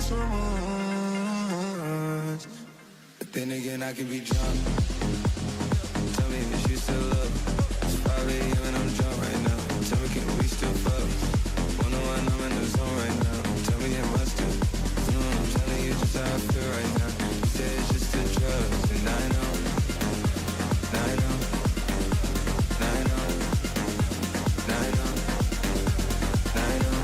so much. But then again, I could be drunk. Tell me if you still love. It's 5 a.m. and I'm drunk right now. Tell me, can we still fuck? Wonder why I'm in the zone right now. Tell me, it must do. I'm telling you just how I feel right now. You say it's just the drugs, and I know. I know. I know. I know. I know. I know.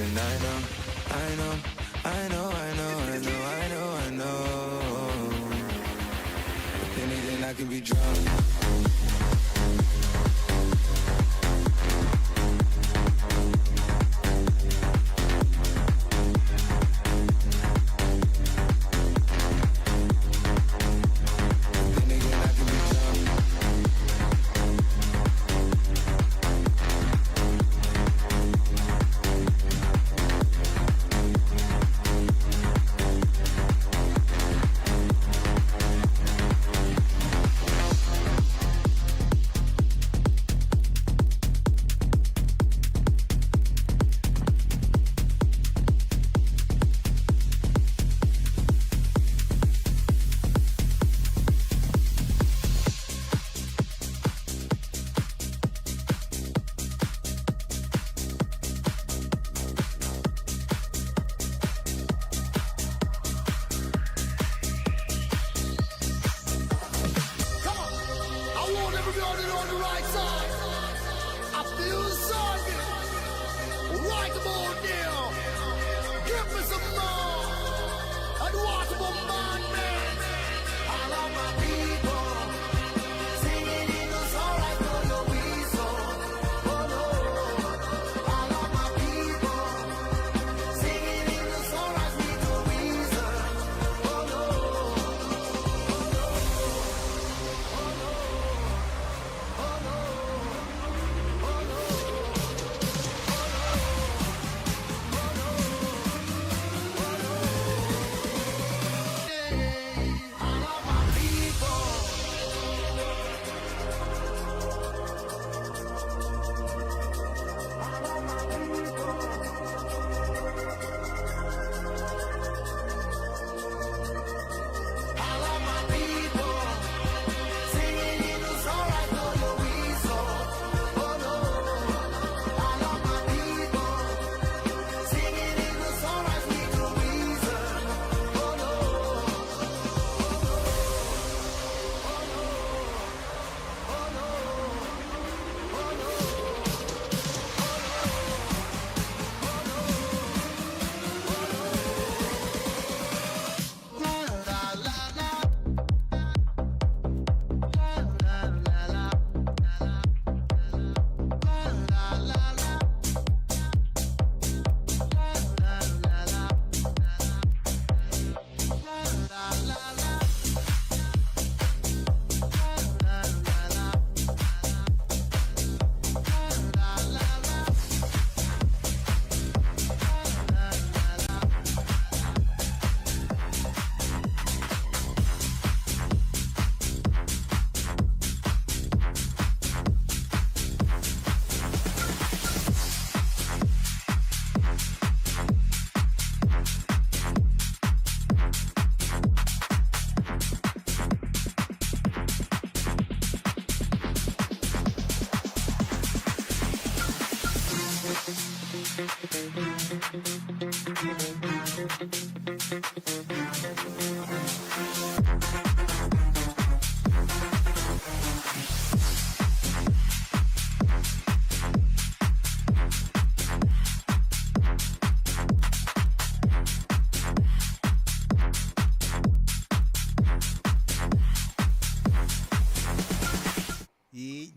And I know, I know, I know, I know, I know, I know, I know. Then again, I can be drunk.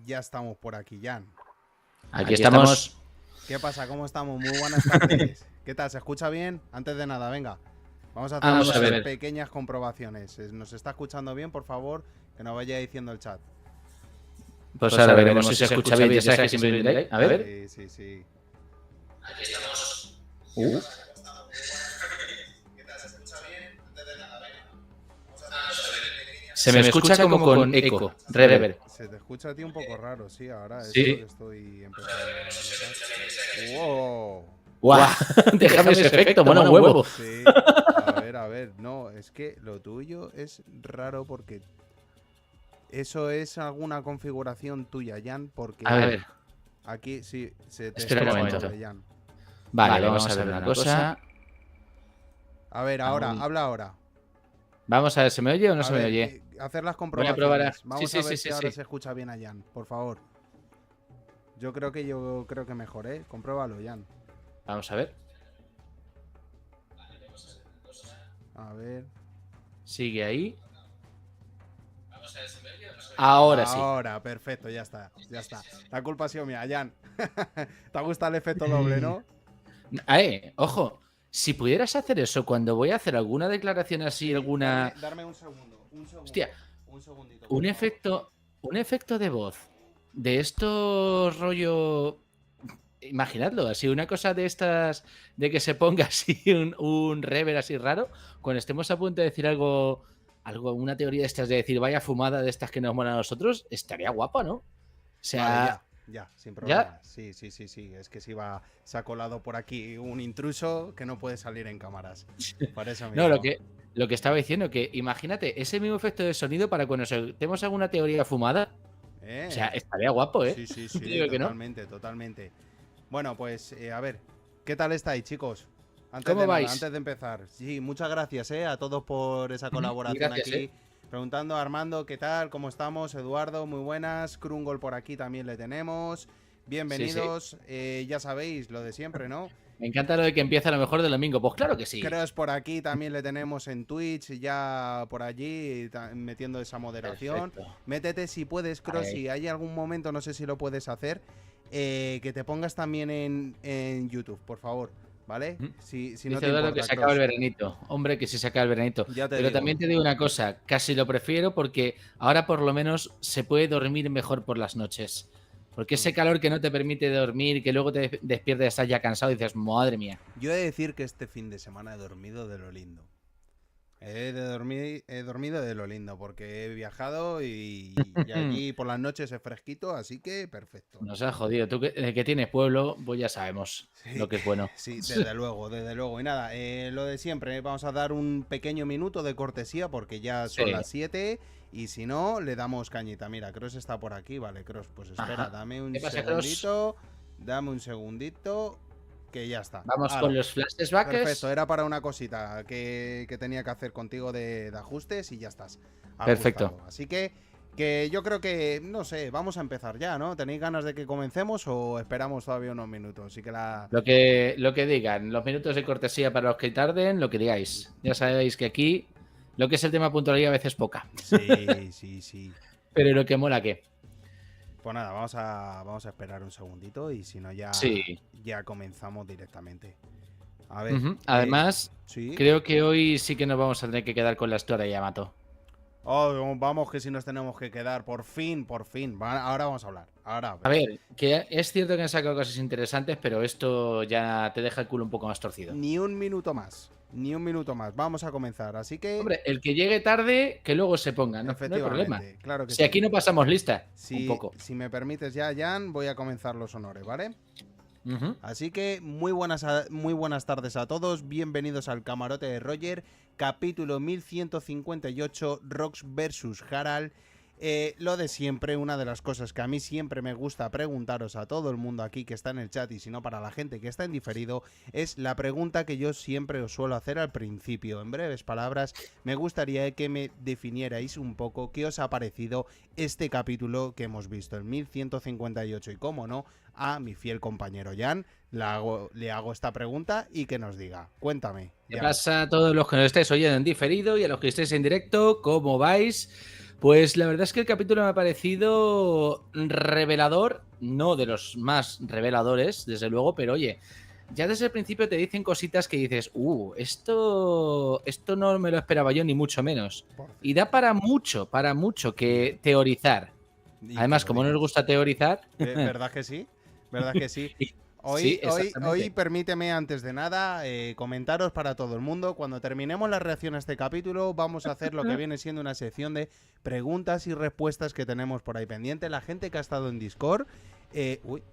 Ya estamos por aquí, Jan. Aquí estamos. ¿Qué pasa? ¿Cómo estamos? Muy buenas tardes. ¿Qué tal? ¿Se escucha bien? Antes de nada, venga. Vamos a hacer unas pequeñas comprobaciones. ¿Nos está escuchando bien? Por favor, que nos vaya diciendo el chat. Pues ahora veremos si se escucha bien. Ya sabes que siempre hay un delay. A ver. Sí. Aquí estamos. Se me escucha como con eco, reverb. Se te escucha a ti un poco raro, sí, ahora Sí. esto que estoy empezando a notar. ¡Wow! ¡Guau! Déjame ese efecto, mono huevo. Sí, a ver, no, es que lo tuyo es raro porque eso es alguna configuración tuya, Jan, porque A ver. aquí sí se te Espera un escucha momento. doble, Jan. Vale, vamos a ver una cosa. A ver, ahora, Aún. habla ahora. Vamos a ver, ¿se me oye o no A se me ver, oye? hacer las Voy a comprobaciones. probar. Vamos Sí, a ver sí, si ahora sí. se escucha bien a Jan, por favor. Yo creo que mejor, ¿eh? Compruébalo, Jan. Vamos a ver. A ver. Sigue ahí. Ahora sí. Ahora, perfecto, ya está. La culpa ha sido mía, Jan. ¿Te ha gustado el efecto doble, no? Ojo. Si pudieras hacer eso cuando voy a hacer alguna declaración así, alguna. Darme un segundo. Hostia. Un segundito. Un efecto de voz. De estos rollo. Imaginadlo, así una cosa de estas, de que se ponga así un reverb así raro, cuando estemos a punto de decir algo, una teoría de estas de decir vaya fumada de estas que nos mola a nosotros, estaría guapa, ¿no? O sea, Vale, ya, sin problema. Sí. Es que se ha colado por aquí un intruso que no puede salir en cámaras. Por eso mismo. no, lo que estaba diciendo, que imagínate ese mismo efecto de sonido para cuando tenemos alguna teoría fumada. O sea, estaría guapo, ¿eh? Sí, Digo que no. totalmente. Bueno, pues a ver, ¿qué tal estáis, chicos? ¿Cómo vais? Antes de empezar. Sí, muchas gracias a todos por esa colaboración Gracias, aquí. Preguntando a Armando, ¿qué tal? ¿Cómo estamos? Eduardo, muy buenas. Krungol por aquí también le tenemos. Bienvenidos. Ya sabéis, lo de siempre, ¿no? Me encanta lo de que empieza a lo mejor del domingo. Pues claro que sí. Creos por aquí también le tenemos en Twitch, ya por allí metiendo esa moderación. Perfecto. Métete si puedes, Cross, si hay algún momento, no sé si lo puedes hacer, que te pongas también en YouTube, por favor, ¿vale? Si no Dice te Eduardo importa, que se acaba Cross. el veranito. Hombre, que sí se acaba el veranito. Ya te Pero digo. también te digo una cosa, casi lo prefiero porque ahora por lo menos se puede dormir mejor por las noches. Porque ese calor que no te permite dormir, que luego te despiertas y estás ya cansado y dices, madre mía. Yo he de decir que este fin de semana he dormido de lo lindo. He dormido de lo lindo porque he viajado y allí por las noches es fresquito, así que perfecto. Nos ha jodido. Tú que tienes pueblo, pues ya sabemos lo que es bueno. Sí, desde luego. Y nada, lo de siempre, vamos a dar un pequeño minuto de cortesía porque ya son las 7 y si no, le damos cañita. Mira, Cross está por aquí, vale, Cross, pues espera, Ajá. dame un ¿Qué pasa, segundito, que ya está. Vamos con los flashbacks. Perfecto, era para una cosita que tenía que hacer contigo de ajustes y ya estás. Perfecto. Ajustado. Así que yo creo que, no sé, vamos a empezar ya, ¿no? ¿Tenéis ganas de que comencemos o esperamos todavía unos minutos? Así que Lo que digan, los minutos de cortesía para los que tarden, lo que digáis. Ya sabéis que aquí lo que es el tema puntualidad a veces poca. Sí. Pero lo que mola, ¿qué? Pues nada, vamos a esperar un segundito y si no ya comenzamos directamente. A ver. Además, ¿sí? creo que hoy sí que nos vamos a tener que quedar con la historia de Yamato. Oh, vamos que si nos tenemos que quedar, por fin. Ahora vamos a hablar. A ver, que es cierto que han sacado cosas interesantes, pero esto ya te deja el culo un poco más torcido. Ni un minuto más. Vamos a comenzar. Así que. Hombre, el que llegue tarde, que luego se ponga, no hay problema. Claro que si sí. aquí no pasamos lista, un poco. Si me permites ya, Jan, voy a comenzar los honores, ¿vale? Así que muy buenas tardes a todos. Bienvenidos al Camarote de Roger, capítulo 1158, Rox vs Harald. Lo de siempre, una de las cosas que a mí siempre me gusta preguntaros a todo el mundo aquí que está en el chat y si no para la gente que está en diferido, es la pregunta que yo siempre os suelo hacer al principio. En breves palabras, me gustaría que me definierais un poco qué os ha parecido este capítulo que hemos visto, el 1158, y cómo no, a mi fiel compañero Jan le hago esta pregunta y que nos diga. Cuéntame. ¿Qué pasa a todos los que nos estáis oyendo en diferido y a los que estáis en directo? ¿Cómo vais? Pues la verdad es que el capítulo me ha parecido revelador, no de los más reveladores, desde luego, pero oye, ya desde el principio te dicen cositas que dices, esto no me lo esperaba yo ni mucho menos. Y da para mucho que teorizar. Y Además, que lo como nos digas. gusta teorizar. ¿Verdad que sí? ¿Verdad que sí? Sí, Hoy exactamente. permíteme, antes de nada, comentaros para todo el mundo. Cuando terminemos la reacción a este capítulo, vamos a hacer lo que viene siendo una sección de preguntas y respuestas que tenemos por ahí pendiente. La gente que ha estado en Discord.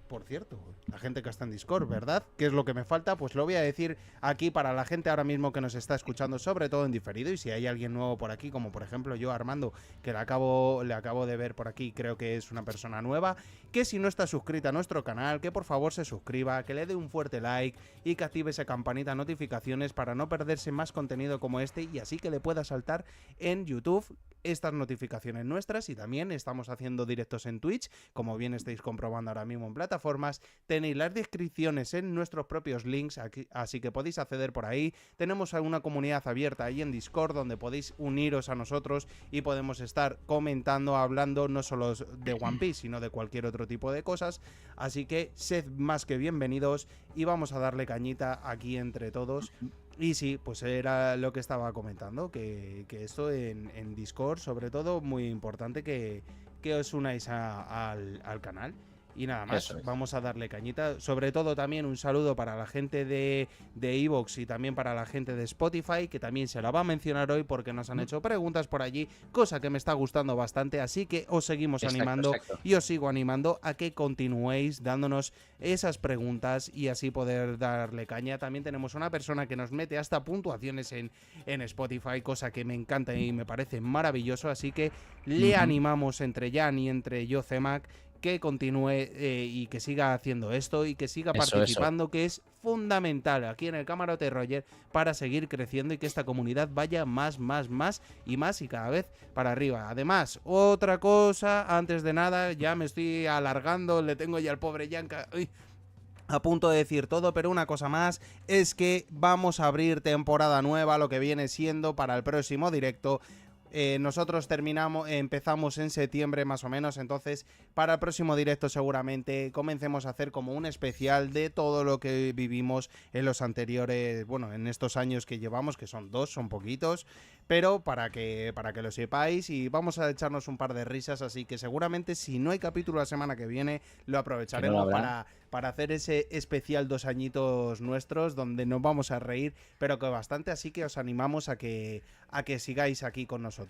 Por cierto, la gente que está en Discord, ¿verdad? ¿Qué es lo que me falta? Pues lo voy a decir aquí para la gente ahora mismo que nos está escuchando, sobre todo en diferido. Y si hay alguien nuevo por aquí, como por ejemplo yo, Armando, que le acabo de ver por aquí, creo que es una persona nueva, que si no está suscrita a nuestro canal, que por favor se suscriba, que le dé un fuerte like y que active esa campanita de notificaciones para no perderse más contenido como este y así que le pueda saltar en YouTube estas notificaciones nuestras. Y también estamos haciendo directos en Twitch, como bien estáis comprobando ahora mismo en plataformas. Tenéis las descripciones en nuestros propios links, aquí, así que podéis acceder por ahí. Tenemos una comunidad abierta ahí en Discord donde podéis uniros a nosotros y podemos estar comentando, hablando no solo de One Piece, sino de cualquier otro tipo de cosas. Así que sed más que bienvenidos y vamos a darle cañita aquí entre todos. Y sí, pues era lo que estaba comentando, que esto en Discord, sobre todo, muy importante que os unáis al canal. Y nada más, Eso es. vamos a darle cañita. Sobre todo también un saludo para la gente de Evox y también para la gente de Spotify, que también se la va a mencionar hoy porque nos han hecho preguntas por allí, cosa que me está gustando bastante, así que os seguimos animando y os sigo animando a que continuéis dándonos esas preguntas y así poder darle caña. También tenemos una persona que nos mete hasta puntuaciones en Spotify, cosa que me encanta y me parece maravilloso, así que le animamos entre Jan y entre yo, CEMAC, que continúe y que siga haciendo esto y que siga participando, que es fundamental aquí en el Camarote Roger para seguir creciendo y que esta comunidad vaya más y cada vez para arriba. Además, otra cosa, antes de nada, ya me estoy alargando, le tengo ya al pobre Yanka a punto de decir todo, pero una cosa más es que vamos a abrir temporada nueva, lo que viene siendo para el próximo directo. Nosotros empezamos en septiembre más o menos, entonces para el próximo directo seguramente comencemos a hacer como un especial de todo lo que vivimos en los anteriores, bueno, en estos años que llevamos, que son poquitos, pero para que lo sepáis y vamos a echarnos un par de risas, así que seguramente si no hay capítulo la semana que viene, lo aprovecharemos para hacer ese especial 2 añitos nuestros, donde nos vamos a reír, pero que bastante, así que os animamos a que sigáis aquí con nosotros.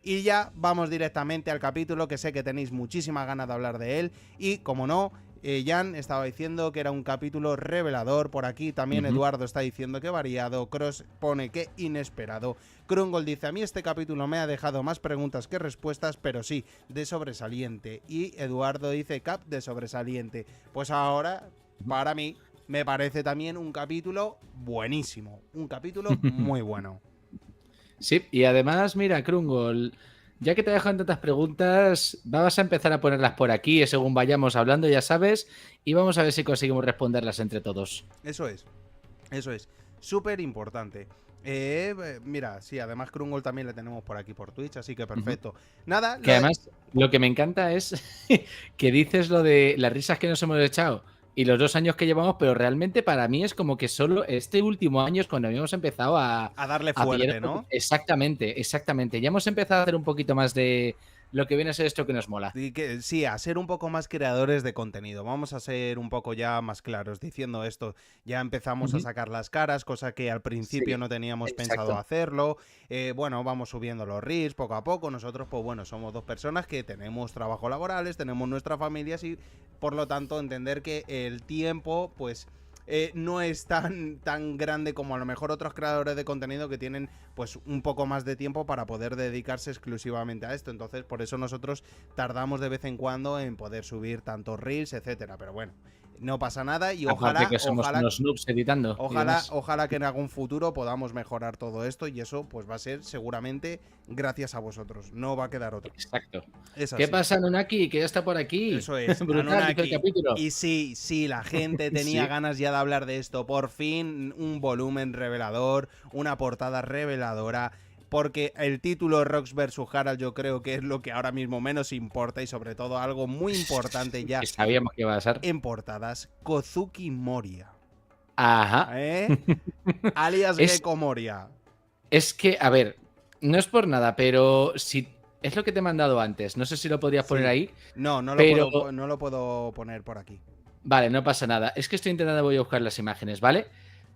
Y ya vamos directamente al capítulo, que sé que tenéis muchísimas ganas de hablar de él, y como no, Jan estaba diciendo que era un capítulo revelador. Por aquí también Eduardo está diciendo que variado. Cross pone que inesperado. Krungol dice: a mí este capítulo me ha dejado más preguntas que respuestas, pero sí, de sobresaliente. Y Eduardo dice: Cap de sobresaliente. Pues ahora, para mí, me parece también un capítulo buenísimo. Un capítulo muy bueno. Sí, y además, mira, Krungol, ya que te dejan tantas preguntas, vamos a empezar a ponerlas por aquí según vayamos hablando, ya sabes, y vamos a ver si conseguimos responderlas entre todos. Eso es. Súper importante. Mira, sí, además Krungol también le tenemos por aquí por Twitch, así que perfecto. Nada. Que además, lo que me encanta es que dices lo de las risas que nos hemos echado y los 2 años que llevamos, pero realmente para mí es como que solo este último año es cuando habíamos empezado a darle fuerte, ¿no? Exactamente. Ya hemos empezado a hacer un poquito más de lo que viene a ser esto que nos mola. Sí, a ser un poco más creadores de contenido. Vamos a ser un poco ya más claros diciendo esto. Ya empezamos a sacar las caras, cosa que al principio no teníamos pensado hacerlo. Bueno, vamos subiendo los reels poco a poco. Nosotros, pues bueno, somos 2 personas que tenemos trabajos laborales, tenemos nuestras familias y por lo tanto entender que el tiempo, pues no es tan grande como a lo mejor otros creadores de contenido que tienen pues un poco más de tiempo para poder dedicarse exclusivamente a esto. Entonces por eso nosotros tardamos de vez en cuando en poder subir tantos reels, etcétera. Pero bueno, no pasa nada y ojalá que somos unos noobs editando. Ojalá que en algún futuro podamos mejorar todo esto y eso pues va a ser seguramente gracias a vosotros. No va a quedar otra. Exacto. ¿Qué pasa, Anunnaki? Que ya está por aquí. Eso es. Brutal, el capítulo. Y sí, la gente tenía ganas ya de hablar de esto. Por fin un volumen revelador, una portada reveladora. Porque el título Rocks vs Harald yo creo que es lo que ahora mismo menos importa y sobre todo algo muy importante ya. Sabíamos que iba a ser. En portadas, Kozuki Moria. Ajá. Alias Gecko Moria. Es que, a ver, no es por nada, pero si es lo que te he mandado antes. No sé si lo podrías poner Sí. ahí. No pero... no lo puedo poner por aquí. Vale, no pasa nada. Es que estoy intentando, voy a buscar las imágenes, ¿vale?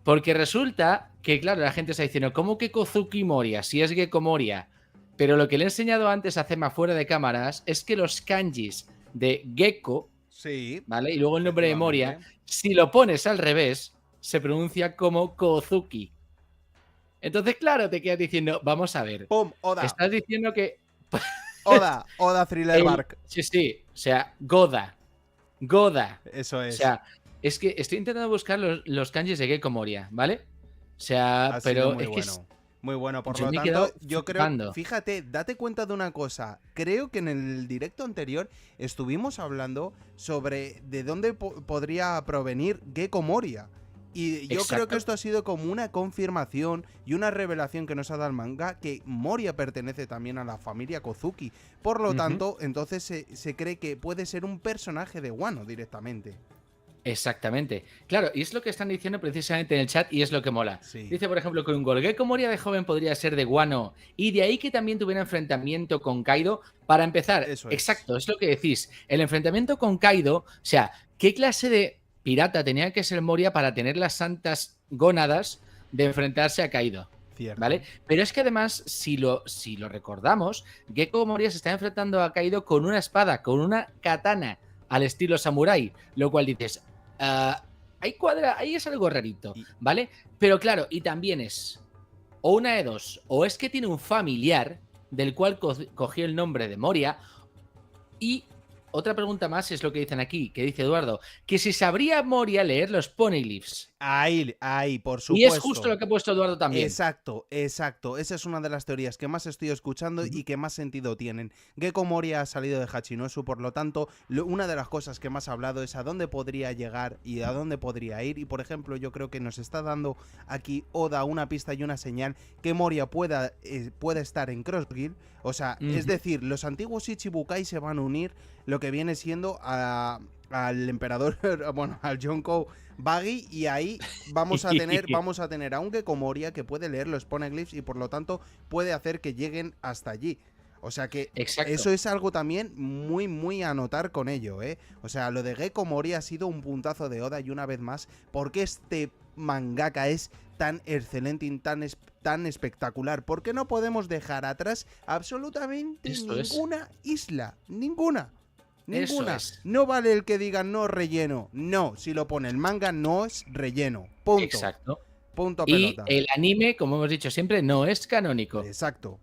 Porque resulta que, claro, la gente está diciendo, ¿cómo que Kozuki Moria? Si es Gecko Moria. Pero lo que le he enseñado antes a Zema fuera de cámaras es que los kanjis de Gecko, Sí. ¿vale? Y luego el nombre de Moria, efectivamente. si lo pones al revés, se pronuncia como Kozuki. Entonces, claro, te quedas diciendo, vamos a ver. ¡Pum! Oda. Estás diciendo que... Oda Thriller Bark. Sí. O sea, Goda. Eso O es. sea, es que estoy intentando buscar los kanjis de Gecko Moria, ¿vale? O sea, Ha sido pero muy es que bueno. Muy bueno, por yo lo me he tanto, quedado yo creo, flipando. fíjate, date cuenta de una cosa. Creo que en el directo anterior estuvimos hablando sobre de dónde podría provenir Gecko Moria. Y yo creo que Exacto. esto ha sido como una confirmación y una revelación que nos ha dado el manga, que Moria pertenece también a la familia Kozuki. Por lo tanto, entonces se cree que puede ser un personaje de Wano directamente. Exactamente. Claro, y es lo que están diciendo precisamente en el chat y es lo que mola. Sí. Dice, por ejemplo, que un Gecko Moria de joven podría ser de Wano y de ahí que también tuviera enfrentamiento con Kaido. Para empezar, Eso es. exacto, es lo que decís. El enfrentamiento con Kaido, o sea, ¿qué clase de pirata tenía que ser Moria para tener las santas gónadas de enfrentarse a Kaido? Cierto. ¿Vale? Pero es que además, si lo recordamos, Gecko Moria se está enfrentando a Kaido con una espada, con una katana al estilo samurái, lo cual dices, ahí es algo rarito, ¿vale? Pero claro, y también es o una de dos, o es que tiene un familiar del cual cogió el nombre de Moria, y otra pregunta más es lo que dicen aquí, que dice Eduardo, que si sabría Moria leer los poneglyphs. Ahí, por supuesto. Y es justo lo que ha puesto Eduardo también. Exacto. Esa es una de las teorías que más estoy escuchando y que más sentido tienen. Gecko Moria ha salido de Hachinosu, por lo tanto, una de las cosas que más ha hablado es a dónde podría llegar y a dónde podría ir. Y por ejemplo, yo creo que nos está dando aquí Oda una pista y una señal que Moria pueda estar en Cross Guild. O sea, es decir, los antiguos Ichibukai se van a unir, lo que viene siendo al emperador, bueno, al Yonkou Buggy, y ahí vamos a tener a un Gecko Moria que puede leer los poneglyphs y por lo tanto puede hacer que lleguen hasta allí. O sea que Exacto. Eso es algo también muy a notar con ello, ¿eh? O sea, lo de Gecko Moria ha sido un puntazo de Oda y una vez más, porque este mangaka es tan excelente y tan espectacular. ¿Por qué no podemos dejar atrás absolutamente ninguna isla? Ninguna. Es. No vale el que digan no relleno. No, si lo pone el manga no es relleno. Punto. Exacto. Punto Y pelota. el anime, como hemos dicho siempre, no es canónico. Exacto.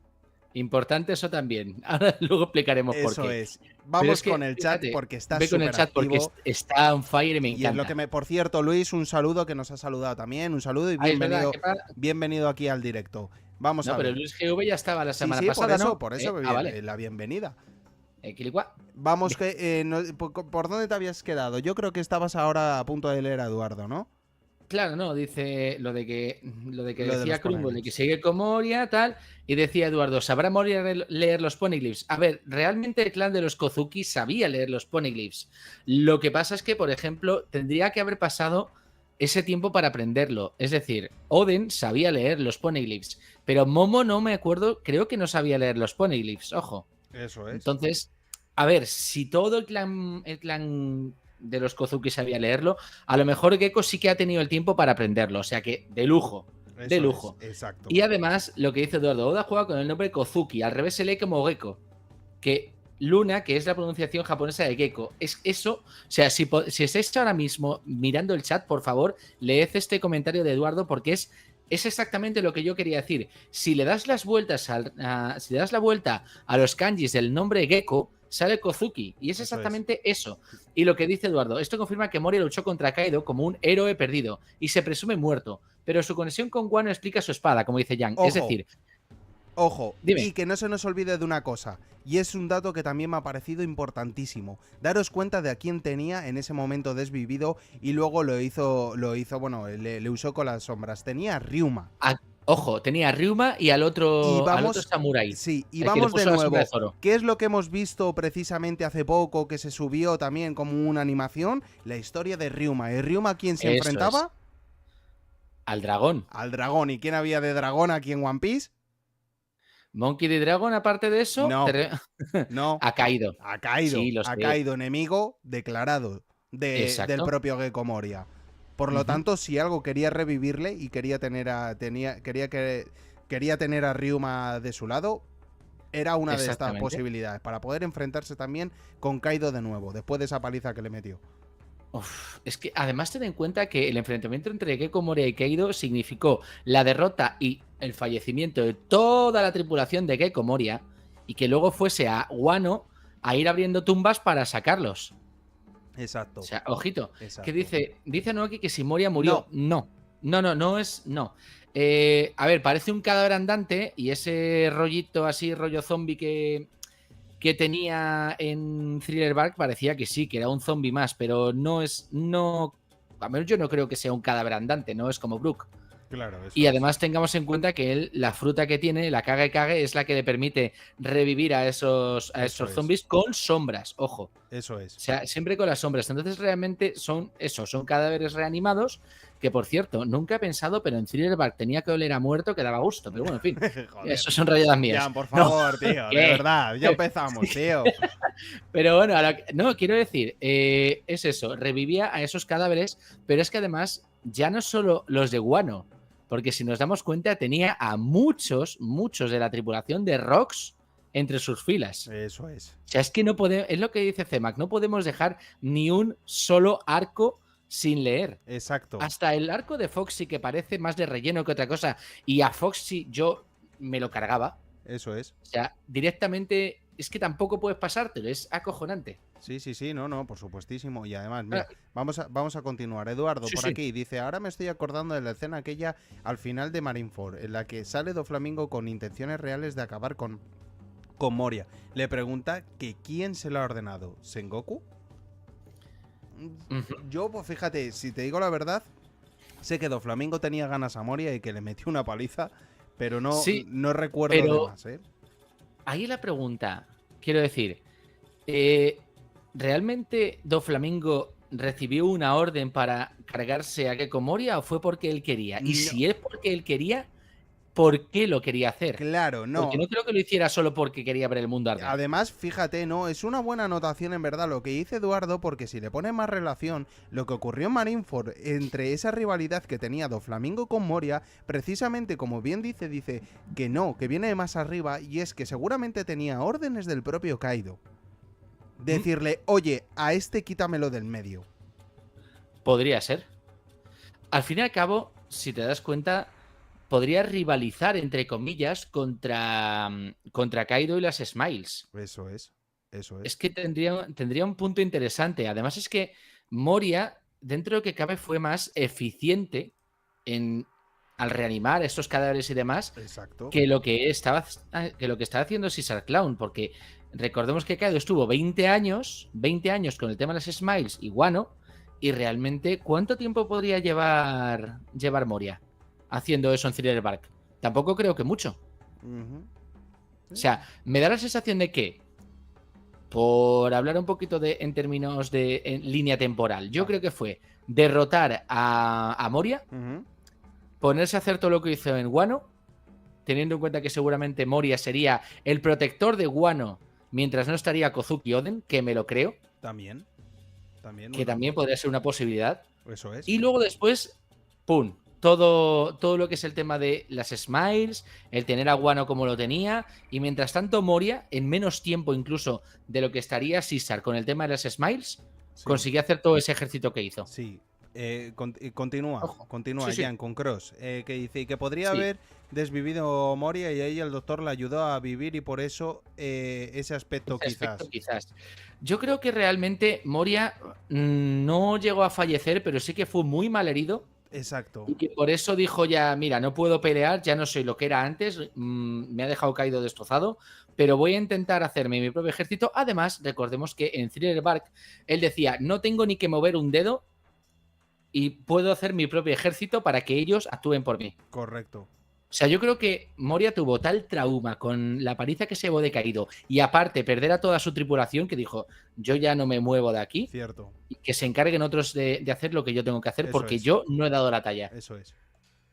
Importante eso también. Ahora luego explicaremos por qué. Eso es. Vamos con el chat porque está súper activo. Ve con el chat porque está on fire y me encanta. Y es lo que por cierto, Luis, un saludo que nos ha saludado también. Un saludo y bienvenido aquí al directo. Vamos a ver. Pero Luis GV ya estaba la semana pasada, por eso, vale. La bienvenida. Vamos, ¿por dónde te habías quedado? Yo creo que estabas ahora a punto de leer a Eduardo, ¿no? Claro, no, dice lo de que decía Krumble, de que sigue con Moria, tal, y decía Eduardo, ¿sabrá Moria leer los poneglyphs? A ver, realmente el clan de los Kozuki sabía leer los poneglyphs. Lo que pasa es que, por ejemplo, tendría que haber pasado ese tiempo para aprenderlo. Es decir, Oden sabía leer los poneglyphs, pero Momo no me acuerdo, creo que no sabía leer los poneglyphs, ojo. Eso es. Entonces, a ver, si todo el clan de los Kozuki sabía leerlo, a lo mejor Gecko sí que ha tenido el tiempo para aprenderlo, o sea que de lujo. De lujo. Exacto. Y además, lo que dice Eduardo, Oda juega con el nombre Kozuki, al revés se lee como Gecko, que Luna, que es la pronunciación japonesa de Gecko, es eso. O sea, si estáis ahora mismo mirando el chat, por favor, leed este comentario de Eduardo porque es exactamente lo que yo quería decir. Si le das las vueltas si le das la vuelta a los kanjis del nombre Gecko, sale Kozuki, y es exactamente eso. Y lo que dice Eduardo, esto confirma que Moria luchó contra Kaido como un héroe perdido y se presume muerto, pero su conexión con Wano explica su espada, como dice Yang. Es decir, ojo, dime. Y que no se nos olvide de una cosa, y es un dato que también me ha parecido importantísimo. Daros cuenta de a quién tenía en ese momento desvivido y luego lo hizo bueno, le usó con las sombras. Tenía a Ryuma. Ojo, tenía a Ryuma y al otro samurái. Sí, y vamos de nuevo. ¿Qué es lo que hemos visto precisamente hace poco que se subió también como una animación? La historia de Ryuma. ¿Y Ryuma a quién se enfrentaba? Al dragón. Al dragón. ¿Y quién había de dragón aquí en One Piece? Monkey D. Dragon, aparte de eso, No, no. ha caído. Sí, lo Ha sé. caído enemigo declarado del Exacto. propio Gecko Moria. Por lo tanto, si algo quería revivirle y quería tener a Ryuma de su lado, era una de estas Exactamente. posibilidades para poder enfrentarse también con Kaido de nuevo, después de esa paliza que le metió. Uf, es que además ten en cuenta que el enfrentamiento entre Gecko Moria y Kaido significó la derrota y el fallecimiento de toda la tripulación de Gecko Moria y que luego fuese a Wano a ir abriendo tumbas para sacarlos. Exacto. O sea, ojito, Exacto. que dice Naoki que si Moria murió. No es. No. A ver, parece un cadáver andante y ese rollito así, rollo zombie que tenía en Thriller Bark parecía que sí, que era un zombie más, pero no es. No. A menos yo no creo que sea un cadáver andante, no es como Brook. Claro, eso Y es. además tengamos en cuenta que él, la fruta que tiene, la cague, es la que le permite revivir a esos Eso es. zombies con sombras, ojo. Eso es. O sea, siempre con las sombras. Entonces, realmente son cadáveres reanimados. Que por cierto, nunca he pensado, pero en Thriller Bark tenía que oler a muerto que daba gusto. Pero bueno, en fin. Joder. Eso son rayadas mías. Jan, por favor, tío, ¿Qué? de verdad, ya empezamos, tío. Pero bueno, no, quiero decir, es eso, revivía a esos cadáveres, pero es que además ya no solo los de Wano, porque si nos damos cuenta tenía a muchos de la tripulación de Rocks entre sus filas. Eso es. O sea, es que no podemos, es lo que dice CEMAC, no podemos dejar ni un solo arco sin leer. Exacto. Hasta el arco de Foxy, que parece más de relleno que otra cosa, y a Foxy yo me lo cargaba. Eso es. O sea, directamente es que tampoco puedes pasártelo, es acojonante. Sí, no, por supuestísimo. Y además, mira, vamos a continuar. Eduardo, por aquí, dice, ahora me estoy acordando de la escena aquella al final de Marineford, en la que sale Doflamingo con intenciones reales de acabar con Moria. Le pregunta que quién se lo ha ordenado, ¿Sengoku? Yo, pues fíjate, si te digo la verdad, sé que Doflamingo tenía ganas a Moria y que le metió una paliza, pero no recuerdo de más, ¿eh? Ahí la pregunta, quiero decir, ¿realmente Doflamingo recibió una orden para cargarse a Gecko Moria o fue porque él quería? Y si es porque él quería, ¿por qué lo quería hacer? Claro, no. Porque no creo que lo hiciera solo porque quería ver el mundo arder. Además, fíjate, no, es una buena anotación en verdad lo que dice Eduardo, porque si le pones más relación, lo que ocurrió en Marineford entre esa rivalidad que tenía Doflamingo con Moria, precisamente como bien dice que no, que viene de más arriba, y es que seguramente tenía órdenes del propio Kaido. Decirle, oye, a este quítamelo del medio. Podría ser. Al fin y al cabo, si te das cuenta, podría rivalizar, entre comillas, contra Kaido y las Smiles. Eso es. Es que tendría un punto interesante. Además es que Moria, dentro de lo que cabe, fue más eficiente al reanimar estos cadáveres y demás. Exacto. que lo que estaba haciendo Caesar Clown, porque recordemos que Kaido estuvo 20 años con el tema de las Smiles y Wano, y realmente, ¿cuánto tiempo podría llevar Moria haciendo eso en Thriller Bark? Tampoco creo que mucho. O sea, me da la sensación de que, por hablar un poquito en términos de línea temporal, yo creo que fue derrotar a Moria, ponerse a hacer todo lo que hizo en Wano, teniendo en cuenta que seguramente Moria sería el protector de Wano mientras no estaría Kozuki Oden, que me lo creo. También. Que también podría ser una posibilidad. Eso es. Y luego después, ¡pum! Todo lo que es el tema de las Smiles, el tener a Wano como lo tenía, y mientras tanto Moria, en menos tiempo incluso de lo que estaría Caesar con el tema de las Smiles, consiguió hacer todo ese ejército que hizo. Sí. Continúa, Sí. Jan, con Cross, que dice que podría haber desvivido Moria y ahí el doctor le ayudó a vivir y por eso ese aspecto quizás. Yo creo que realmente Moria no llegó a fallecer, pero sí que fue muy mal herido. Exacto. Y que por eso dijo ya, mira, no puedo pelear, ya no soy lo que era antes, me ha dejado caído destrozado, pero voy a intentar hacerme mi propio ejército. Además, recordemos que en Thriller Bark él decía, no tengo ni que mover un dedo y puedo hacer mi propio ejército para que ellos actúen por mí. Correcto. O sea, yo creo que Moria tuvo tal trauma con la paliza que se llevó de Kaido y aparte perder a toda su tripulación que dijo, yo ya no me muevo de aquí. Cierto. Y que se encarguen otros de hacer lo que yo tengo que hacer, Eso porque es. yo no he dado la talla. Eso es.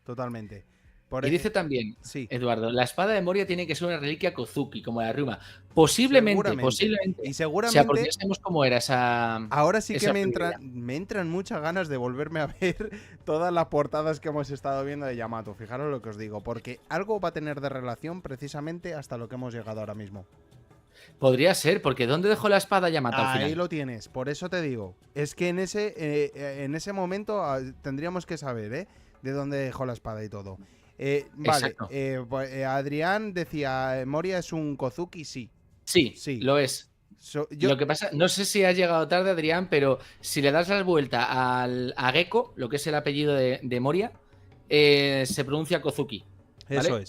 Totalmente. Y dice también, Sí. Eduardo, la espada de Moria tiene que ser una reliquia Kozuki, como la Ruma. Posiblemente. Y O sea, porque seguramente ya sabemos cómo era esa. ahora sí que esa me habilidad. entran muchas ganas de volverme a ver todas las portadas que hemos estado viendo de Yamato. Fijaros lo que os digo, porque algo va a tener de relación precisamente hasta lo que hemos llegado ahora mismo. Podría ser, porque ¿dónde dejó la espada Yamato al Ahí final? lo tienes, por eso te digo. Es que en ese momento tendríamos que saber, de dónde dejó la espada y todo. Vale, Exacto. Adrián decía, Moria es un Kozuki, sí. Sí, Sí. lo es. Lo que pasa, no sé si has llegado tarde, Adrián, pero si le das la vuelta a Gecko, lo que es el apellido de Moria, se pronuncia Kozuki. ¿vale?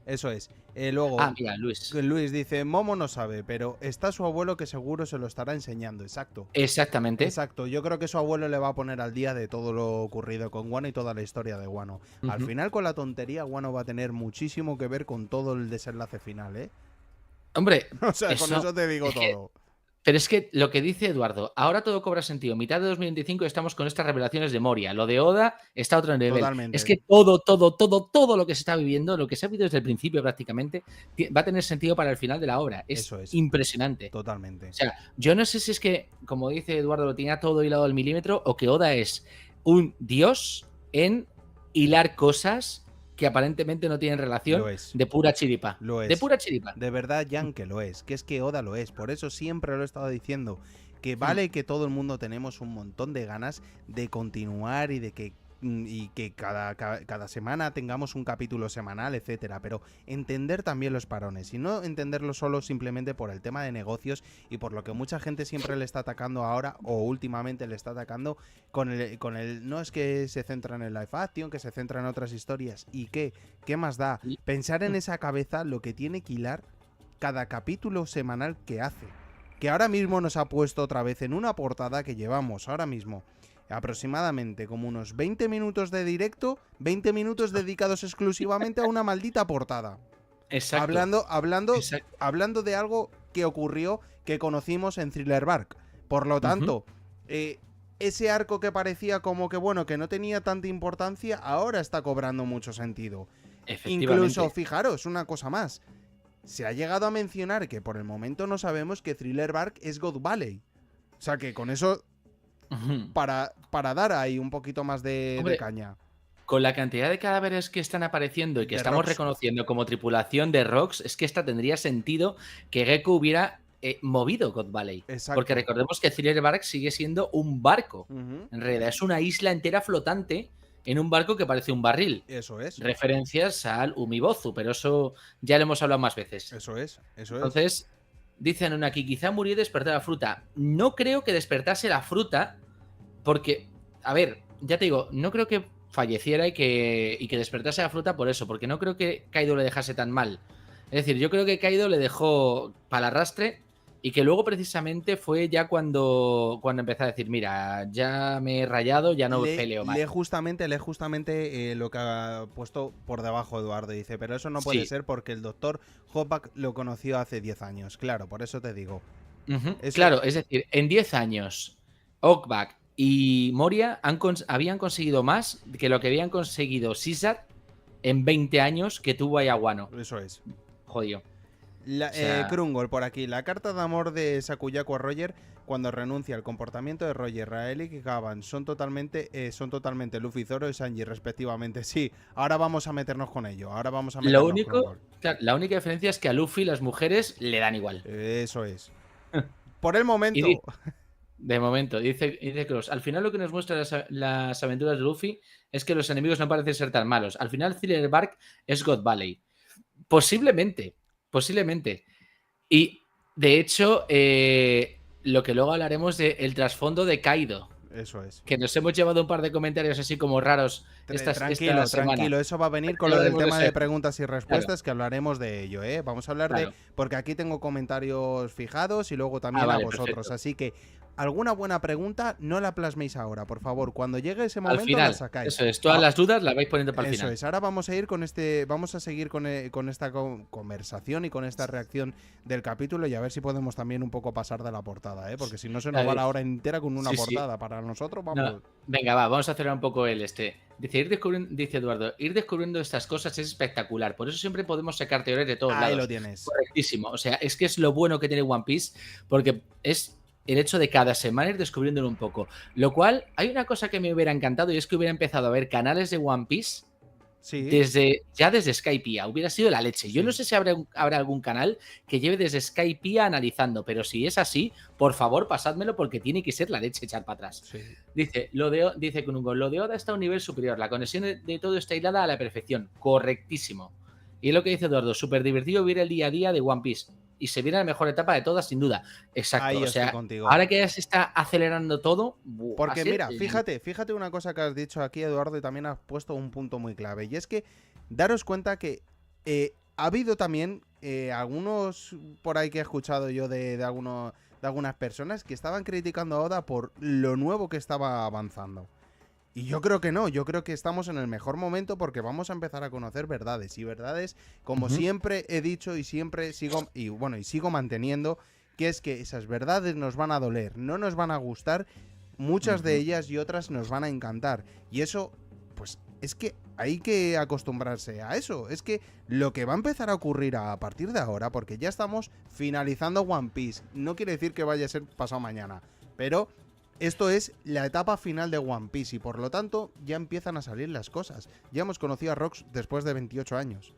Eso es. Luego, Mira, Luis. Luis dice, Momo no sabe, pero está su abuelo que seguro se lo estará enseñando. Exacto. Exactamente. Exacto. Yo creo que su abuelo le va a poner al día de todo lo ocurrido con Guano y toda la historia de Guano. Al final, con la tontería, Guano va a tener muchísimo que ver con todo el desenlace final, ¿eh? Hombre, O sea, con eso te digo todo. Pero es que lo que dice Eduardo, ahora todo cobra sentido. Mitad de 2025 estamos con estas revelaciones de Moria. Lo de Oda está a otro nivel. Totalmente. Es que todo lo que se está viviendo, lo que se ha vivido desde el principio prácticamente, va a tener sentido para el final de la obra. Eso es. Impresionante. Totalmente. O sea, yo no sé si es que, como dice Eduardo, lo tenía todo hilado al milímetro o que Oda es un dios en hilar cosas que aparentemente no tienen relación Lo es. de pura chiripa. Lo es. De pura chiripa. De verdad, Jan, que lo es. Que es que Oda lo es. Por eso siempre lo he estado diciendo. Que vale que todo el mundo tenemos un montón de ganas de continuar y de que cada semana tengamos un capítulo semanal, etcétera, pero entender también los parones y no entenderlo solo simplemente por el tema de negocios y por lo que mucha gente siempre le está atacando ahora o últimamente le está atacando con el no es que se centra en el live action, que se centra en otras historias y qué más da pensar en esa cabeza lo que tiene que hilar cada capítulo semanal que hace, que ahora mismo nos ha puesto otra vez en una portada que llevamos ahora mismo aproximadamente como unos 20 minutos de directo, 20 minutos dedicados exclusivamente a una maldita portada. Exacto. Hablando de algo que ocurrió, que conocimos en Thriller Bark. Por lo tanto, ese arco que parecía como que bueno, que no tenía tanta importancia, ahora está cobrando mucho sentido. Incluso, fijaros, una cosa más. Se ha llegado a mencionar que por el momento no sabemos que Thriller Bark es God Valley. O sea que con eso... Para dar ahí un poquito más de caña. Con la cantidad de cadáveres que están apareciendo y que estamos reconociendo como tripulación de Rocks, es que esta tendría sentido que Gecko hubiera movido God Valley. Exacto. Porque recordemos que Thriller Bark sigue siendo un barco. En realidad es una isla entera flotante en un barco que parece un barril. Eso es. Referencias al Umibozu, pero eso ya lo hemos hablado más veces. Eso es. Entonces, dicen aquí, quizá murió y despertó la fruta. No creo que despertase la fruta, porque, a ver, ya te digo, no creo que falleciera y que despertase la fruta por eso, porque no creo que Kaido le dejase tan mal. Es decir, yo creo que Kaido le dejó para el arrastre y que luego precisamente fue ya cuando empezó a decir, mira, ya me he rayado, ya no peleo más. Lee justamente lo que ha puesto por debajo Eduardo. Dice, pero eso no puede ser porque el doctor Hopback lo conoció hace 10 años. Claro, por eso te digo. Claro, es decir, en 10 años, Hopback y Moria habían conseguido más que lo que habían conseguido Caesar en 20 años que tuvo a Wano. Eso es. Jodido. Krungol por aquí. La carta de amor de Sakuyaku a Roger cuando renuncia al comportamiento de Roger, Raelic y Gavan son totalmente Luffy, Zoro y Sanji respectivamente. Sí, ahora vamos a meternos con ello. La única diferencia es que a Luffy las mujeres le dan igual. Eso es. Por el momento. De momento, dice Cross. Al final lo que nos muestra las aventuras de Luffy es que los enemigos no parecen ser tan malos. Al final Thriller Bark es God Valley. Posiblemente. Y de hecho, lo que luego hablaremos del trasfondo de Kaido. Eso es. Que nos hemos llevado un par de comentarios así como raros Tranquilo, eso va a venir con lo del tema de preguntas y respuestas, que hablaremos de ello, ¿eh? Vamos a hablar porque aquí tengo comentarios fijados y luego también a vosotros, perfecto. Así que alguna buena pregunta, no la plasméis ahora, por favor. Cuando llegue ese Al momento final. la sacáis. Eso es. Todas las dudas las vais poniendo para el Eso final. es, ahora vamos a ir con vamos a seguir con esta conversación y con esta reacción del capítulo y a ver si podemos también un poco pasar de la portada, porque si no se nos va la hora entera con una Sí, sí. portada. Para nosotros, No, vamos. venga, vamos a acelerar un poco el este. Dice Eduardo, ir descubriendo estas cosas es espectacular. Por eso siempre podemos sacar teorías de todos Ahí lados. lo tienes. Correctísimo. O sea, es que es lo bueno que tiene One Piece, porque es el hecho de cada semana ir descubriéndolo un poco. Lo cual, hay una cosa que me hubiera encantado y es que hubiera empezado a ver canales de One Piece Sí. desde Skypiea. Hubiera sido la leche. Yo no sé si habrá algún canal que lleve desde Skypiea analizando, pero si es así, por favor, pasádmelo porque tiene que ser la leche echar para atrás. Sí. Dice Kunungo, lo de Oda está a un nivel superior. La conexión de todo está hilada a la perfección. Correctísimo. Y es lo que dice Eduardo, súper divertido ver el día a día de One Piece. Y se viene la mejor etapa de todas, sin duda. Exacto. Ahí o estoy sea, contigo. ahora que ya se está acelerando todo. Porque mira, fíjate una cosa que has dicho aquí, Eduardo, y también has puesto un punto muy clave. Y es que daros cuenta que ha habido también algunos por ahí que he escuchado yo de algunas personas que estaban criticando a Oda por lo nuevo que estaba avanzando. Y yo creo que no, yo creo que estamos en el mejor momento porque vamos a empezar a conocer verdades. Y verdades, como siempre he dicho y siempre sigo manteniendo, que es que esas verdades nos van a doler, no nos van a gustar, muchas de ellas, y otras nos van a encantar. Y eso, pues, es que hay que acostumbrarse a eso. Es que lo que va a empezar a ocurrir a partir de ahora, porque ya estamos finalizando One Piece, no quiere decir que vaya a ser pasado mañana, pero esto es la etapa final de One Piece y por lo tanto ya empiezan a salir las cosas. Ya hemos conocido a Rox después de 28 años.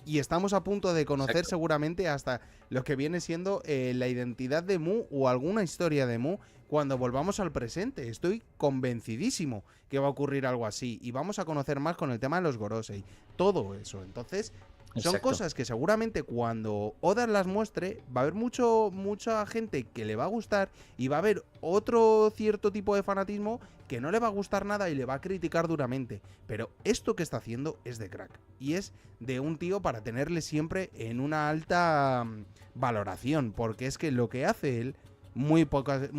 Y estamos a punto de conocer seguramente hasta lo que viene siendo la identidad de Mu o alguna historia de Mu cuando volvamos al presente. Estoy convencidísimo que va a ocurrir algo así. Y vamos a conocer más con el tema de los Gorosei. Todo eso. Entonces, son cosas que seguramente cuando Oda las muestre va a haber mucha gente que le va a gustar y va a haber otro cierto tipo de fanatismo que no le va a gustar nada y le va a criticar duramente. Pero esto que está haciendo es de crack. Y es de un tío para tenerle siempre en una alta valoración. Porque es que lo que hace él, muy pocas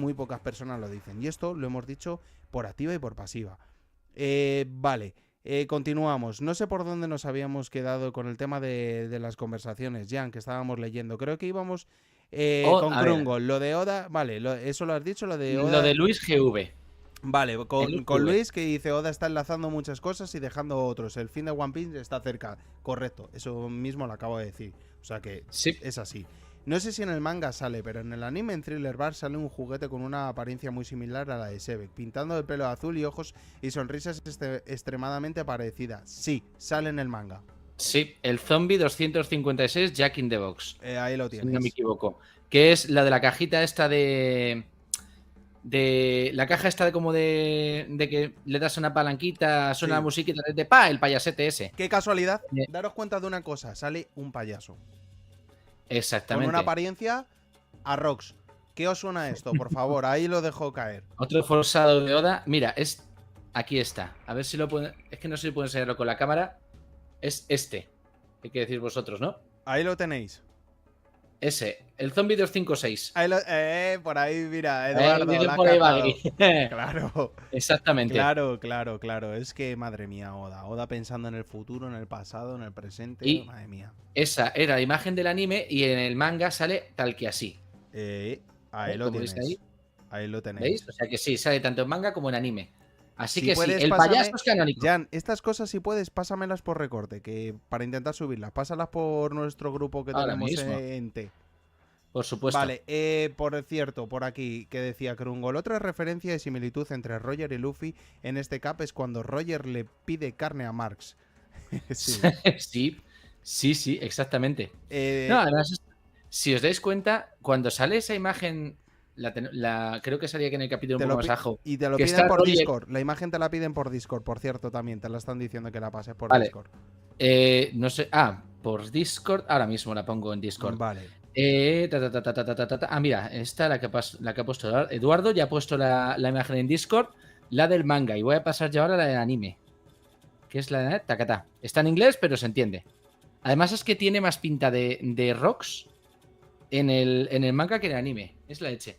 personas lo dicen. Y esto lo hemos dicho por activa y por pasiva. Vale. Continuamos. No sé por dónde nos habíamos quedado con el tema de las conversaciones, Jan, que estábamos leyendo. Creo que íbamos con Krungo. Lo de Oda, vale, eso lo has dicho, lo de Oda. Lo de Luis GV. Vale, con Luis, que dice Oda está enlazando muchas cosas y dejando otros. El fin de One Piece está cerca. Correcto, eso mismo lo acabo de decir. O sea que es así. No sé si en el manga sale, pero en el anime en Thriller Bark sale un juguete con una apariencia muy similar a la de Sebek, pintando de pelo azul y ojos y sonrisas extremadamente parecidas. Sí, sale en el manga. Sí, el Zombie 256 Jack in the Box. Ahí lo tienes. Si no me equivoco. Que es la de la cajita esta de la caja esta de como de que le das una palanquita, suena la musiquita de el payasete ese. Qué casualidad. Daros cuenta de una cosa, sale un payaso. Exactamente. Con una apariencia a Rox. ¿Qué os suena esto? Por favor, ahí lo dejo caer. Otro forzado de Oda. Mira, aquí está. A ver si lo pueden. Es que no sé si puedo enseñarlo con la cámara. Es este. Hay que decir vosotros, ¿no? Ahí lo tenéis. Ese, el Zombie 256. Por ahí, mira, Eduardo. Por ahí Claro. Exactamente. Claro. Es que, madre mía, Oda pensando en el futuro, en el pasado, en el presente. Y madre mía. Esa era la imagen del anime y en el manga sale tal que así. Ahí lo tienes. Ahí lo tenéis. ¿Veis? O sea que sí, sale tanto en manga como en anime. Así si que puedes, sí, el payaso es canónico. Jan, estas cosas si puedes, pásamelas por recorte, que para intentar subirlas. Pásalas por nuestro grupo que ahora tenemos mismo. en T. Por supuesto. Vale, por cierto, por aquí, que decía Krungo, otra referencia de similitud entre Roger y Luffy en este cap es cuando Roger le pide carne a Marx. sí, exactamente. No, además, si os dais cuenta, cuando sale esa imagen, creo que salía que en el capítulo un poco más abajo. Y te lo piden por Discord. La imagen te la piden por Discord, por cierto, también. Te la están diciendo que la pases por Discord. No sé. Por Discord. Ahora mismo la pongo en Discord. Vale. Mira, esta la que ha puesto Eduardo. Ya ha puesto la imagen en Discord. La del manga. Y voy a pasar ya ahora a la del anime. Que es la de Takata. Está en inglés, pero se entiende. Además es que tiene más pinta de Rocks en el manga que en el anime. Es la leche.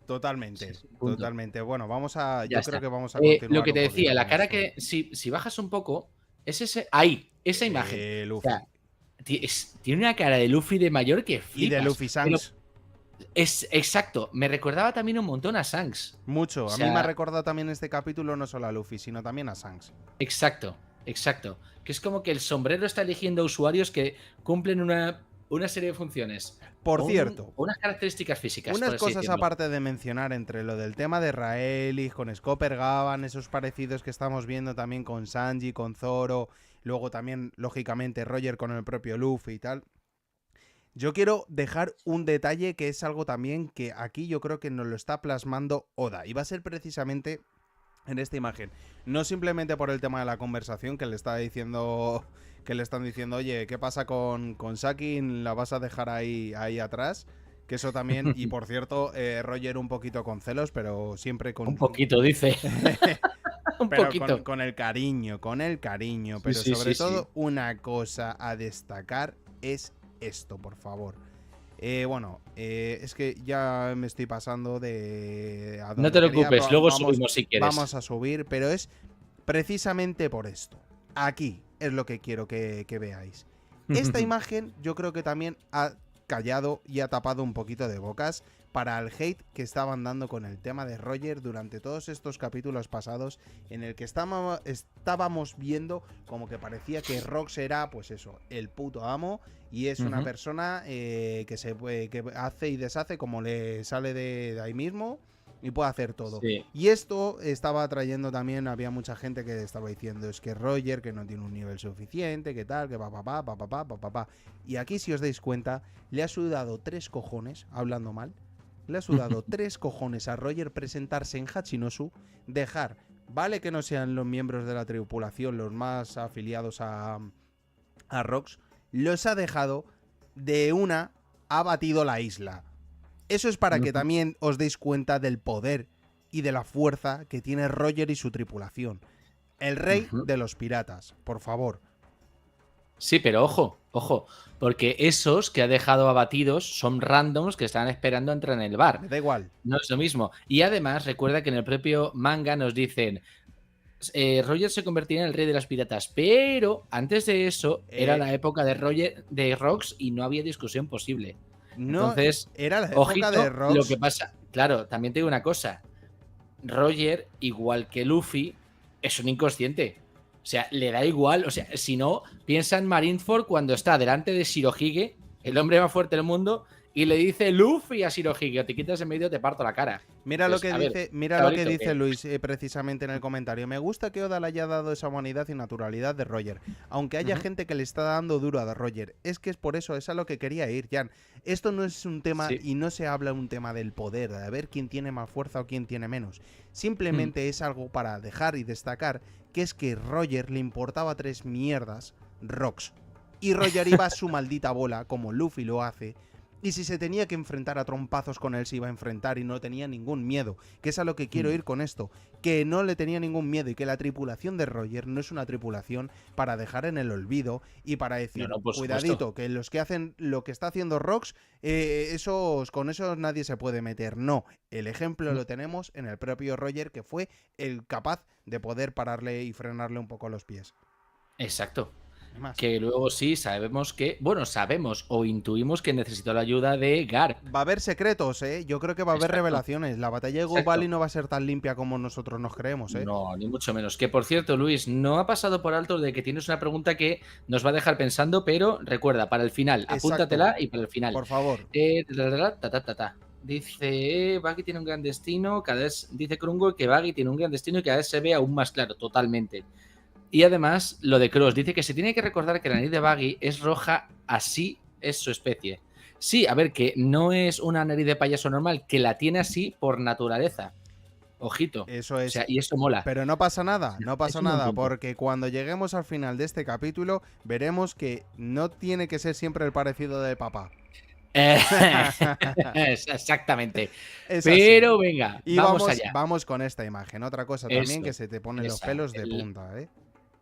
Totalmente, Sí, punto. totalmente. Bueno, vamos a. Ya Yo creo está. que vamos a continuar Lo que un te poquito decía, la con cara esto. que si bajas un poco, es ese. Ahí, esa imagen. O sea, Luffy. tiene una cara de Luffy de mayor que Y de flipas. Luffy Pero Shanks. es exacto. Me recordaba también un montón a Shanks. Mucho. O A mí me ha sea, recordado también este capítulo no solo a Luffy, sino también a Shanks. exacto, exacto. Que es como que el sombrero está eligiendo usuarios que cumplen una serie de funciones. Por O cierto, unas características físicas, por unas así cosas decirlo. aparte de mencionar entre lo del tema de Raelis, con Scopper Gavan, esos parecidos que estamos viendo también con Sanji, con Zoro, luego también, lógicamente, Roger con el propio Luffy y tal. Yo quiero dejar un detalle que es algo también que aquí yo creo que nos lo está plasmando Oda. Y va a ser precisamente en esta imagen. No simplemente por el tema de la conversación que le está diciendo. Que le están diciendo, oye, ¿qué pasa con Sakin? ¿La vas a dejar ahí atrás? Que eso también. Y por cierto, Roger un poquito con celos, pero siempre con. Un poquito, dice. Un Pero poquito. con el cariño, con el cariño. Sí, Pero sí, sobre sí, todo, sí. una cosa a destacar es esto, por favor. Bueno, es que ya me estoy pasando de a No donde te quería. preocupes, luego subimos si quieres. Vamos a subir, pero es precisamente por esto. Aquí es lo que quiero que veáis. Esta imagen yo creo que también ha callado y ha tapado un poquito de bocas para el hate que estaban dando con el tema de Roger durante todos estos capítulos pasados, en el que estábamos viendo como que parecía que Rox era, pues eso, el puto amo, y es una persona que hace y deshace como le sale de ahí mismo y puede hacer todo. Sí. Y esto estaba atrayendo también, había mucha gente que estaba diciendo, es que Roger, que no tiene un nivel suficiente, que tal, que pa. Y aquí, si os dais cuenta, le ha sudado 3 cojones, hablando mal, le ha sudado 3 cojones a Roger presentarse en Hachinosu, dejar, vale que no sean los miembros de la tripulación los más afiliados a Rox, los ha dejado de una, ha batido la isla. Eso es para que también os deis cuenta del poder y de la fuerza que tiene Roger y su tripulación. El rey de los piratas, por favor. Sí, pero ojo, porque esos que ha dejado abatidos son randoms que están esperando a entrar en el bar. Me da igual. No es lo mismo. Y además, recuerda que en el propio manga nos dicen Roger se convertirá en el rey de las piratas, pero antes de eso era la época de Roger de Rox y no había discusión posible. No, Entonces, era la época ojito, de Rox. lo que pasa, claro, también te digo una cosa. Roger, igual que Luffy, es un inconsciente. O sea, le da igual. O sea, si no, piensa en Marineford cuando está delante de Shirohige, el hombre más fuerte del mundo, y le dice Luffy a Shirohige, o te quitas en medio, te parto la cara. Mira Entonces, lo que dice Luis precisamente en el comentario. Me gusta que Oda le haya dado esa humanidad y naturalidad de Roger, aunque haya gente que le está dando duro a Roger. Es que es por eso, es a lo que quería ir, Jan. Esto no es un tema y no se habla un tema del poder, de ver quién tiene más fuerza o quién tiene menos. Simplemente es algo para dejar y destacar que es que Roger le importaba 3 mierdas Rox. Y Roger iba a su maldita bola, como Luffy lo hace. Y si se tenía que enfrentar a trompazos con él, se iba a enfrentar y no tenía ningún miedo. Que es a lo que quiero ir con esto. Que no le tenía ningún miedo y que la tripulación de Roger no es una tripulación para dejar en el olvido y para decir, cuidadito, que los que hacen lo que está haciendo Rox, con esos nadie se puede meter. No, el ejemplo lo tenemos en el propio Roger, que fue el capaz de poder pararle y frenarle un poco los pies. Exacto. Que luego sí sabemos o intuimos que necesitó la ayuda de Garp. Va a haber secretos, ¿eh? Yo creo que va a haber revelaciones. La batalla de Go Valley no va a ser tan limpia como nosotros nos creemos, ¿eh? No, ni mucho menos. Que por cierto, Luis, no ha pasado por alto de que tienes una pregunta que nos va a dejar pensando, pero recuerda, para el final, apúntatela y para el final. Por favor. Dice, Baggy tiene un gran destino, cada vez, dice Krungo que Baggy tiene un gran destino y cada vez se ve aún más claro, totalmente. Y además, lo de Cross, dice que se tiene que recordar que la nariz de Baggy es roja, así es su especie. Sí, a ver, que no es una nariz de payaso normal, que la tiene así por naturaleza. Ojito. Eso es. O sea, y esto mola. Pero no pasa nada, no pasa nada, porque cuando lleguemos al final de este capítulo, veremos que no tiene que ser siempre el parecido de papá. Exactamente. Es pero así. venga, y vamos allá. Vamos con esta imagen. Otra cosa también que se te ponen los pelos de punta, ¿eh?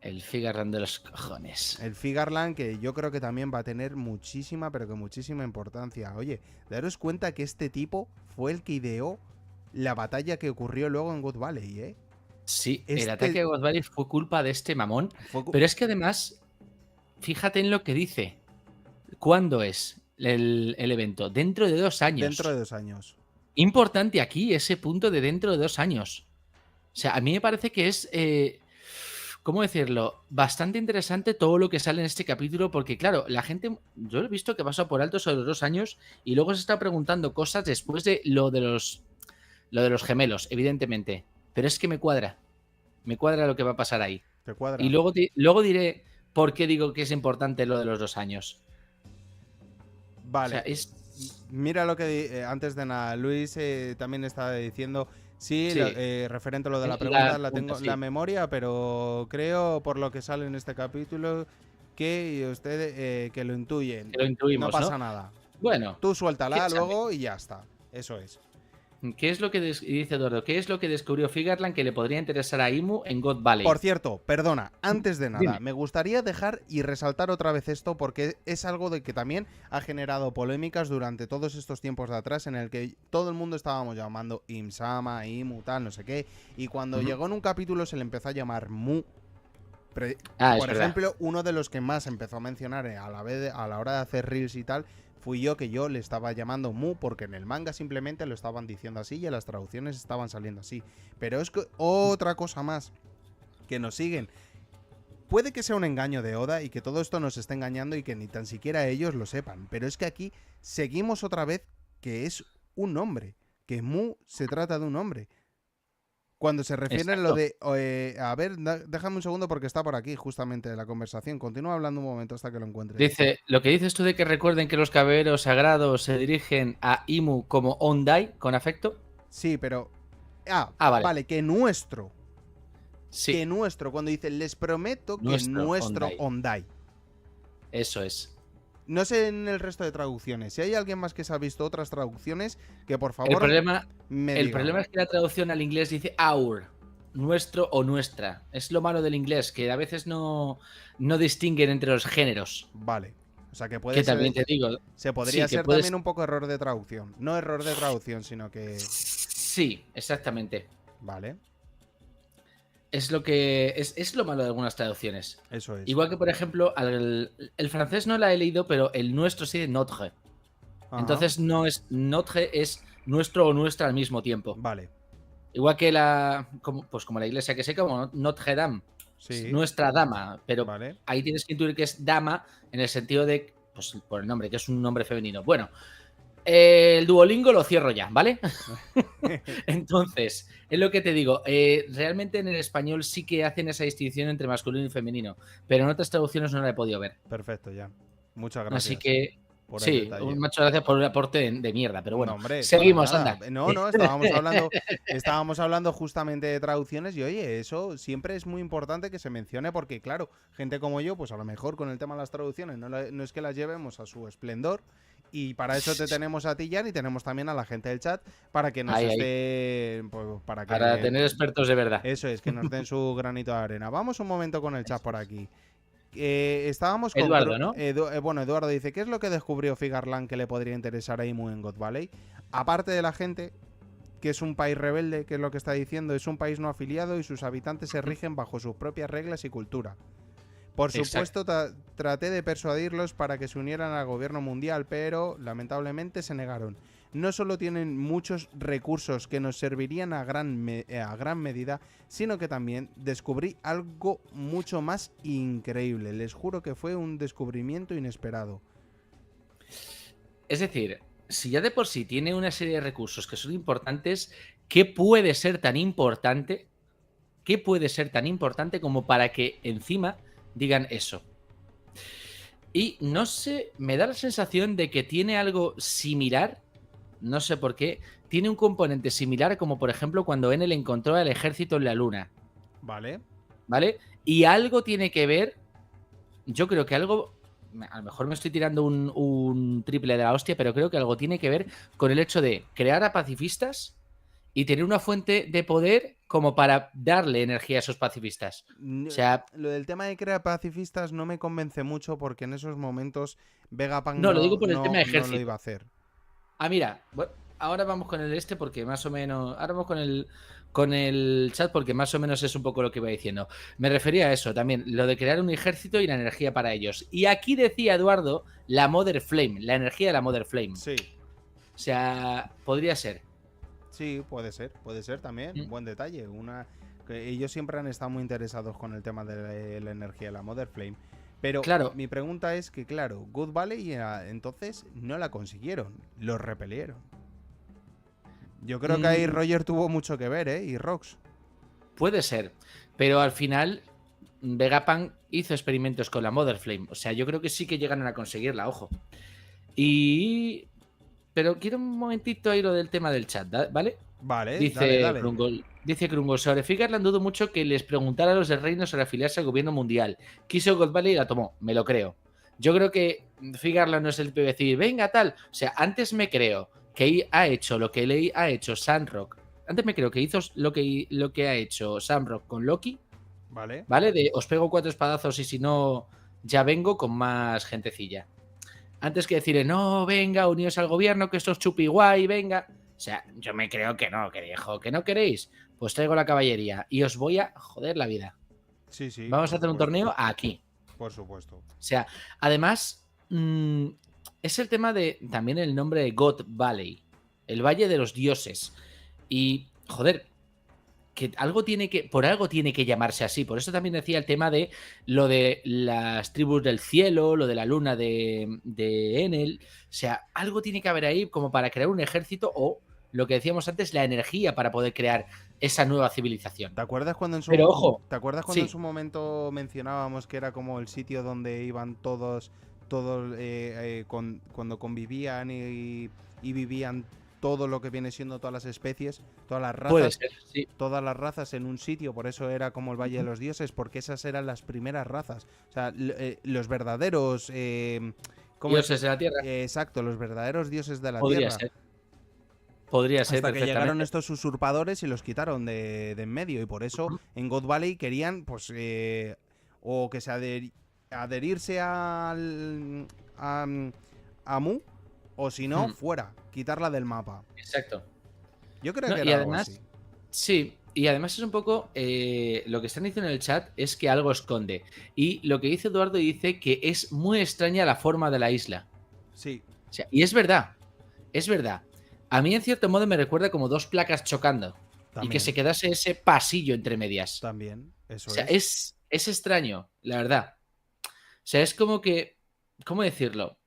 El Figarland de los cojones. El Figarland, que yo creo que también va a tener muchísima, pero que muchísima importancia. Oye, daros cuenta que este tipo fue el que ideó la batalla que ocurrió luego en God Valley, ¿eh? Sí, Este- el ataque de God Valley fue culpa de este mamón. Fue Pero es que además, fíjate en lo que dice. ¿Cuándo es el evento? Dentro de 2 años. dentro de 2 años. Importante aquí ese punto de dentro de 2 años. O sea, a mí me parece que es, ¿cómo decirlo? Bastante interesante todo lo que sale en este capítulo porque, claro, la gente, yo he visto que pasa por alto sobre los 2 años y luego se está preguntando cosas después de lo de los gemelos, evidentemente. Pero es que me cuadra lo que va a pasar ahí. ¿Te cuadra? Y luego diré por qué digo que es importante lo de los 2 años. Vale. O sea, es... Mira lo que antes de nada, Luis también estaba diciendo, sí, Sí. referente a lo de la La pregunta, la pregunta, tengo en sí. la memoria, pero creo por lo que sale en este capítulo que usted que lo intuyen. Que lo intuimos, no pasa ¿no? nada. Bueno, Tú suéltala ¿quién sabe? luego y ya está. Eso es. ¿Qué es lo que dice Eduardo? ¿Qué es lo que descubrió Figarland que le podría interesar a Imu en God Valley? Por cierto, perdona, antes de nada, Dime. me gustaría dejar y resaltar otra vez esto porque es algo de que también ha generado polémicas durante todos estos tiempos de atrás en el que todo el mundo estábamos llamando Imsama, Imu, tal, no sé qué, y cuando llegó en un capítulo se le empezó a llamar Mu. Es Por verdad. ejemplo, uno de los que más empezó a mencionar a la hora de hacer reels y tal fui yo, que yo le estaba llamando Mu porque en el manga simplemente lo estaban diciendo así y en las traducciones estaban saliendo así. Pero es que otra cosa más que nos siguen. Puede que sea un engaño de Oda y que todo esto nos esté engañando y que ni tan siquiera ellos lo sepan. Pero es que aquí seguimos otra vez que es un nombre. Que Mu se trata de un hombre. Cuando se refiere a lo de... a ver, déjame un segundo porque está por aquí justamente la conversación. Continúa hablando un momento hasta que lo encuentre. Dice, lo que dices tú de que recuerden que los caballeros sagrados se dirigen a Imu como Ondai, con afecto. Sí, pero... vale, que nuestro. Sí, Que nuestro. Cuando dice, les prometo que Nuestro nuestro Ondai. Ondai. eso es. No sé en el resto de traducciones. Si hay alguien más que se ha visto otras traducciones, que por El favor problema, me el diga. problema es que la traducción al inglés dice our, nuestro o nuestra. Es lo malo del inglés, que a veces no distinguen entre los géneros. Vale. O sea que puede Que ser... también te digo, Se podría sí, que ser puedes- también un poco error de traducción. No error de traducción, sino que... sí, exactamente. Vale. Es lo que es lo malo de algunas traducciones. Eso es. Igual que, por ejemplo, el francés no la he leído, pero el nuestro sí de notre. Ajá. Entonces no es notre, es nuestro o nuestra al mismo tiempo. Vale. Igual que como la iglesia que sé, como Notre Dame, Sí. nuestra dama, pero Vale. ahí tienes que intuir que es dama en el sentido de, pues por el nombre, que es un nombre femenino. Bueno, el Duolingo lo cierro ya, ¿vale? Entonces, es lo que te digo, realmente en el español sí que hacen esa distinción entre masculino y femenino, pero en otras traducciones no la he podido ver. Perfecto, ya. Muchas gracias. Así que, por el sí, detalle. muchas gracias por el aporte de mierda, pero bueno, No, hombre, seguimos, para anda. nada. No, estábamos hablando justamente de traducciones y oye, eso siempre es muy importante que se mencione porque claro, gente como yo, pues a lo mejor con el tema de las traducciones no es que las llevemos a su esplendor y para eso te tenemos a ti, Jan, y tenemos también a la gente del chat para que nos esté... Pues, para tener expertos de verdad. Eso es, que nos den su granito de arena. Vamos un momento con el chat por aquí. Estábamos con Eduardo, ¿no? bueno, Eduardo dice, ¿qué es lo que descubrió Figarland que le podría interesar a Imu en God Valley? Aparte de la gente, que es un país rebelde, que es lo que está diciendo, es un país no afiliado y sus habitantes se rigen bajo sus propias reglas y cultura. Por supuesto, traté de persuadirlos para que se unieran al gobierno mundial, pero lamentablemente se negaron. No solo tienen muchos recursos que nos servirían a gran medida, sino que también descubrí algo mucho más increíble. Les juro que fue un descubrimiento inesperado. Es decir, si ya de por sí tiene una serie de recursos que son importantes, ¿qué puede ser tan importante? ¿Qué puede ser tan importante como para que encima digan eso? Y no sé, me da la sensación de que tiene algo similar, no sé por qué, tiene un componente similar como por ejemplo cuando Enel encontró al ejército en la luna. Vale. ¿Vale? Y algo tiene que ver, yo creo que algo, a lo mejor me estoy tirando un triple de la hostia, pero creo que algo tiene que ver con el hecho de crear a pacifistas y tener una fuente de poder como para darle energía a esos pacifistas. O sea, Lo del tema de crear pacifistas no me convence mucho porque en esos momentos Vegapunk no, lo digo por el tema de no lo ejército. iba a hacer. Ah, mira, ahora vamos con el porque más o menos. Ahora vamos con el chat porque más o menos es un poco lo que iba diciendo. Me refería a eso también, lo de crear un ejército y la energía para ellos. Y aquí decía Eduardo, la Mother Flame, la energía de la Mother Flame. Sí, O sea, podría ser. sí, puede ser también. Buen detalle. Que ellos siempre han estado muy interesados con el tema de la energía de la Mother Flame. Pero Claro. mi pregunta es que, claro, Good Valley entonces no la consiguieron, los repelieron. Yo creo que ahí Roger tuvo mucho que ver, ¿eh? Y Rox. Puede ser, pero al final Vegapunk hizo experimentos con la Mother Flame. O sea, yo creo que sí que llegaron a conseguirla, ojo. Pero quiero un momentito ahí lo del tema del chat, ¿vale? Vale, Dice dale. Krungol, sobre Figarland dudo mucho que les preguntara a los del reino sobre afiliarse al gobierno mundial. Quiso God Valley y la tomó, me lo creo. Yo creo que Figarland no es el tipo de decir, venga, tal. O sea, antes me creo que ha hecho lo que ha hecho Sandrock. Antes me creo que hizo lo que ha hecho Sandrock con Loki. Vale. ¿Vale? Os pego 4 espadazos y si no, ya vengo con más gentecilla. Antes que decirle, no, venga, uníos al gobierno, que esto es chupi guay, venga. O sea, yo me creo que no, que dijo, que no queréis. Pues traigo la caballería y os voy a joder la vida. Sí, sí. Vamos a hacer un torneo aquí. Por supuesto. O sea, además, es el tema de también el nombre de God Valley, el Valle de los Dioses. Y, joder, que por algo tiene que llamarse así. Por eso también decía el tema de lo de las tribus del cielo, lo de la luna de Enel. O sea, algo tiene que haber ahí como para crear un ejército o lo que decíamos antes, la energía para poder crear esa nueva civilización. ¿Te acuerdas cuando en su, Pero ojo, ¿te acuerdas cuando sí. en su momento mencionábamos que era como el sitio donde iban todos cuando convivían y vivían todo lo que viene siendo todas las especies, todas las razas? Puede ser, sí. Todas las razas en un sitio, por eso era como el Valle de los Dioses, porque esas eran las primeras razas. O sea, los verdaderos... dioses de la Tierra. Exacto, los verdaderos dioses de la Podría Tierra. ser. Podría ser. Hasta que llegaron estos usurpadores y los quitaron de en medio. Y por eso en God Valley querían, pues, o que se adherirse a Mu, o si no, fuera, quitarla del mapa. Exacto. Yo creo No, que y era además, algo así. sí, y además es un poco lo que están diciendo en el chat es que algo esconde. Y lo que dice Eduardo dice que es muy extraña la forma de la isla. Sí. O sea, y es verdad, es verdad. A mí en cierto modo me recuerda como dos placas chocando. También. Y que se quedase ese pasillo entre medias. También, eso o sea, es extraño, la verdad. O sea, es como que, ¿cómo decirlo?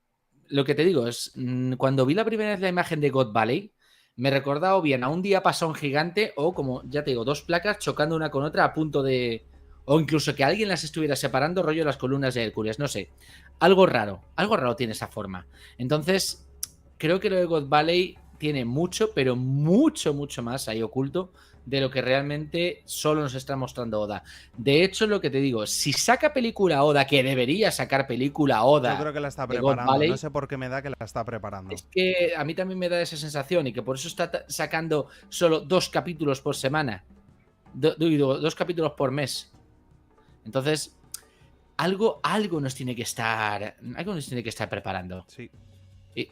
Lo que te digo es, cuando vi la primera vez la imagen de God Valley, me recordaba o bien a un diapasón gigante o, como ya te digo, dos placas chocando una con otra a punto de... O incluso que alguien las estuviera separando, rollo las columnas de Hércules, no sé. Algo raro tiene esa forma. Entonces, creo que lo de God Valley tiene mucho, pero mucho, mucho más ahí oculto de lo que realmente solo nos está mostrando Oda. De hecho, lo que te digo, si saca película Oda, que debería sacar película Oda... Yo creo que la está preparando, Valley, no sé por qué me da que la está preparando. Es que a mí también me da esa sensación y que por eso está sacando solo 2 capítulos por semana. 2 capítulos por mes. Entonces, algo nos tiene que estar preparando. Sí. Y,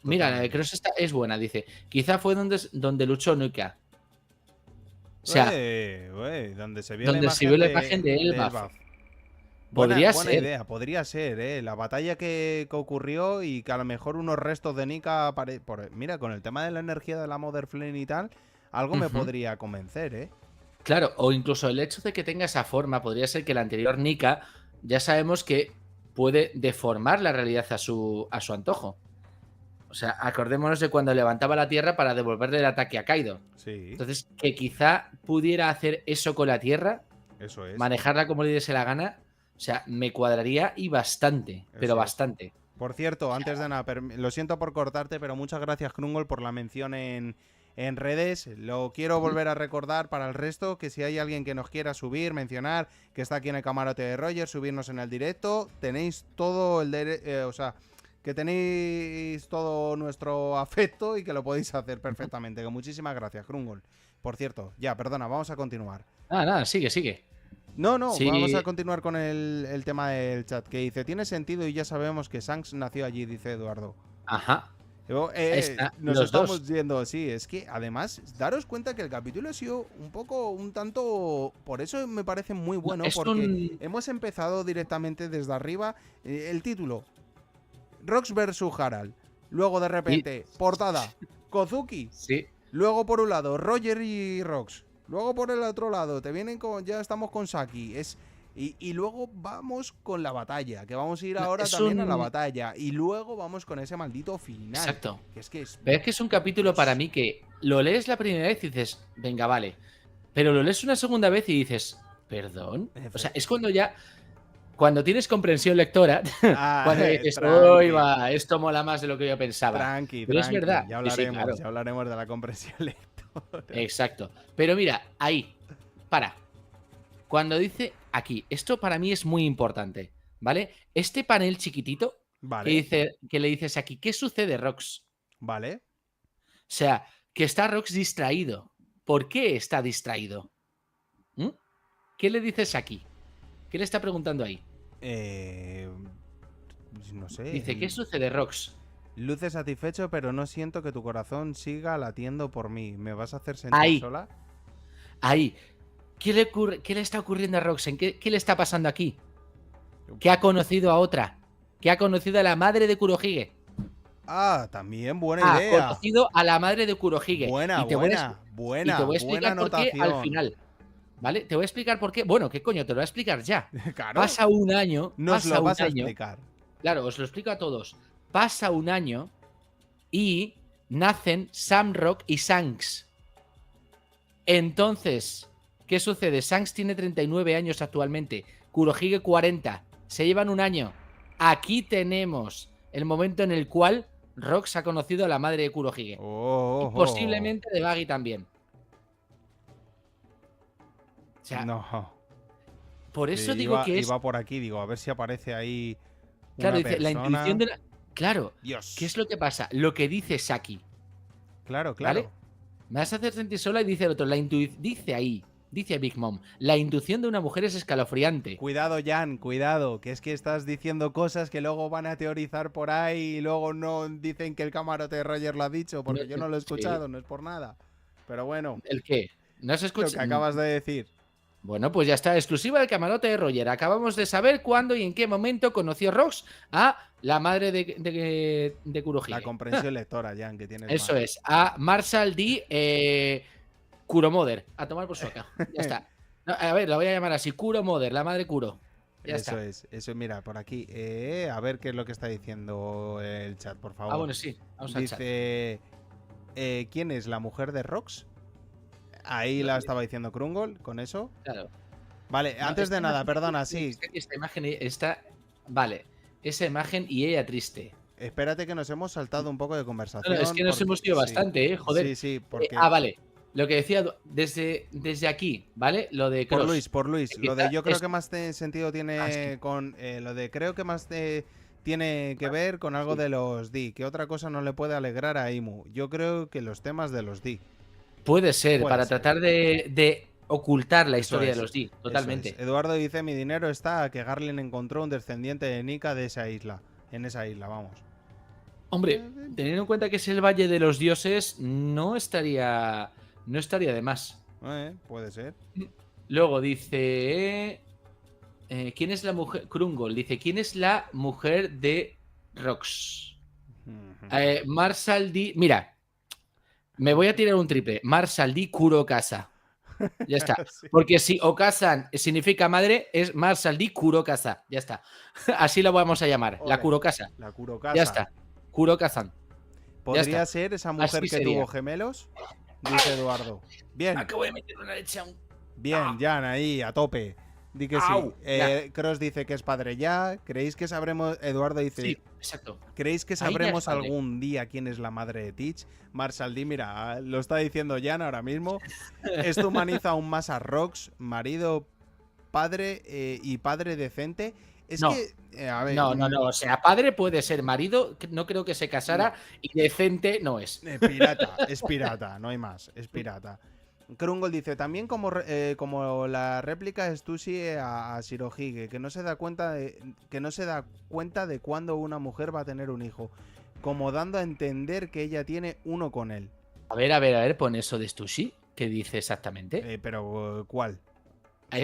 mira, creo que esta es buena, dice. Quizá fue donde luchó Nuka. O sea, donde se vio la imagen de Elbaf. Buena idea, podría ser, la batalla que ocurrió y que a lo mejor unos restos de Nika mira, con el tema de la energía de la Mother Flame y tal, algo me podría convencer, Claro, o incluso el hecho de que tenga esa forma, podría ser que la anterior Nika, ya sabemos que puede deformar la realidad a su antojo. O sea, acordémonos de cuando levantaba la tierra para devolverle el ataque a Kaido. Sí. Entonces, que quizá pudiera hacer eso con la tierra, eso es. Manejarla como le diese la gana, o sea, me cuadraría y bastante, pero bastante. Por cierto, antes de nada, lo siento por cortarte, pero muchas gracias, Krungol, por la mención en redes. Lo quiero volver a recordar para el resto, que si hay alguien que nos quiera subir, mencionar, que está aquí en el camarote de Roger, subirnos en el directo, tenéis todo el o sea, que tenéis todo nuestro afecto y que lo podéis hacer perfectamente. Que muchísimas gracias, Krungol. por cierto, ya, perdona, vamos a continuar. Ah, nada, sigue. No, Sí. vamos a continuar con el tema del chat, que dice, tiene sentido y ya sabemos que Shanks nació allí, dice Eduardo. Ajá. Está, Nos los estamos dos. yendo, sí, es que además, daros cuenta que el capítulo ha sido un tanto, por eso me parece muy bueno, es porque un- hemos empezado directamente desde arriba, el título, Rox vs Harald, luego de repente, portada, Kozuki, Sí. luego por un lado, Roger y Rox, luego por el otro lado, te vienen con, ya estamos con Saki, y luego vamos con la batalla, que vamos a ir ahora Es también a la un- batalla. Y luego vamos con ese maldito final. Exacto. Que es Pero es que es un capítulo para mí que lo lees la primera vez y dices, venga, vale. Pero lo lees una segunda vez y dices, perdón. O sea, es cuando tienes comprensión lectora, cuando dices, uy, va, esto mola más de lo que yo pensaba. Tranqui, Pero es verdad. Ya Sí, hablaremos, claro. ya hablaremos de la comprensión lectora. Exacto. Pero mira, ahí, para. Cuando dice aquí, esto para mí es muy importante, ¿vale? Este panel chiquitito Vale, que le dices aquí, ¿qué sucede, Rox? vale. O sea, que está Rox distraído. ¿Por qué está distraído? ¿Mm? ¿Qué le dices aquí? ¿Qué le está preguntando ahí? No sé. Dice, ¿qué sucede, Rox? Luce satisfecho, pero no siento que tu corazón siga latiendo por mí. ¿Me vas a hacer sentir Ahí. sola? Ahí. ¿Qué le está ocurriendo a Rox? ¿Qué le está pasando aquí? Que ha conocido a otra. Que ha conocido a la madre de Kurohige. Ah, también buena Ha idea. conocido a la madre de Kurohige. Buena, y te buena, y te voy a explicar por qué anotación. al final. ¿Vale? Te voy a explicar por qué. Bueno, ¿qué coño? Te lo voy a explicar ya. Claro, Pasa un año. nos pasa lo un vas a año. explicar. Claro, os lo explico a todos. Pasa un año y nacen Samrock y Shanks. Entonces, ¿qué sucede? Shanks tiene 39 años actualmente, Kurohige 40. Se llevan un año. Aquí tenemos el momento en el cual Rox ha conocido a la madre de Kurohige. Oh, Y posiblemente de Baggy también. O sea, no. por eso Sí, digo que es... iba por aquí, digo, a ver si aparece ahí Claro, una dice, la persona. intuición de la... Claro, Dios. ¿qué es lo que pasa? Lo que dice Saki. Claro, ¿Vale? claro. Me vas a hacer sentir sola y dice el otro. Dice ahí, dice Big Mom, la intuición de una mujer es escalofriante. Cuidado, Jan, cuidado, que es que estás diciendo cosas que luego van a teorizar por ahí y luego no dicen que el camarote de Roger lo ha dicho, porque yo no lo he escuchado, no es por nada. Pero bueno, ¿El qué? ¿No has lo escuchado? que acabas de decir. Bueno, pues ya está, exclusiva del camarote de Roger. Acabamos de saber cuándo y en qué momento conoció Rox a la madre de Kurohige. La comprensión lectora, Jan, que tienes Eso más. es, a Marshall D. Kuromoder. A tomar por su acá. Ya está. No, a ver, la voy a llamar así, Kuromoder, la madre Kuro. Ya Eso está. eso, mira, por aquí. A ver qué es lo que está diciendo el chat, por favor. Ah, bueno, sí, vamos al chat. Dice, ¿quién es la mujer de Rox? Ahí la estaba diciendo Krungol, con eso. Claro. Vale, No, antes esta de nada, imagen- perdona, sí. Esta imagen está. Vale. Esa imagen y ella triste. Espérate que nos hemos saltado un poco de conversación. No, es que nos porque- hemos ido sí. bastante, joder. Sí, sí, porque... Vale. Lo que decía desde aquí, ¿vale? Lo de Cross. Por Luis. Que Lo de quizá yo creo es- que más sentido tiene sí. con... lo de creo que más tiene que ver con algo Sí. de los D. Que otra cosa no le puede alegrar a Imu. Yo creo que los temas de los D. Puede ser, Puede para ser. tratar de ocultar la Eso historia es, de los D. Eso Totalmente. es. Eduardo dice, mi dinero está a que Garlin encontró un descendiente de Nika de esa isla. En esa isla, vamos. Hombre, teniendo en cuenta que es el Valle de los Dioses, no estaría de más. Puede ser. Luego dice... ¿quién es la mujer? Krungol dice, ¿quién es la mujer de Rox? Marshall D. Mira, me voy a tirar un triple. Marshall D. Kurokasa. Ya está. Sí. Porque si Okasan significa madre, es Marshall D. Kurokasa. Ya está. Así lo vamos a llamar. La Ole. Kurokasa. La Kurokasa. Ya está. Kurokasan. ¿Podría está. ser esa mujer Así que sería. tuvo gemelos? Dice Eduardo. Bien, Acabo de meter una leche a un... bien, Jan, ahí, a tope. Di que Au, sí. Cross dice que es padre ya. ¿Creéis que sabremos? Eduardo dice. Sí, exacto. ¿Creéis que Ahí ya sabremos es padre. algún día quién es la madre de Teach? Marshall D, mira, lo está diciendo Jan ahora mismo. Esto humaniza aún más a Rox, marido, padre y padre decente. Es No. que, a ver, No. O sea, padre puede ser marido, no creo que se casara, y decente no es. pirata, es pirata, no hay más, es pirata. Krungol dice, también como la réplica es Stussy a Shirohige, que no se da cuenta de cuándo una mujer va a tener un hijo, como dando a entender que ella tiene uno con él. A ver, pon eso de Stussy, ¿qué dice exactamente? Pero, ¿cuál?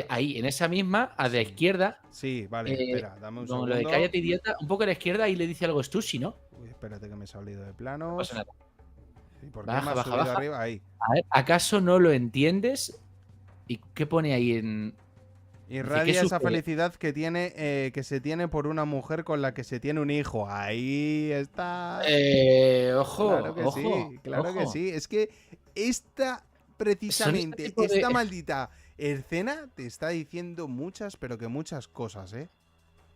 Ahí, en esa misma, a la Sí. izquierda, Sí, vale, espera, dame un con segundo. lo de cállate idiota, un poco a la izquierda y le dice algo Stussy, ¿no? Uy, espérate que me he salido de No planos. pasa nada. ¿Y por qué Baja, me has baja, subido baja. arriba? Ahí. A ver, ¿acaso no lo entiendes? ¿Y qué pone ahí en...? Irradia esa sucede? felicidad que se tiene por una mujer con la que se tiene un hijo. Ahí está. Ojo, Claro que ojo, sí, claro que ojo. sí. Es que precisamente, tipo de- esta maldita escena te está diciendo muchas, pero que muchas cosas, ¿eh?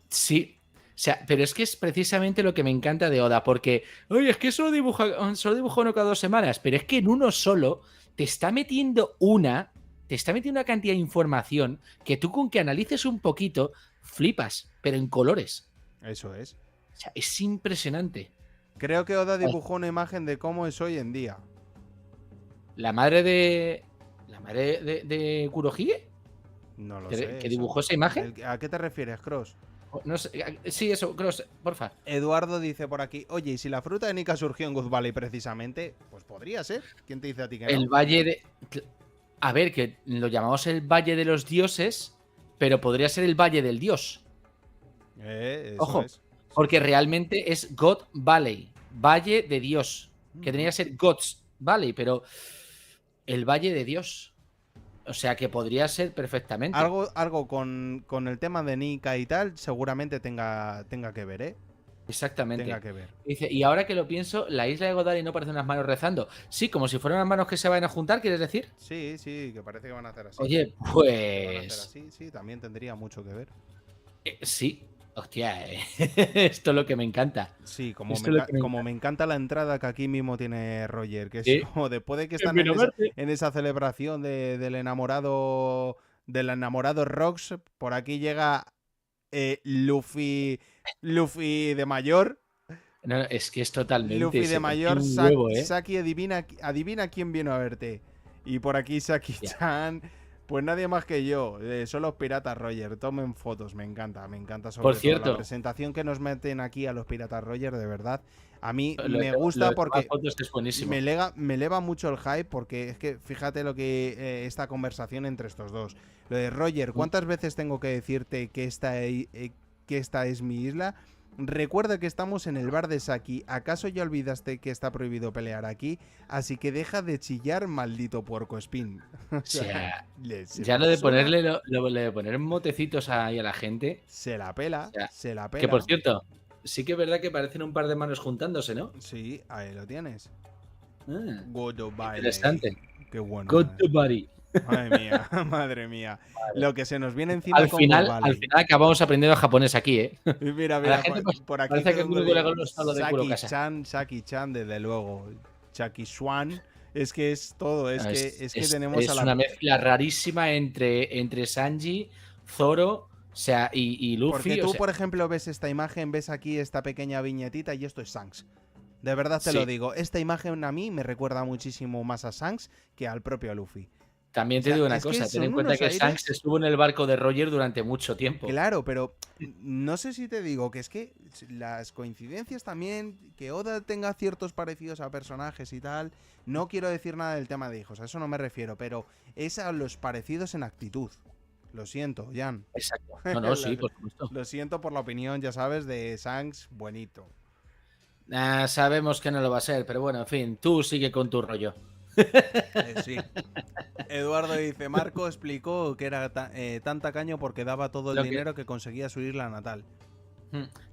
Sí. O sea, pero es que es precisamente lo que me encanta de Oda, porque, oye, es que solo dibuja uno cada 2 semanas, pero es que en uno solo te está metiendo una cantidad de información que tú con que analices un poquito, flipas, pero en colores. Eso es. O sea, es impresionante. Creo que Oda dibujó una imagen de cómo es hoy en día. La madre de Kurohige, No lo que sé. dibujó esa imagen. ¿A qué te refieres, Cross? No sé, sí, eso, Cross, porfa. Eduardo dice por aquí, oye, y si la fruta de Nika surgió en Good Valley precisamente, pues podría ser. ¿Quién te dice a ti que no? El Valle de... A ver, que lo llamamos el Valle de los Dioses, pero podría ser el Valle del Dios. Eso Ojo, es. porque realmente es God Valley, Valle de Dios, que tenía que ser God's Valley, pero el Valle de Dios. O sea que podría ser perfectamente. Algo con el tema de Nika y tal, seguramente tenga que ver, ¿eh? Exactamente. Tenga que ver. Dice, y ahora que lo pienso, la isla de Godari no parece unas manos rezando. Sí, como si fueran unas manos que se vayan a juntar, ¿quieres decir? Sí, que parece que van a hacer así. Oye, Que van a hacer pues... así, sí, también tendría mucho que ver. Sí, hostia, esto es lo que me encanta. Sí, Esto es lo que como me encanta la entrada que aquí mismo tiene Roger, que es Sí. como después de que están en esa celebración del enamorado Rox, por aquí llega Luffy de mayor. No, es que es totalmente. Luffy de se mayor, parece un huevo, Saki adivina quién vino a verte. Y por aquí Saki-chan, pues nadie más que yo. Son los piratas Roger. Tomen fotos, me encanta sobre Por todo cierto, la presentación que nos meten aquí a los piratas Roger, de verdad. A mí lo me de- gusta lo de tomar porque fotos es buenísimo. me eleva mucho el hype, porque es que fíjate lo que esta conversación entre estos dos. Lo de Roger, ¿cuántas veces tengo que decirte que esta es mi isla? Recuerda que estamos en el bar de Saki. ¿Acaso ya olvidaste que está prohibido pelear aquí? Así que deja de chillar, maldito puercoespín. O sea, se ya lo de suena, ponerle lo de poner motecitos ahí a la gente. se la pela, O sea, se la pela. que por cierto, sí que es verdad que parecen un par de manos juntándose, ¿no? Sí, ahí lo tienes. Ah, Godo Valley. interesante. Qué bueno. Good to body. Madre mía, madre mía. Lo que se nos viene encima Al con final, Good Valley. acabamos aprendiendo japonés aquí, ¿eh? Mira, A la mira, gente, pues, por aquí parece que Krungol Google no está lo de culo casa. Saki-chan, desde luego. Chucky Swan. Es que es todo, es que tenemos es una mezcla rarísima entre Sanji, Zoro, o sea, y Luffy. Porque tú, o sea, por ejemplo, ves esta imagen, ves aquí esta pequeña viñetita y esto es Shanks. De verdad te Sí. lo digo. Esta imagen a mí me recuerda muchísimo más a Shanks que al propio Luffy. también te o sea, digo una es que cosa, ten son en cuenta unos que aires- Shanks estuvo en el barco de Roger durante mucho tiempo. Claro, pero no sé si te digo que es que las coincidencias también, que Oda tenga ciertos parecidos a personajes y tal, no quiero decir nada del tema de hijos, a eso no me refiero, pero es a los parecidos en actitud. Lo siento, Jan. Exacto. No, sí, por supuesto. Lo siento por la opinión, ya sabes, de Shanks, buenito. Sabemos que no lo va a ser, pero bueno, en fin, tú sigue con tu rollo. Sí. Eduardo dice, Marco explicó que era tan tacaño porque daba todo el Lo que- dinero que conseguía su isla natal.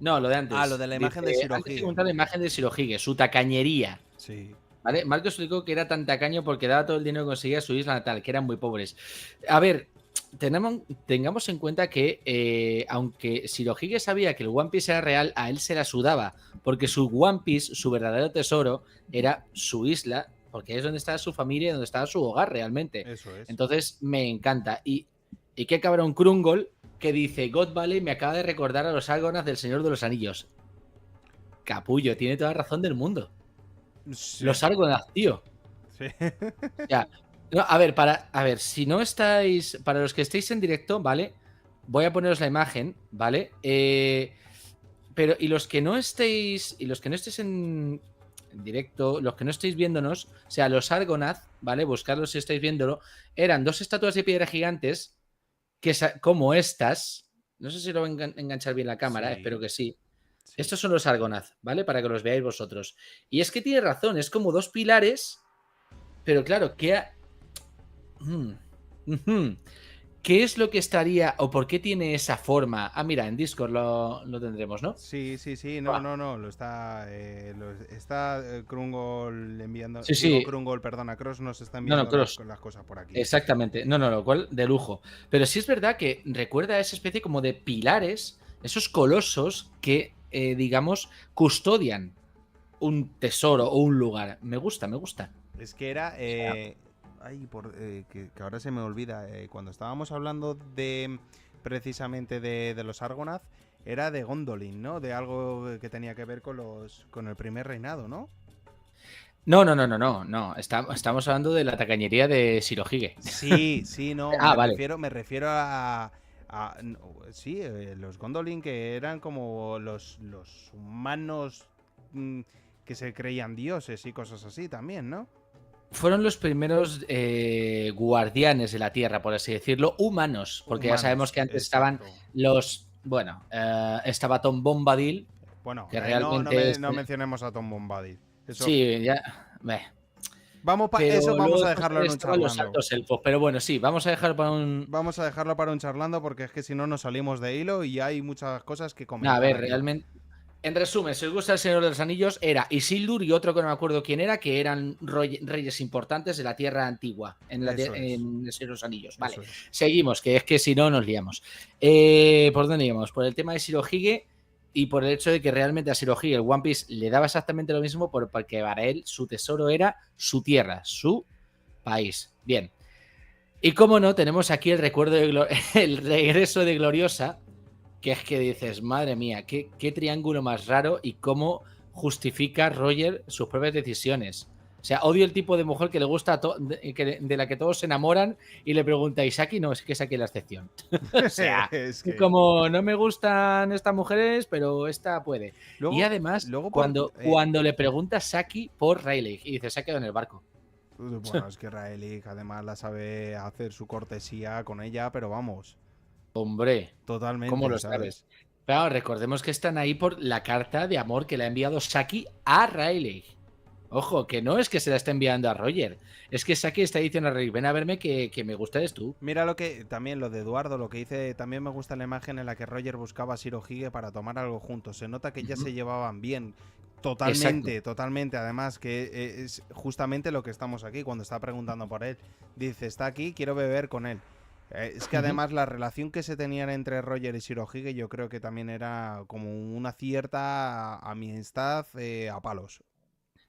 No, lo de antes. Ah, lo de la imagen de Shirohige. Antes de contar la imagen de Shirohige, su tacañería. Sí. ¿Vale? Marco explicó que era tan tacaño porque daba todo el dinero que conseguía a su isla natal, que eran muy pobres. A ver, tengamos en cuenta que aunque Shirohige sabía que el One Piece era real, a él se la sudaba, porque su One Piece, su verdadero tesoro, era su isla, porque es donde estaba su familia y donde estaba su hogar realmente. Eso es. Entonces me encanta. Y qué cabrón Krungol que dice, God Valley me acaba de recordar a los Argonas del Señor de los Anillos. Capullo, tiene toda la razón del mundo. Sí. Los Argonas, tío. Sí. Ya, No, a ver, si no estáis, para los que estéis en directo, ¿vale? Voy a poneros la imagen, ¿vale? Pero y los que no estéis en directo, los que no estéis viéndonos, o sea, los Argonath, ¿vale? Buscarlos si estáis viéndolo, eran dos estatuas de piedra gigantes como estas. No sé si lo va a enganchar bien la cámara, espero Sí, que sí. sí. Estos son los Argonath, ¿vale? Para que los veáis vosotros. Y es que tiene razón, es como dos pilares, pero claro, Mm, ujú. ¿Qué es lo que estaría o por qué tiene esa forma? Ah, mira, en Discord lo tendremos, ¿no? Sí, sí, sí, no, Buah. no, no, lo está Krungol enviando, Sí, digo sí. Krungol, perdona, Cross nos está No, no, enviando Cross. las cosas por aquí. Exactamente. No, no, lo cual de lujo. Pero sí es verdad que recuerda a esa especie como de pilares, esos colosos que, digamos, custodian un tesoro o un lugar. Me gusta, me gusta. Es que era, O sea, que ahora se me olvida, cuando estábamos hablando de precisamente de los Argonath, era de Gondolin, ¿no? De algo que tenía que ver con el primer reinado, ¿no? no, no, no, no, no, no. Estamos hablando de la tacañería de Shirohige. Sí, sí, no, Ah, vale. me refiero no, sí, los Gondolin que eran como los humanos mm, que se creían dioses y cosas así también, ¿no? Fueron los primeros guardianes de la Tierra, por así decirlo, humanos, porque ya sabemos Humanos, que antes estaban exacto. los, bueno, estaba Tom Bombadil, Bueno, que no, realmente es, no mencionemos a Tom Bombadil. Eso, sí, ya, beh. eso Pero vamos luego a después dejarlo en un estaban los charlando. altos elfos, pero bueno, sí, vamos a dejar para un... Vamos a dejarlo para un charlando porque es que si no nos salimos de hilo y hay muchas cosas que No, a comentar ver, aquí. realmente... En resumen, si os gusta el Señor de los Anillos, era Isildur y otro que no me acuerdo quién era, que eran reyes importantes de la Tierra Antigua, Eso es, en el Señor de los Anillos. Vale, eso es. seguimos, que es que si no nos liamos. ¿Por dónde íbamos? Por el tema de Shirohige y por el hecho de que realmente a Shirohige el One Piece le daba exactamente lo mismo porque para él su tesoro era su tierra, su país. Bien. Y como no, tenemos aquí el recuerdo el regreso de Gloriosa, que es que dices, madre mía, qué triángulo más raro y cómo justifica Roger sus propias decisiones. O sea, odio el tipo de mujer que le gusta, de la que todos se enamoran y le pregunta, ¿y Saki? No, es que Saki es la excepción. O sea, Es que como no me gustan estas mujeres, pero esta puede. Y luego, además, luego por cuando le pregunta Saki por Rayleigh y dice, se ha quedado en el barco. bueno, es que Raelik además la sabe hacer su cortesía con ella, pero vamos, Hombre, ¿cómo totalmente, lo ¿sabes? sabes? Pero recordemos que están ahí por la carta de amor que le ha enviado Saki a Rayleigh. Ojo, que no es que se la esté enviando a Roger. Es que Saki está diciendo a Rayleigh, ven a verme que me gusta eres tú. Mira lo que también lo de Eduardo, lo que dice, también me gusta la imagen en la que Roger buscaba a Shirohige para tomar algo juntos. Se nota que ya se llevaban bien. Exacto. Totalmente, totalmente. Además, que es justamente lo que estamos aquí cuando está preguntando por él. Dice, está aquí, quiero beber con él. Es que además la relación que se tenían entre Roger y Shirohige yo creo que también era como una cierta amistad a palos.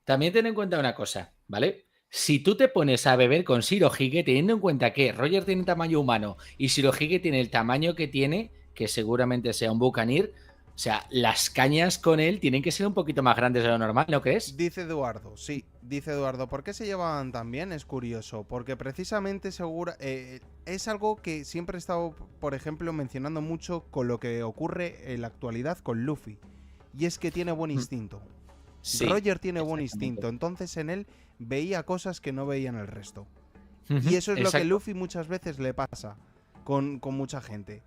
También ten en cuenta una cosa, ¿vale? Si tú te pones a beber con Shirohige, teniendo en cuenta que Roger tiene tamaño humano y Shirohige tiene el tamaño que tiene, que seguramente sea un Buccaneer, o sea, las cañas con él tienen que ser un poquito más grandes de lo normal, ¿no crees? Dice Eduardo, sí, dice Eduardo. ¿Por qué se llevaban tan bien? Es curioso, porque precisamente es algo que siempre he estado, por ejemplo, mencionando mucho con lo que ocurre en la actualidad con Luffy. Y es que tiene buen Mm. instinto. Sí, Roger tiene buen exactamente. instinto, entonces en él veía cosas que no veían el resto. Y Ujú, eso es lo que exacto. Luffy muchas veces le pasa con mucha gente.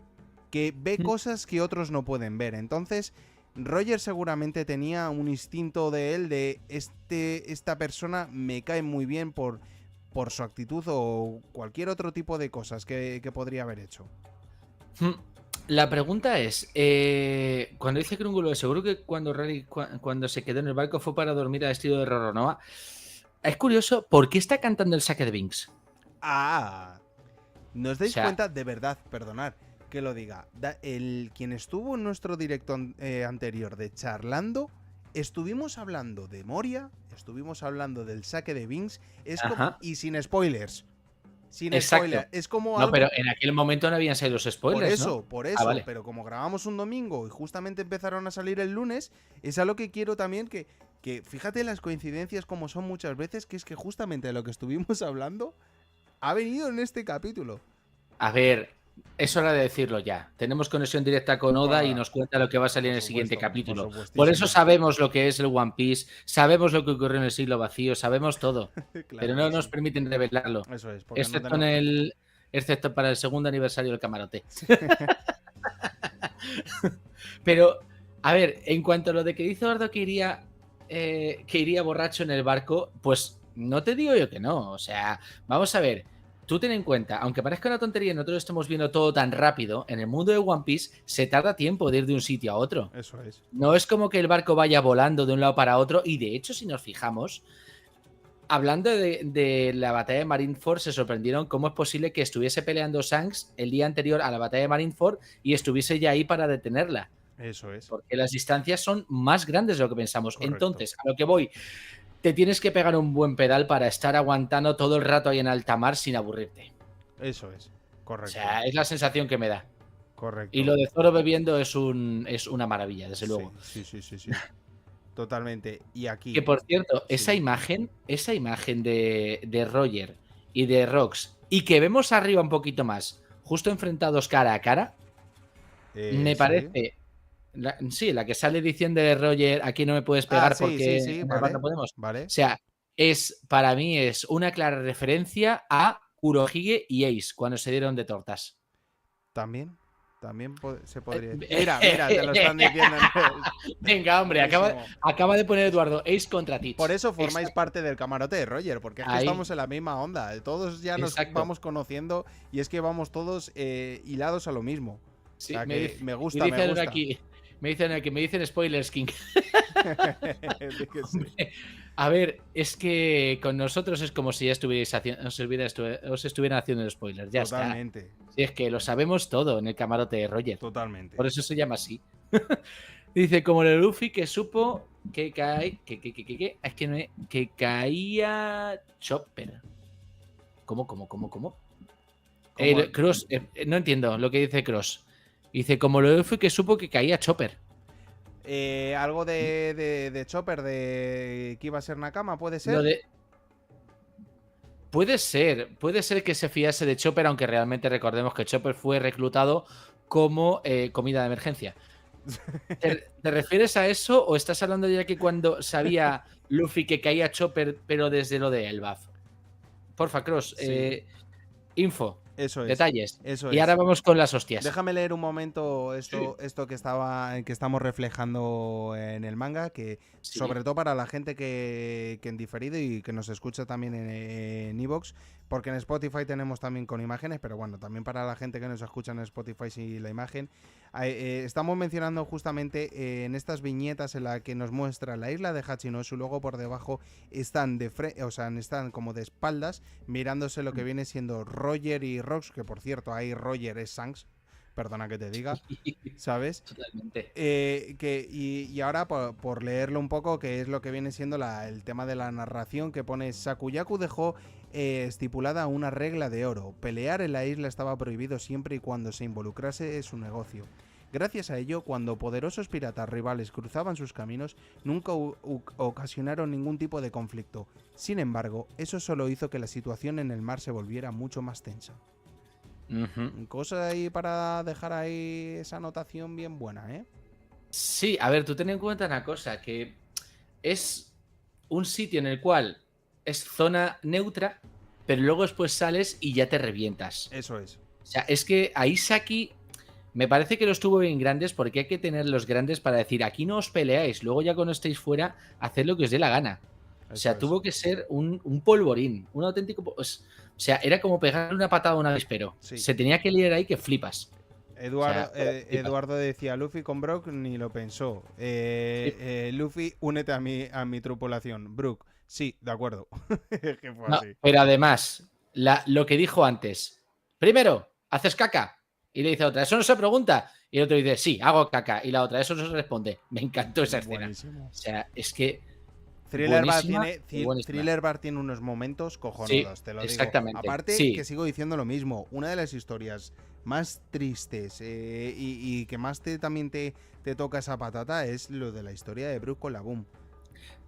Que ve Mm. cosas que otros no pueden ver. Entonces, Roger seguramente tenía un instinto de él de esta persona me cae muy bien por su actitud o cualquier otro tipo de cosas que podría haber hecho. Mm. La pregunta es, cuando dice Krungulo, seguro que cuando cuando se quedó en el barco fue para dormir al estilo de Roronoa. Es curioso, ¿por qué está cantando el saque de Binks? Ah, ¿no os O dais sea, cuenta? De verdad, perdonad que lo diga. Quien estuvo en nuestro directo anterior de charlando, estuvimos hablando de Moria, estuvimos hablando del saque de Binks, ajá, y sin spoilers. Sin exacto. spoilers. Es como No, pero algo. en aquel momento no habían salido los spoilers, ¿no? Por Ah, eso, vale. pero como grabamos un domingo y justamente empezaron a salir el lunes, es a lo que quiero también que fíjate las coincidencias como son muchas veces, que es que justamente de lo que estuvimos hablando ha venido en este capítulo. A ver, es hora de decirlo ya. Tenemos conexión directa con Oda y nos cuenta lo que va a salir en el siguiente capítulo. Por eso sabemos lo que es el One Piece, sabemos lo que ocurrió en el siglo vacío, sabemos todo. Claro, pero no nos permiten revelarlo. Eso es. Excepto para el segundo aniversario del camarote. Pero, a ver, en cuanto a lo de que dice Eduardo que iría borracho en el barco, pues no te digo yo que no. O sea, vamos a ver. Tú ten en cuenta, aunque parezca una tontería, nosotros estamos viendo todo tan rápido, en el mundo de One Piece se tarda tiempo de ir de un sitio a otro. Eso es. No es como que el barco vaya volando de un lado para otro, y de hecho, si nos fijamos, hablando de la batalla de Marineford, se sorprendieron cómo es posible que estuviese peleando Shanks el día anterior a la batalla de Marineford y estuviese ya ahí para detenerla. Eso es. Porque las distancias son más grandes de lo que pensamos. Correcto. Entonces, a lo que voy, te tienes que pegar un buen pedal para estar aguantando todo el rato ahí en alta mar sin aburrirte. Eso es. Correcto. O sea, es la sensación que me da. Correcto. Y lo de Zoro bebiendo es una maravilla, desde luego. Sí. Totalmente. Y aquí. Que por cierto, Sí. esa imagen de Roger y de Rox, y que vemos arriba un poquito más, justo enfrentados cara a cara, me parece. La que sale diciendo de Roger, aquí no me puedes pegar porque en el bar no podemos. Vale. O sea, para mí es una clara referencia a Kurohige y Ace cuando se dieron de tortas. También se podría. Mira, te lo están diciendo. Venga, hombre, acaba de poner Eduardo Ace contra Teach. Por eso formáis parte del camarote de Roger, porque es que estamos en la misma onda. Todos ya nos vamos conociendo y es que vamos todos hilados a lo mismo. Sí, o sea, que me gusta. Me dicen Spoilers King. A ver, es que con nosotros es como si ya os estuvieran haciendo spoilers. Ya Totalmente. Está. Sí, es que lo sabemos todo en el camarote de Roger. Totalmente. Por eso se llama así. Dice, como el Luffy que supo que caía Chopper. ¿Cómo? Cross, no entiendo lo que dice Cross. Dice, como el Luffy que supo que caía Chopper. Algo de Chopper, de que iba a ser Nakama, ¿puede ser? Puede ser que se fiase de Chopper, aunque realmente recordemos que Chopper fue reclutado como comida de emergencia. ¿Te refieres a eso o estás hablando ya que cuando sabía Luffy que caía Chopper, pero desde lo de Elbaf? Porfa, Cross, info. Eso es. Detalles. Eso y ahora vamos con las hostias. Déjame leer un momento esto que estamos reflejando en el manga, que sobre todo para la gente que en diferido y que nos escucha también en iVoox, porque en Spotify tenemos también con imágenes, pero bueno, también para la gente que nos escucha en Spotify sí la imagen. Estamos mencionando justamente en estas viñetas en la que nos muestra la isla de Hachinosu, luego por debajo están están como de espaldas, mirándose lo que viene siendo Roger y Rox, que por cierto ahí Roger es Shanks, perdona que te diga, ¿sabes? Totalmente. Y ahora por leerlo un poco, que es lo que viene siendo el tema de la narración, que pone: Sakuyaku dejó estipulada una regla de oro: pelear en la isla estaba prohibido siempre y cuando se involucrase su negocio. Gracias a ello, cuando poderosos piratas rivales cruzaban sus caminos, nunca ocasionaron ningún tipo de conflicto. Sin embargo, eso solo hizo que la situación en el mar se volviera mucho más tensa. Cosa ahí para dejar ahí esa anotación bien buena, ¿eh? Sí, a ver, tú ten en cuenta una cosa, que es un sitio en el cual es zona neutra, pero luego después sales y ya te revientas. Eso es. O sea, es que a Isaki me parece que los tuvo bien grandes, porque hay que tener los grandes para decir, aquí no os peleáis, luego ya cuando estéis fuera, haced lo que os dé la gana. O sea, tuvo que ser un polvorín, un auténtico... O sea, era como pegarle una patada a un avispero. Sí. Se tenía que liar ahí que flipas. Eduardo decía, Luffy con Brook ni lo pensó. Luffy, únete a mi tripulación. Brook, sí, de acuerdo. Que fue así. Pero además, lo que dijo antes. Primero, ¿haces caca? Y le dice a otra, eso no se pregunta. Y el otro dice, sí, hago caca. Y la otra, eso no se responde. Me encantó esa escena. Buenísimo. O sea, es que... Thriller Bar tiene unos momentos cojonudos, te lo digo. Exactamente. Aparte, que sigo diciendo lo mismo. Una de las historias más tristes y que más también te toca esa patata es lo de la historia de Brook con la Boom.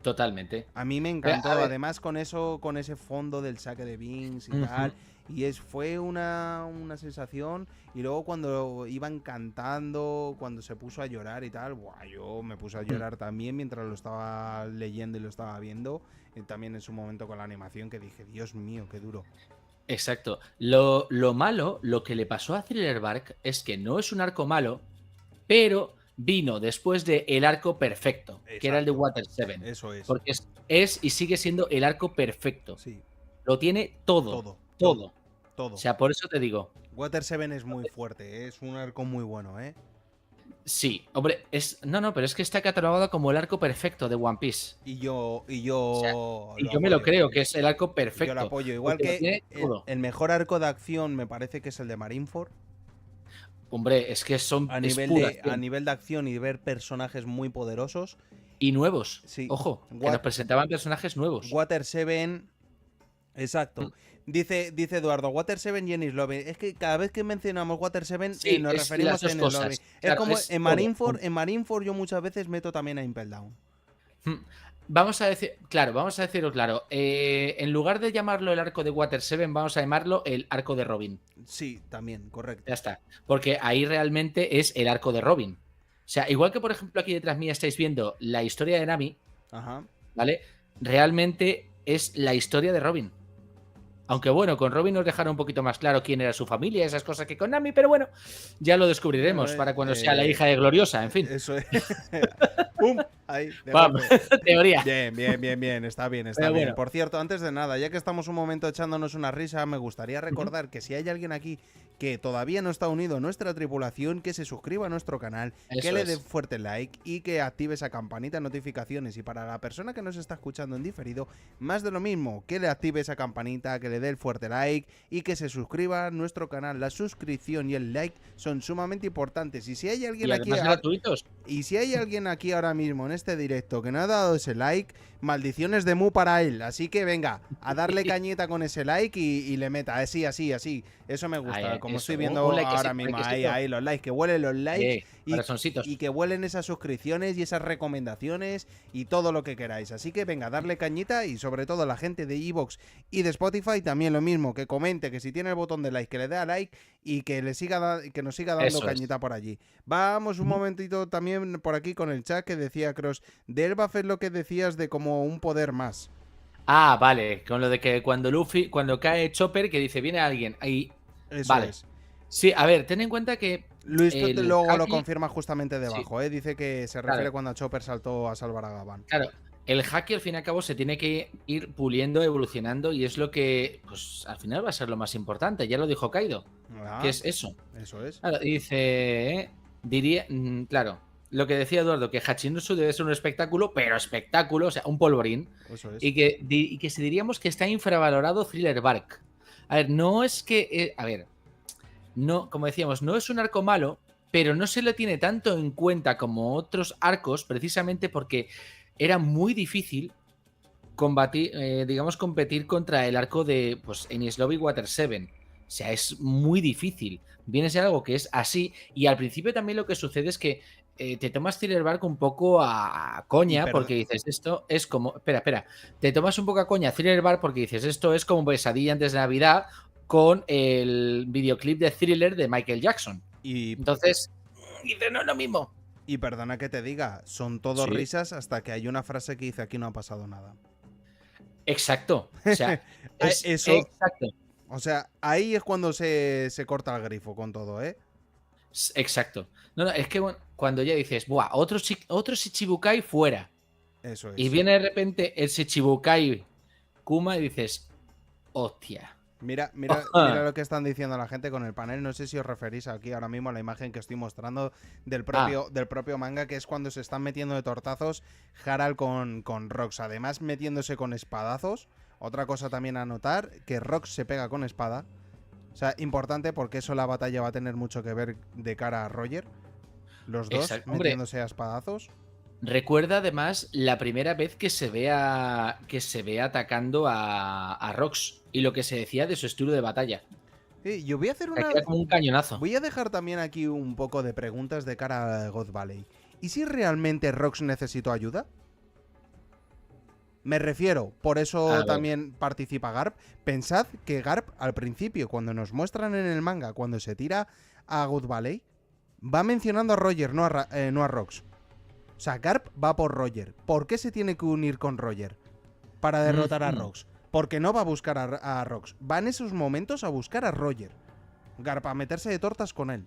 Totalmente. A mí me encantó, además con ese fondo del saque de Vince y tal. fue una sensación. Y luego cuando iban cantando, cuando se puso a llorar y tal, buah, yo me puse a llorar también mientras lo estaba leyendo y lo estaba viendo. Y también en su momento con la animación que dije, Dios mío, qué duro. Exacto. Lo malo, lo que le pasó a Thriller Bark es que no es un arco malo, pero vino después de el arco perfecto, que era el de Exacto. Water 7. Eso es. Porque es y sigue siendo el arco perfecto. Sí, Lo tiene todo. todo. Todo. Todo. O sea, por eso te digo. Water 7 es muy fuerte, es un arco muy bueno, ¿eh? Sí, hombre, no, pero es que está catalogado como el arco perfecto de One Piece. Y yo, Y yo me apoyo. lo creo, que es el arco Yo perfecto. lo apoyo. Igual porque lo que tiene todo. el mejor arco de acción me parece que es el de Marineford. Hombre, es que son A es nivel pura de, a acción. nivel de acción y ver personajes muy poderosos. Y nuevos. Sí. Ojo, que nos presentaban personajes nuevos. Water 7. Exacto. Dice Eduardo, Water 7 y Enies Lobby. Es que cada vez que mencionamos Water 7 Sí, nos es referimos las a dos Enies cosas. Lobby. Es Claro, como es en todo. Marineford yo muchas veces meto también a Impel Down. Vamos a decirlo claro. En lugar de llamarlo el arco de Water 7, vamos a llamarlo el arco de Robin. Sí, también, correcto. Ya está. Porque ahí realmente es el arco de Robin. O sea, igual que por ejemplo aquí detrás mía estáis viendo la historia de Nami, Ajá. ¿vale? Realmente es la historia de Robin. Aunque bueno, con Robin nos dejaron un poquito más claro quién era su familia, esas cosas que con Nami, pero bueno, ya lo descubriremos para cuando sea la hija de Gloriosa, en fin. Eso es. ¡Pum! Ahí, de Vamos, golpe. teoría. Bien, está bien, está Pero bien. bueno. Por cierto, antes de nada, ya que estamos un momento echándonos una risa, me gustaría recordar que si hay alguien aquí que todavía no está unido a nuestra tripulación, que se suscriba a nuestro canal, que Eso le dé es. fuerte like y que active esa campanita de notificaciones. Y para la persona que nos está escuchando en diferido, más de lo mismo, que le active esa campanita, que le dé el fuerte like y que se suscriba a nuestro canal. La suscripción y el like son sumamente importantes. Y si hay alguien Y aquí además gratuitos. y si hay alguien aquí ahora mismo en este directo que no ha dado ese like, maldiciones de Mu para él. Así que venga, a darle cañita con ese like y le meta. Así. Eso me gusta. Ahí, como eso, estoy viendo un likecito, ahora mismo. likecito. Ahí, los likes. Que huelen los likes. Corazoncitos. Y que huelen esas suscripciones y esas recomendaciones y todo lo que queráis. Así que venga, darle cañita y sobre todo la gente de Evox y de Spotify también lo mismo. Que comente, que si tiene el botón de like, que le dé a like y que le siga que nos siga dando Eso es. cañita por allí. Vamos un momentito también por aquí con el chat que decía Cross. De Elbaf lo que decías de como un poder más. Ah, vale, con lo de que cuando cae Chopper, que dice, viene alguien, ahí. Eso Vale. es. Sí, a ver, ten en cuenta que Luis el luego lo haki- confirma justamente debajo, ¿eh? Dice que se refiere Claro. cuando Chopper saltó a salvar a Gavan. Claro, el haki al fin y al cabo se tiene que ir puliendo, evolucionando y es lo que, pues al final va a ser lo más importante. Ya lo dijo Kaido, Ah, que es eso. eso es. Claro, y dice, claro, lo que decía Eduardo, que Hachinosu debe ser un espectáculo, pero espectáculo, o sea, un polvorín, Eso es. y que si diríamos que está infravalorado Thriller Bark. A ver, no es que, no, como decíamos, no es un arco malo, pero no se le tiene tanto en cuenta como otros arcos, precisamente porque era muy difícil competir contra el arco de pues, Enies Lobby Water 7. O sea, es muy difícil. Viene a ser algo que es así. Y al principio también lo que sucede es que te tomas Thriller Bark un poco a coña, porque dices, esto es como. Espera. Te tomas un poco a coña Thriller Bark porque dices, esto es como Pesadilla antes de Navidad con el videoclip de Thriller de Michael Jackson. Y Entonces, dices, no es lo mismo. Y perdona que te diga, son todo Sí. risas hasta que hay una frase que dice aquí no ha pasado nada. Exacto. O sea, Eso- exacto. O sea, ahí es cuando se corta el grifo con todo, ¿eh? Exacto. No, es que bueno, cuando ya dices, buah, otro Shichibukai fuera. Eso es. Y viene de repente el Shichibukai Kuma y dices, hostia. Mira lo que están diciendo la gente con el panel. No sé si os referís aquí ahora mismo a la imagen que estoy mostrando del propio manga, que es cuando se están metiendo de tortazos Harald con Rox. Además, metiéndose con espadazos. Otra cosa también a notar, que Rox se pega con espada. O sea, importante porque eso la batalla va a tener mucho que ver de cara a Roger. Los dos Exacto. Hombre, metiéndose a espadazos. recuerda además la primera vez que se ve atacando a Rox y lo que se decía de su estilo de batalla. Sí, yo voy a hacer Que una... era como un cañonazo. Voy a dejar también aquí un poco de preguntas de cara a God Valley. ¿Y si realmente Rox necesitó ayuda? Me refiero, por A eso ver. también participa Garp. Pensad que Garp, al principio, cuando nos muestran en el manga, cuando se tira a Good Valley, va mencionando a Roger, no a Rox. O sea, Garp va por Roger. ¿Por qué se tiene que unir con Roger? Para derrotar a Rox. Porque no va a buscar a Rox. Va en esos momentos a buscar a Roger. Garp a meterse de tortas con él.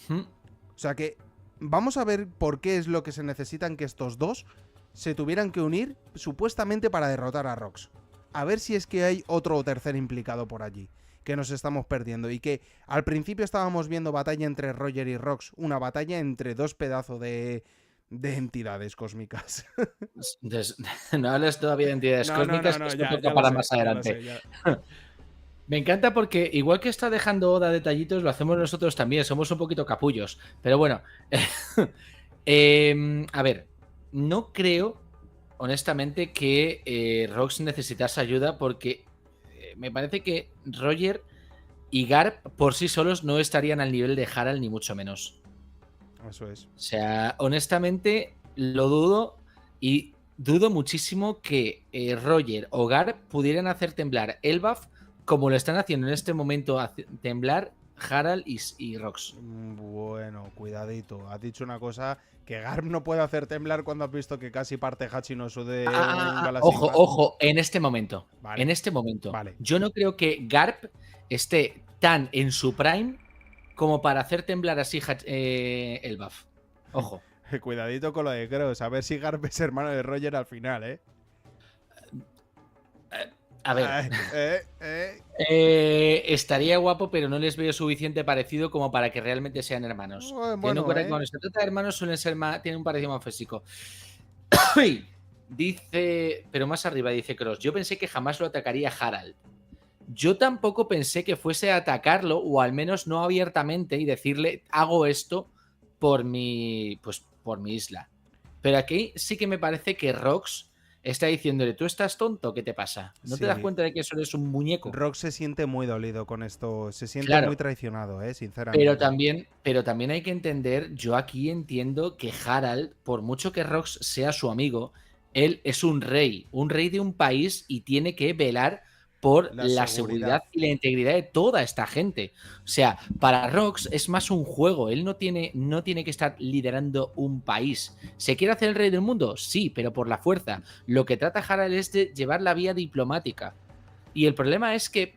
O sea que vamos a ver por qué es lo que se necesitan que estos dos se tuvieran que unir supuestamente para derrotar a Rox. A ver si es que hay otro o tercer implicado por allí, que nos estamos perdiendo. Y que al principio estábamos viendo batalla entre Roger y Rox, una batalla entre dos pedazos de entidades cósmicas. No hables todavía de entidades cósmicas, que esto ya toca lo para sé, más ya lo adelante. sé, ya. Me encanta porque, igual que está dejando Oda detallitos, lo hacemos nosotros también. Somos un poquito capullos. Pero bueno. A ver, no creo, honestamente, que Rox necesitase ayuda porque me parece que Roger y Garp por sí solos no estarían al nivel de Harald, ni mucho menos. Eso es. O sea, honestamente, lo dudo y dudo muchísimo que Roger o Garp pudieran hacer temblar Elbaf como lo están haciendo en este momento temblar Harald y Rox. Bueno, cuidadito. Has dicho una cosa que Garp no puede hacer temblar cuando has visto que casi parte Hachinosu de un Galaxy Ojo, Impact. ojo, en este momento. Vale. En este momento. Vale. Yo no creo que Garp esté tan en su prime como para hacer temblar así Elbaf. Ojo. Cuidadito con lo de Cross. A ver si Garp es hermano de Roger al final, ¿eh? A ver. Estaría guapo, pero no les veo suficiente parecido como para que realmente sean hermanos. Bueno, Cuando se trata de hermanos suelen ser más, tienen un parecido más físico. Dice, pero más arriba dice Cross, yo pensé que jamás lo atacaría Harald. Yo tampoco pensé que fuese a atacarlo, o al menos no abiertamente, y decirle, hago esto por mi isla. Pero aquí sí que me parece que Rox está diciéndole, ¿tú estás tonto? ¿Qué te pasa? ¿No te das cuenta de que eso es un muñeco? Rox se siente muy dolido con esto. Se siente muy traicionado, sinceramente. Pero también hay que entender, yo aquí entiendo que Harald, por mucho que Rox sea su amigo, él es un rey de un país y tiene que velar por la seguridad y la integridad de toda esta gente. O sea, para Rox es más un juego. Él no tiene que estar liderando un país. ¿Se quiere hacer el rey del mundo? Sí, pero por la fuerza. Lo que trata Harald es de llevar la vía diplomática. Y el problema es que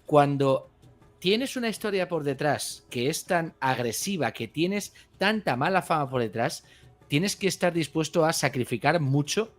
cuando tienes una historia por detrás que es tan agresiva, que tienes tanta mala fama por detrás, tienes que estar dispuesto a sacrificar mucho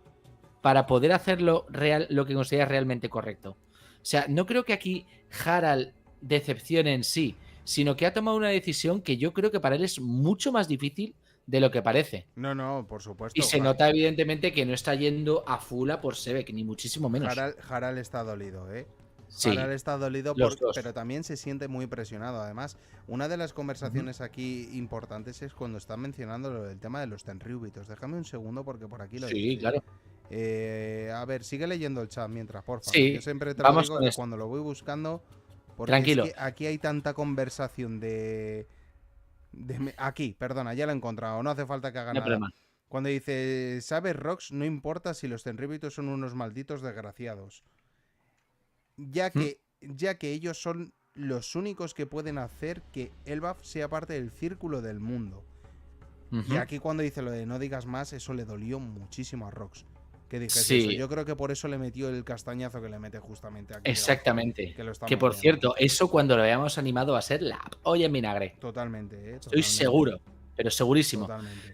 para poder hacer lo que consideras realmente correcto. O sea, no creo que aquí Harald decepcione en sí, sino que ha tomado una decisión que yo creo que para él es mucho más difícil de lo que parece. No, por supuesto. Y se nota evidentemente que no está yendo a full por Sebek, ni muchísimo menos. Harald está dolido, ¿eh? Sí, Harald está dolido, pero también se siente muy presionado. Además, una de las conversaciones aquí importantes es cuando están mencionando el tema de los tenryubitos. Déjame un segundo porque por aquí lo dice. Sí, claro. A ver, sigue leyendo el chat mientras, por favor. Sí, yo siempre te lo digo que cuando lo voy buscando, porque tranquilo. es que aquí hay tanta conversación aquí, perdona, ya lo he encontrado. No hace falta que haga nada. Problema. Cuando dice, ¿sabes, Rox? No importa si los tenryubitos son unos malditos desgraciados. Ya que ellos son los únicos que pueden hacer que Elbaf sea parte del círculo del mundo. Y aquí cuando dice lo de no digas más, eso le dolió muchísimo a Rox. Que dijese eso. Yo creo que por eso le metió el castañazo que le mete justamente aquí. Exactamente. Que por cierto, eso cuando lo veamos animado va a ser la olla en vinagre. Totalmente, Estoy seguro, pero segurísimo. Totalmente.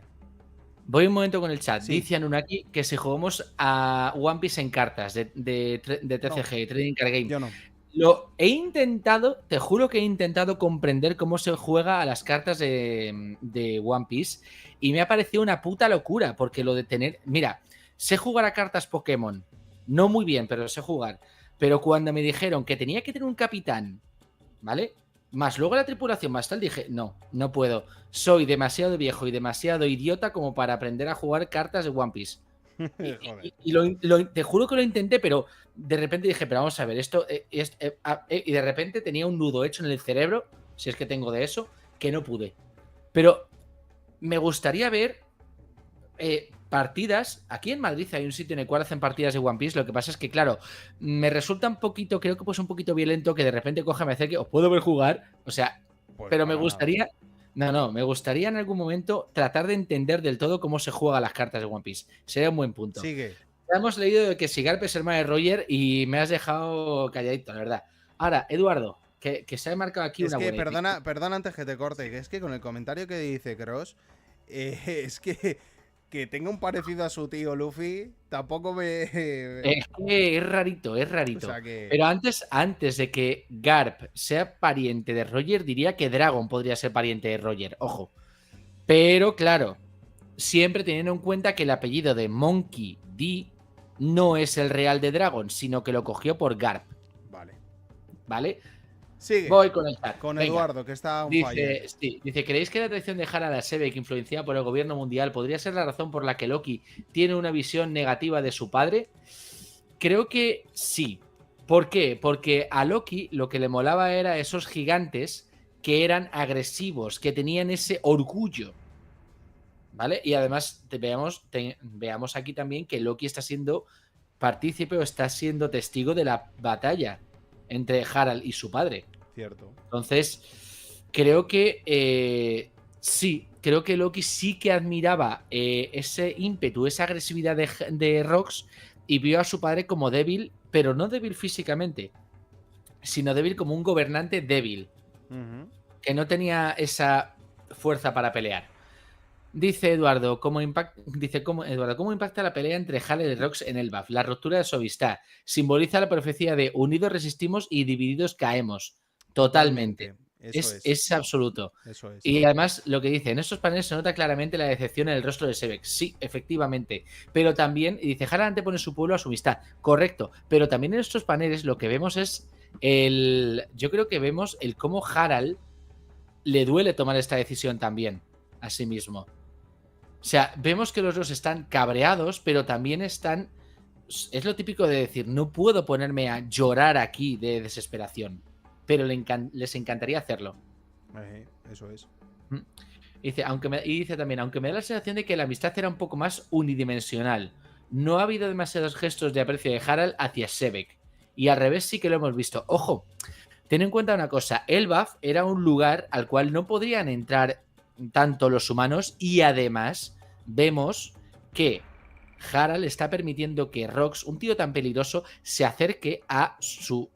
Voy un momento con el chat. Sí. Dice Anunnaki que si jugamos a One Piece en cartas de TCG, Trading Card Game. Yo no. Lo he intentado, te juro que he intentado comprender cómo se juega a las cartas de One Piece y me ha parecido una puta locura, porque lo de tener... Mira, sé jugar a cartas Pokémon, no muy bien, pero sé jugar. Pero cuando me dijeron que tenía que tener un capitán, ¿vale? Más luego la tripulación, más tal, dije, no puedo. Soy demasiado viejo y demasiado idiota como para aprender a jugar cartas de One Piece. Y te juro que lo intenté, pero de repente dije, pero vamos a ver, esto y de repente tenía un nudo hecho en el cerebro, si es que tengo de eso, que no pude. Pero me gustaría ver partidas. Aquí en Madrid hay un sitio en el cual hacen partidas de One Piece. Lo que pasa es que, claro, me resulta un poquito, creo que pues un poquito violento que de repente coja y me acerque, os puedo ver jugar. O sea, Pues pero me para nada. gustaría. No, me gustaría en algún momento tratar de entender del todo cómo se juegan las cartas de One Piece. Sería un buen punto. Sigue. Ya hemos leído de que Sigarp es hermano de Roger y me has dejado calladito, la verdad. Ahora, Eduardo, que se ha marcado aquí Es una que, buena. perdona antes que te corte, que es que con el comentario que dice Cross, es que tenga un parecido a su tío Luffy, tampoco me... Es que es rarito, es O rarito. sea que... Pero antes de que Garp sea pariente de Roger, diría que Dragon podría ser pariente de Roger, ojo. Pero claro, siempre teniendo en cuenta que el apellido de Monkey D no es el real de Dragon, sino que lo cogió por Garp, Vale. ¿vale? Sigue. Voy con el chat. Con Venga. Eduardo, que está on fire. Dice, ¿creéis que la traición de Harald a Sebek, influenciada por el gobierno mundial, podría ser la razón por la que Loki tiene una visión negativa de su padre? Creo que sí. ¿Por qué? Porque a Loki lo que le molaba era esos gigantes que eran agresivos, que tenían ese orgullo. ¿Vale? Y además veamos aquí también que Loki está siendo partícipe o está siendo testigo de la batalla entre Harald y su padre. Cierto. Entonces, creo que sí, creo que Loki sí que admiraba ese ímpetu, esa agresividad de Rox y vio a su padre como débil, pero no débil físicamente, sino débil como un gobernante débil, que no tenía esa fuerza para pelear. Dice Eduardo, ¿cómo impacta la pelea entre Harald y Rox en Elbaf? La ruptura de su amistad simboliza la profecía de unidos resistimos y divididos caemos. Totalmente. Eso Es absoluto. Eso es. Y además, lo que dice, en estos paneles se nota claramente la decepción en el rostro de Sebek. Sí, efectivamente. Pero también, y dice, Harald antepone su pueblo a su amistad. Correcto. Pero también en estos paneles lo que vemos es yo creo que vemos el cómo Harald le duele tomar esta decisión también a sí mismo. O sea, vemos que los dos están cabreados, pero también están... Es lo típico de decir, no puedo ponerme a llorar aquí de desesperación, pero les encantaría hacerlo. Eso es. Dice, y dice también, aunque me da la sensación de que la amistad era un poco más unidimensional, no ha habido demasiados gestos de aprecio de Harald hacia Sebek. Y al revés sí que lo hemos visto. Ojo, ten en cuenta una cosa, Elbaf era un lugar al cual no podrían entrar tanto los humanos y además vemos que Harald está permitiendo que Rox, un tío tan peligroso, se acerque a sus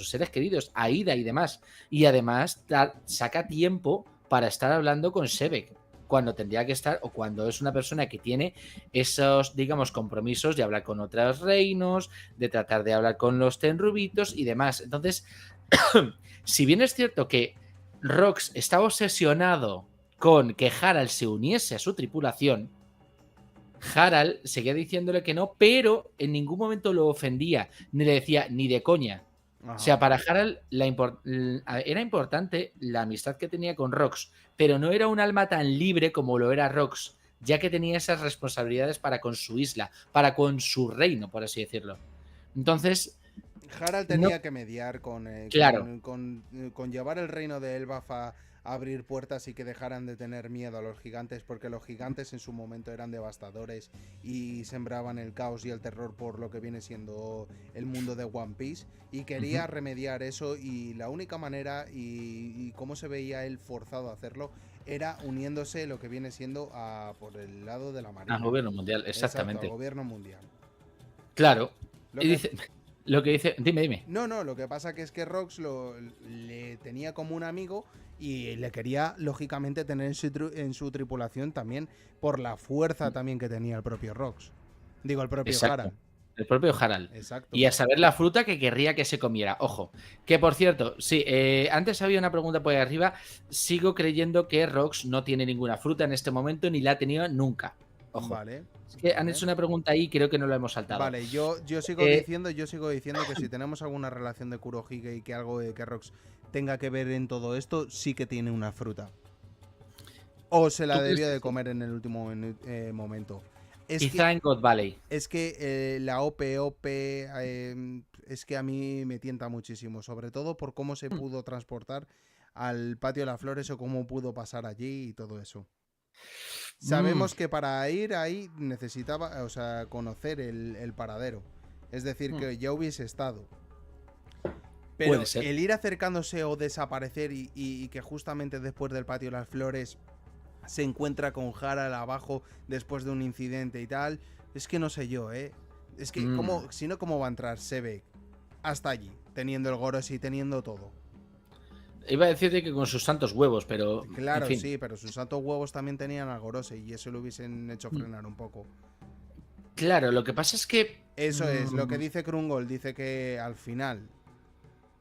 seres queridos, a Ida y demás. Y además saca tiempo para estar hablando con Sebek cuando tendría que estar, o cuando es una persona que tiene esos, digamos, compromisos de hablar con otros reinos, de tratar de hablar con los tenrubitos y demás. Entonces, si bien es cierto que Rox estaba obsesionado con que Harald se uniese a su tripulación, Harald seguía diciéndole que no, pero en ningún momento lo ofendía, ni le decía ni de coña. Ajá. O sea, para Harald era importante la amistad que tenía con Rox, pero no era un alma tan libre como lo era Rox, ya que tenía esas responsabilidades para con su isla, para con su reino, por así decirlo. Entonces... Harald tenía que mediar con llevar el reino de Elbaf a abrir puertas y que dejaran de tener miedo a los gigantes, porque los gigantes en su momento eran devastadores y sembraban el caos y el terror por lo que viene siendo el mundo de One Piece, y quería remediar eso, y la única manera y cómo se veía él forzado a hacerlo era uniéndose lo que viene siendo por el lado de la marina. Al gobierno mundial, exactamente. Exacto, al gobierno mundial. Claro. Lo que dice... Dime. No, lo que pasa que es que Rox le tenía como un amigo y le quería, lógicamente, tener en su tripulación también por la fuerza también que tenía el propio Rox. Digo, el propio Harald. El propio Harald. Exacto. Y a saber la fruta que querría que se comiera. Ojo. Que por cierto, sí, antes había una pregunta por ahí arriba. Sigo creyendo que Rox no tiene ninguna fruta en este momento ni la ha tenido nunca. Ojo. Vale. Es que han hecho una pregunta ahí y creo que no la hemos saltado. Vale, yo sigo diciendo que si tenemos alguna relación de Kurohige y que algo de que Rox tenga que ver en todo esto, sí que tiene una fruta. O se la debió de comer en el último momento. Quizá en God Valley. Es que la OP es que a mí me tienta muchísimo, sobre todo por cómo se pudo transportar al patio de las flores o cómo pudo pasar allí y todo eso. Sabemos que para ir ahí necesitaba, o sea, conocer el paradero. Es decir, que ya hubiese estado. Pero Puede ser. el ir acercándose o desaparecer y que justamente después del patio de las flores se encuentra con Harald abajo después de un incidente y tal, es que no sé yo, ¿eh? Es que, si no, ¿cómo va a entrar Sebek hasta allí? Teniendo el Goros y teniendo todo. Iba a decirte que con sus santos huevos, pero. Claro, en fin. sí, pero sus santos huevos también tenían al Gorose y eso lo hubiesen hecho frenar un poco. Claro, lo que pasa es que. Eso es, lo que dice Krungol, dice que al final.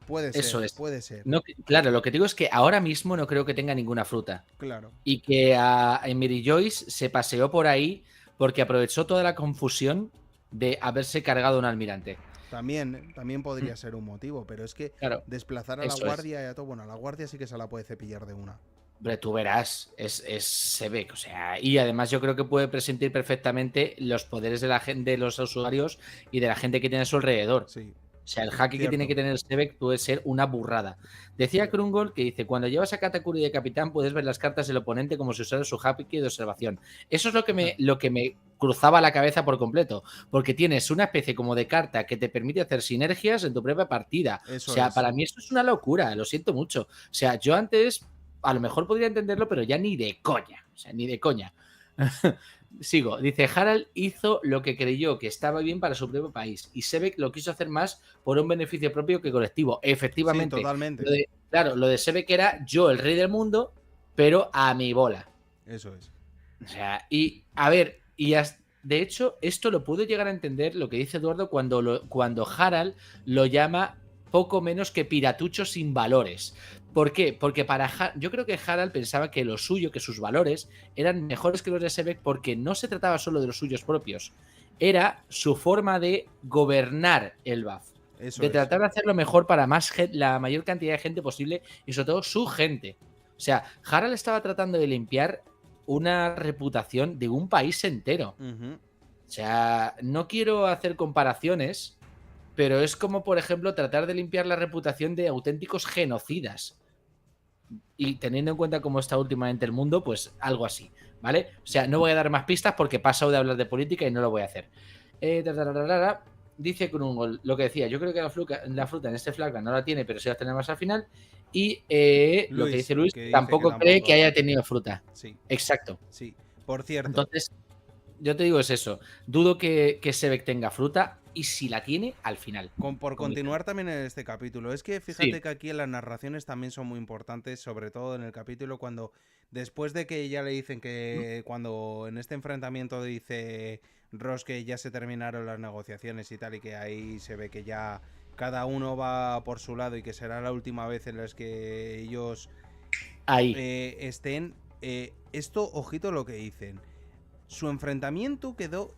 Puede ser, Eso es. puede ser. No, claro, lo que digo es que ahora mismo no creo que tenga ninguna fruta. Claro. Y que a Emery Joyce se paseó por ahí porque aprovechó toda la confusión de haberse cargado un almirante. También podría ser un motivo, pero es que Claro, desplazar a la guardia y a todo. Bueno, a la guardia sí que se la puede cepillar de una. Hombre, tú verás, se ve, o sea, y además yo creo que puede presentir perfectamente los poderes de la gente, de los usuarios y de la gente que tiene a su alrededor. Sí. O sea, el hack que tiene que tener Sebek puede ser una burrada. Decía Krungol que dice, cuando llevas a Katakuri de capitán puedes ver las cartas del oponente como si usara su hack de observación. Eso es lo que me cruzaba la cabeza por completo, porque tienes una especie como de carta que te permite hacer sinergias en tu propia partida. Eso o sea, es. para mí esto es una locura, lo siento mucho. O sea, yo antes a lo mejor podría entenderlo, pero ya ni de coña. O sea, ni de coña. Sigo. Dice, Harald hizo lo que creyó que estaba bien para su propio país y Sebek lo quiso hacer más por un beneficio propio que colectivo. Efectivamente. Sí, totalmente. Lo de Sebek era yo el rey del mundo, pero a mi bola. Eso es. O sea, y a ver, de hecho, esto lo puedo llegar a entender lo que dice Eduardo cuando Harald lo llama poco menos que piratucho sin valores. ¿Por qué? Porque yo creo que Harald pensaba que lo suyo, que sus valores, eran mejores que los de Sebek porque no se trataba solo de los suyos propios. Era su forma de gobernar el BAF. De tratar de hacerlo mejor para la mayor cantidad de gente posible y sobre todo su gente. O sea, Harald estaba tratando de limpiar una reputación de un país entero. O sea, no quiero hacer comparaciones, pero es como, por ejemplo, tratar de limpiar la reputación de auténticos genocidas. Y teniendo en cuenta cómo está últimamente el mundo, pues algo así, ¿vale? O sea, no voy a dar más pistas porque he pasado de hablar de política y no lo voy a hacer. Dice Krungol lo que decía, yo creo que la fruta en este flashback no la tiene, pero sí la tiene más al final. Y lo que dice Luis, tampoco cree que haya tenido fruta. Sí. Exacto. Sí. Por cierto. Entonces, yo te digo es eso. Dudo que Sebek tenga fruta y si la tiene, al final. Por continuar también en este capítulo. Es que fíjate que aquí las narraciones también son muy importantes, sobre todo en el capítulo cuando, después de que ya le dicen que cuando en este enfrentamiento dice Ross que ya se terminaron las negociaciones y tal, y que ahí se ve que ya cada uno va por su lado y que será la última vez en las que ellos estén. Esto, ojito lo que dicen. Su enfrentamiento quedó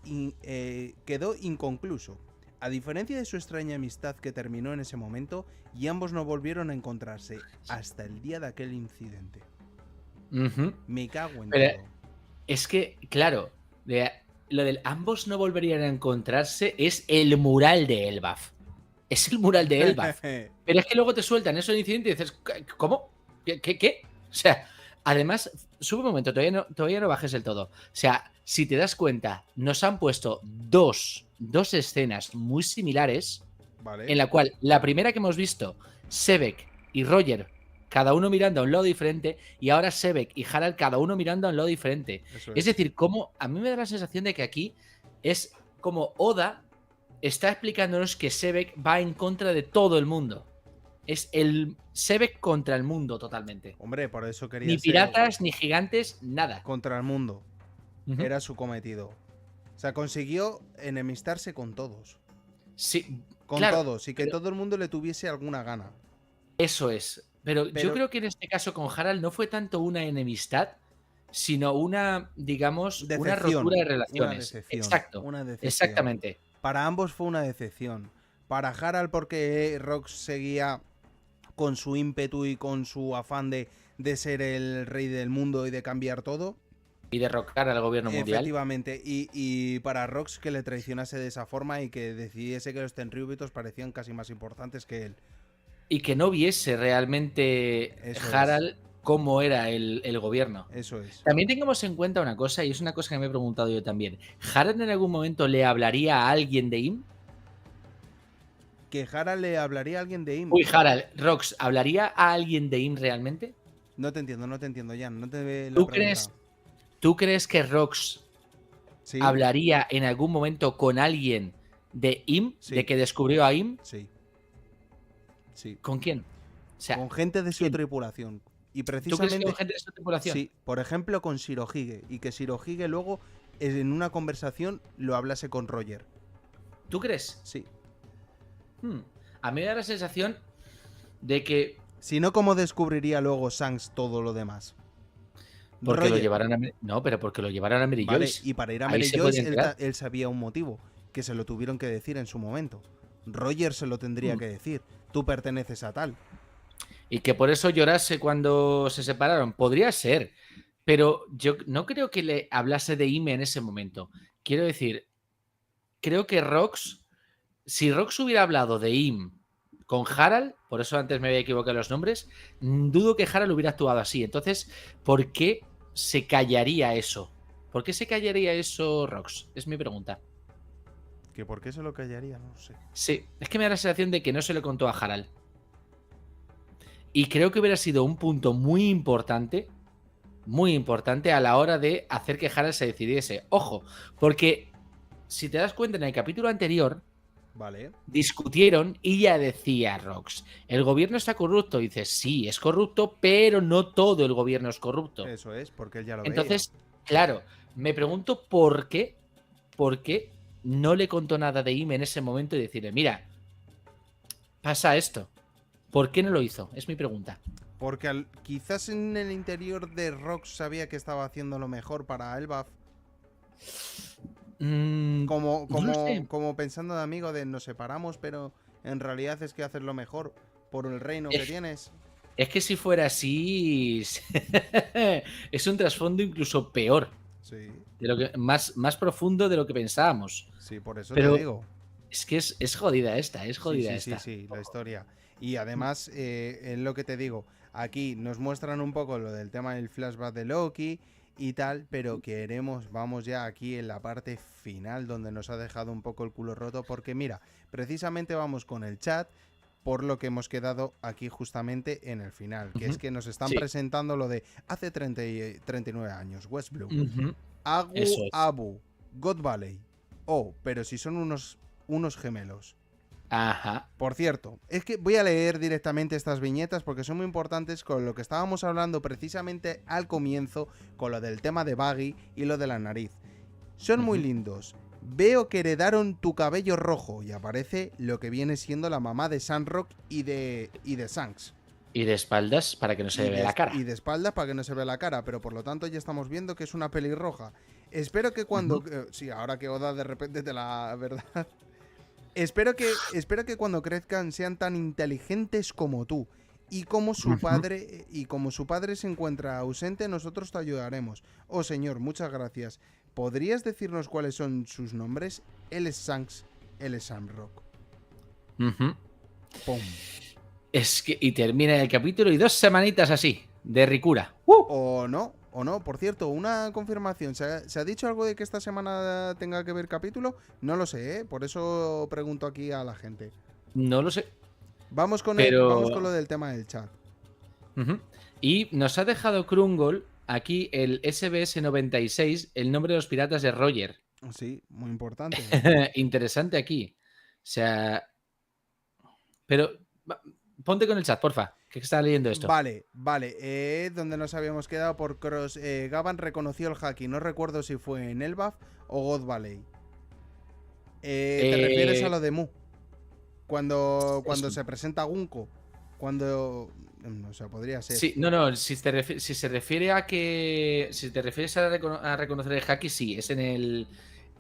inconcluso. A diferencia de su extraña amistad que terminó en ese momento, y ambos no volvieron a encontrarse hasta el día de aquel incidente. Me cago en todo. Es que, claro, lo del ambos no volverían a encontrarse es el mural de Elbaf. Es el mural de Elbaf. Pero es que luego te sueltan eso del incidente y dices, ¿cómo? ¿Qué? O sea, además, sube un momento, todavía no bajes el todo. O sea, si te das cuenta, nos han puesto dos escenas muy similares, vale. En la cual la primera que hemos visto, Sebek y Roger, cada uno mirando a un lado diferente, y ahora Sebek y Harald, cada uno mirando a un lado diferente. Es decir, como a mí me da la sensación de que aquí es como Oda está explicándonos que Sebek va en contra de todo el mundo. Es el Sebek contra el mundo totalmente. Hombre, por eso quería ni piratas, ni gigantes, nada. Contra el mundo. Era su cometido. O sea, consiguió enemistarse con todos. Sí, con todos. Y que todo el mundo le tuviese alguna gana. Eso es. Pero yo creo que en este caso con Harald no fue tanto una enemistad, sino una, digamos, decepción, una rotura de relaciones. Una decepción, exacto. Una decepción. Exactamente. Para ambos fue una decepción. Para Harald porque Rox seguía con su ímpetu y con su afán de ser el rey del mundo y de cambiar todo. Y derrocar al gobierno mundial. Efectivamente. Y para Rox que le traicionase de esa forma y que decidiese que los Tenryubitos parecían casi más importantes que él. Y que no viese realmente Eso Harald cómo era el gobierno. Eso es. También tengamos en cuenta una cosa, y es una cosa que me he preguntado yo también. ¿Harald en algún momento le hablaría a alguien de IM? ¿Que Harald le hablaría a alguien de IM? Uy, Harald, Rox, ¿hablaría a alguien de IM realmente? No te entiendo, Jan. No te ve la ¿Tú pregunta. ¿Tú crees que Rox Sí, hablaría en algún momento con alguien de IM, Sí. de que descubrió a IM? sí. Sí. ¿Con quién? O sea, Con gente de su ¿quién? tripulación. Y ¿tú crees que precisamente, con gente de esta tripulación? sí, por ejemplo, con Shirohige. Y que Shirohige luego, en una conversación, lo hablase con Roger. ¿Tú crees? Sí. A mí me da la sensación de que Si no, ¿cómo descubriría luego Shanks todo lo demás? porque lo Roger, llevaran a no, pero porque lo llevaran a Mary vale, Joyce. y para ir a Ahí Mary se Joyce, puede enterar. él sabía un motivo, que se lo tuvieron que decir en su momento. Roger se lo tendría Mm. que decir. Tú perteneces a tal. Y que por eso llorase cuando se separaron. Podría ser. Pero yo no creo que le hablase de Ime en ese momento. Quiero decir, creo que Rox, si Rox hubiera hablado de Im con Harald, por eso antes me había equivocado en los nombres, dudo que Harald hubiera actuado así. Entonces, ¿por qué se callaría eso? ¿Por qué se callaría eso Rox? Es mi pregunta. ¿Que por qué se lo callaría? No sé. Sí, es que me da la sensación de que no se lo contó a Harald. Y creo que hubiera sido un punto muy importante a la hora de hacer que Harald se decidiese. Ojo, porque si te das cuenta en el capítulo anterior, Vale. discutieron y ya decía Rox, el gobierno está corrupto. Y dices, sí, es corrupto, pero no todo el gobierno es corrupto. Eso es, porque él ya lo Entonces, claro, me pregunto por qué no le contó nada de Ime en ese momento y decirle, mira, pasa esto. ¿Por qué no lo hizo? Es mi pregunta. veía. Porque quizás en el interior de Rox sabía que estaba haciendo lo mejor para Elbaf. No lo sé. Como pensando de amigo de nos separamos, pero en realidad es que haces lo mejor por el reino que tienes. Es que si fuera así, es un trasfondo incluso peor, Sí, de lo que, más profundo de lo que pensábamos. sí, por eso Pero te digo. es que es jodida esta, es jodida Sí, esta. la historia. Y además, es lo que te digo, aquí nos muestran un poco lo del tema del flashback de Loki y tal, pero vamos ya aquí en la parte final donde nos ha dejado un poco el culo roto, porque mira, precisamente vamos con el chat, por lo que hemos quedado aquí justamente en el final, que es que nos están Sí. presentando lo de hace 39 años, West Blue, Agu Eso es. Abu, God Valley. Oh, pero si son unos gemelos. Ajá. Por cierto, es que voy a leer directamente estas viñetas porque son muy importantes con lo que estábamos hablando precisamente al comienzo, con lo del tema de Baggy y lo de la nariz. Son muy lindos. Veo que heredaron tu cabello rojo y aparece lo que viene siendo la mamá de Sandrock y de Shanks. Y de espaldas para que no se le vea la cara. Y de espaldas para que no se vea la cara, pero por lo tanto ya estamos viendo que es una pelirroja. Espero que cuando... sí, ahora que Oda de repente te la... ¿verdad? Espero que cuando crezcan sean tan inteligentes como tú. Y como su padre se encuentra ausente, nosotros te ayudaremos. Oh señor, muchas gracias. ¿Podrías decirnos cuáles son sus nombres? Él es Shanks, él es Shamrock. ¡Pum! Es que, y termina el capítulo y 2 semanitas así, de ricura. O no. Por cierto, una confirmación. ¿Se ha dicho algo de que esta semana tenga que ver capítulo? No lo sé, ¿eh? Por eso pregunto aquí a la gente. No lo sé. Vamos con lo del tema del chat. Y nos ha dejado Krungol aquí el SBS 96, el nombre de los piratas de Roger. Sí, muy importante. Interesante aquí. O sea... Pero ponte con el chat, porfa, que está leyendo esto. Vale. Donde nos habíamos quedado por Cross. Gavan reconoció el haki. No recuerdo si fue en Elbaf o God Valley. ¿Te refieres a lo de Mu? Cuando se presenta Gunko. Cuando... O sea, podría ser. Sí, no, si se refiere a que... Si te refieres a reconocer el haki, sí, es en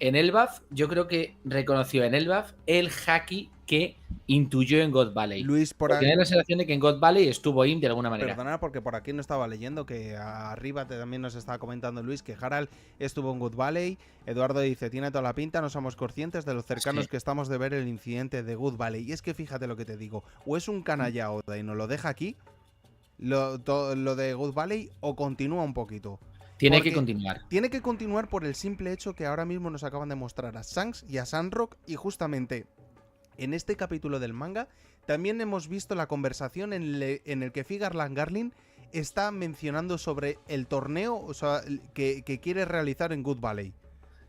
Elbaf. Yo creo que reconoció en Elbaf el haki que intuyó en God Valley. Luis, por aquí... Tiene la sensación de que en God Valley estuvo Im de alguna manera. Perdona, porque por aquí no estaba leyendo que arriba también nos estaba comentando Luis que Harald estuvo en Good Valley. Eduardo dice, tiene toda la pinta, no somos conscientes de lo cercanos que estamos de ver el incidente de Good Valley. Y es que fíjate lo que te digo, o es un canalla Oda y nos lo deja aquí, lo de Good Valley o continúa un poquito? Tiene Porque que continuar. tiene que continuar por el simple hecho que ahora mismo nos acaban de mostrar a Shanks y a Sandrock, y justamente en este capítulo del manga también hemos visto la conversación en el que Figarland Garlin está mencionando sobre el torneo, o sea, que quiere realizar en Good Valley.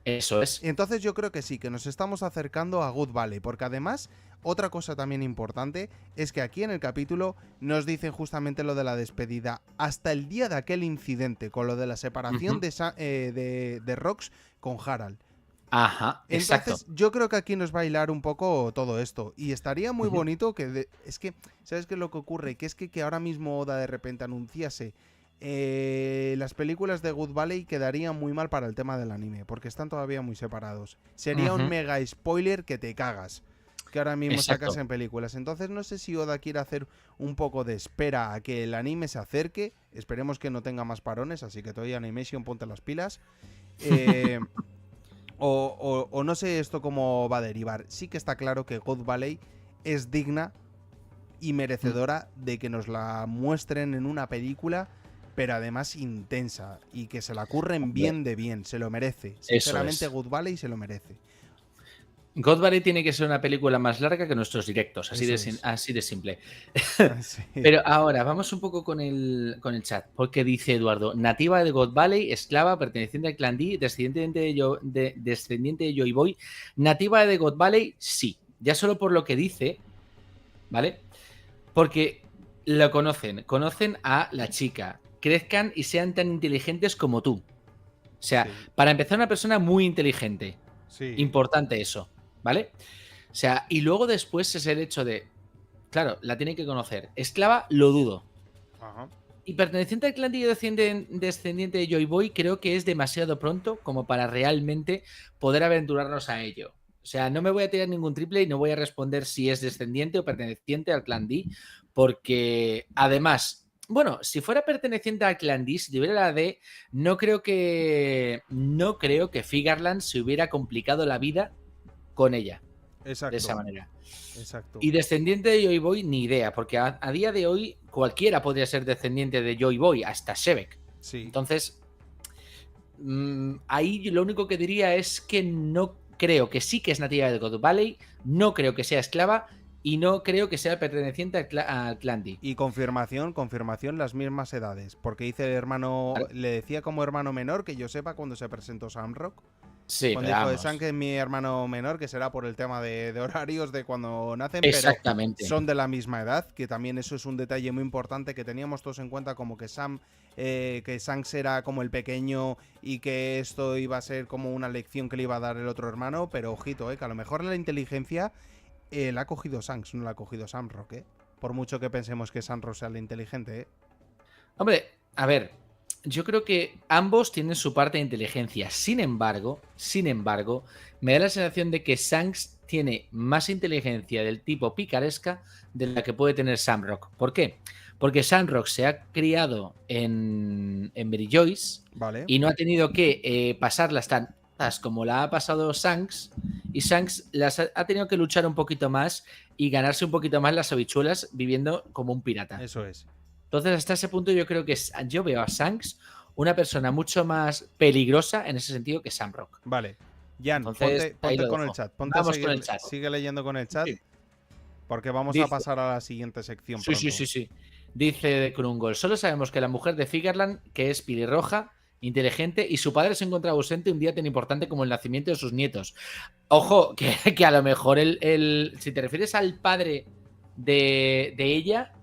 Eso es. Entonces yo creo que sí, que nos estamos acercando a Good Valley, porque además, otra cosa también importante es que aquí en el capítulo nos dicen justamente lo de la despedida hasta el día de aquel incidente, con lo de la separación de Rox con Harald. Ajá, exacto. Entonces yo creo que aquí nos va a hilar un poco todo esto, y estaría muy bonito que... es que, ¿sabes qué es lo que ocurre? Que es que ahora mismo Oda de repente anunciase las películas de Good Valley quedarían muy mal para el tema del anime, porque están todavía muy separados. Sería un mega spoiler que te cagas, que ahora mismo sacas en películas. Entonces no sé si Oda quiere hacer un poco de espera a que el anime se acerque. Esperemos que no tenga más parones, así que Toei Animation, ponte las pilas. O no sé esto cómo va a derivar. Sí que está claro que Good Valley es digna y merecedora de que nos la muestren en una película, pero además intensa, y que se la curren bien de bien, se lo merece. Sinceramente, Good Valley se lo merece. God Valley tiene que ser una película más larga que nuestros directos, así de simple. Sí. Pero ahora, vamos un poco con el chat, porque dice Eduardo, nativa de God Valley, esclava, perteneciente al clan D, descendiente de Joy Boy. Nativa de God Valley, sí. Ya solo por lo que dice, ¿vale? Porque lo conocen a la chica, crezcan y sean tan inteligentes como tú. O sea, para empezar, una persona muy inteligente. Sí. Importante eso, ¿vale? O sea, y luego después es el hecho de, claro, la tiene que conocer. Esclava, lo dudo. Ajá. Y perteneciente al clan descendiente de Joy Boy, creo que es demasiado pronto como para realmente poder aventurarnos a ello. O sea, no me voy a tirar ningún triple y no voy a responder si es descendiente o perteneciente al clan D, porque además, bueno, si fuera perteneciente al clan D, si tuviera la D, no creo que Figarland se hubiera complicado la vida con ella. Exacto. De esa manera. Exacto. Y descendiente de Joy Boy, ni idea, porque a día de hoy cualquiera podría ser descendiente de Joy Boy, hasta Shebek. Sí. Entonces, ahí lo único que diría es que no creo que sí que es nativa de God Valley, no creo que sea esclava y no creo que sea perteneciente al clan D. Y confirmación, las mismas edades, porque dice el hermano, le decía como hermano menor, que yo sepa, cuando se presentó Samrock. Sí, cuando dijo de Sam, que es mi hermano menor, que será por el tema de horarios de cuando nacen, pero son de la misma edad, que también eso es un detalle muy importante que teníamos todos en cuenta, como que Shanks era como el pequeño y que esto iba a ser como una lección que le iba a dar el otro hermano, pero ojito, que a lo mejor la inteligencia la ha cogido Shanks, no la ha cogido Samrock, por mucho que pensemos que Samrock sea el inteligente, Hombre, a ver, yo creo que ambos tienen su parte de inteligencia. Sin embargo, me da la sensación de que Shanks tiene más inteligencia del tipo picaresca de la que puede tener Samrock. ¿Por qué? Porque Samrock se ha criado en Mary Joyce, ¿vale? Y no ha tenido que pasarlas tan como la ha pasado Shanks, y Shanks las ha tenido que luchar un poquito más y ganarse un poquito más las habichuelas viviendo como un pirata. Eso es. Entonces, hasta ese punto yo creo que yo veo a Shanks una persona mucho más peligrosa en ese sentido que Samrock. Vale. Jan, ponte con el chat. Vamos con el chat. Sigue leyendo con el chat, sí, porque vamos a pasar a la siguiente sección. Sí. Dice de Krungol, solo sabemos que la mujer de Figarland, que es pelirroja, inteligente, y su padre se encontraba ausente un día tan importante como el nacimiento de sus nietos. Ojo, que a lo mejor si te refieres al padre de ella,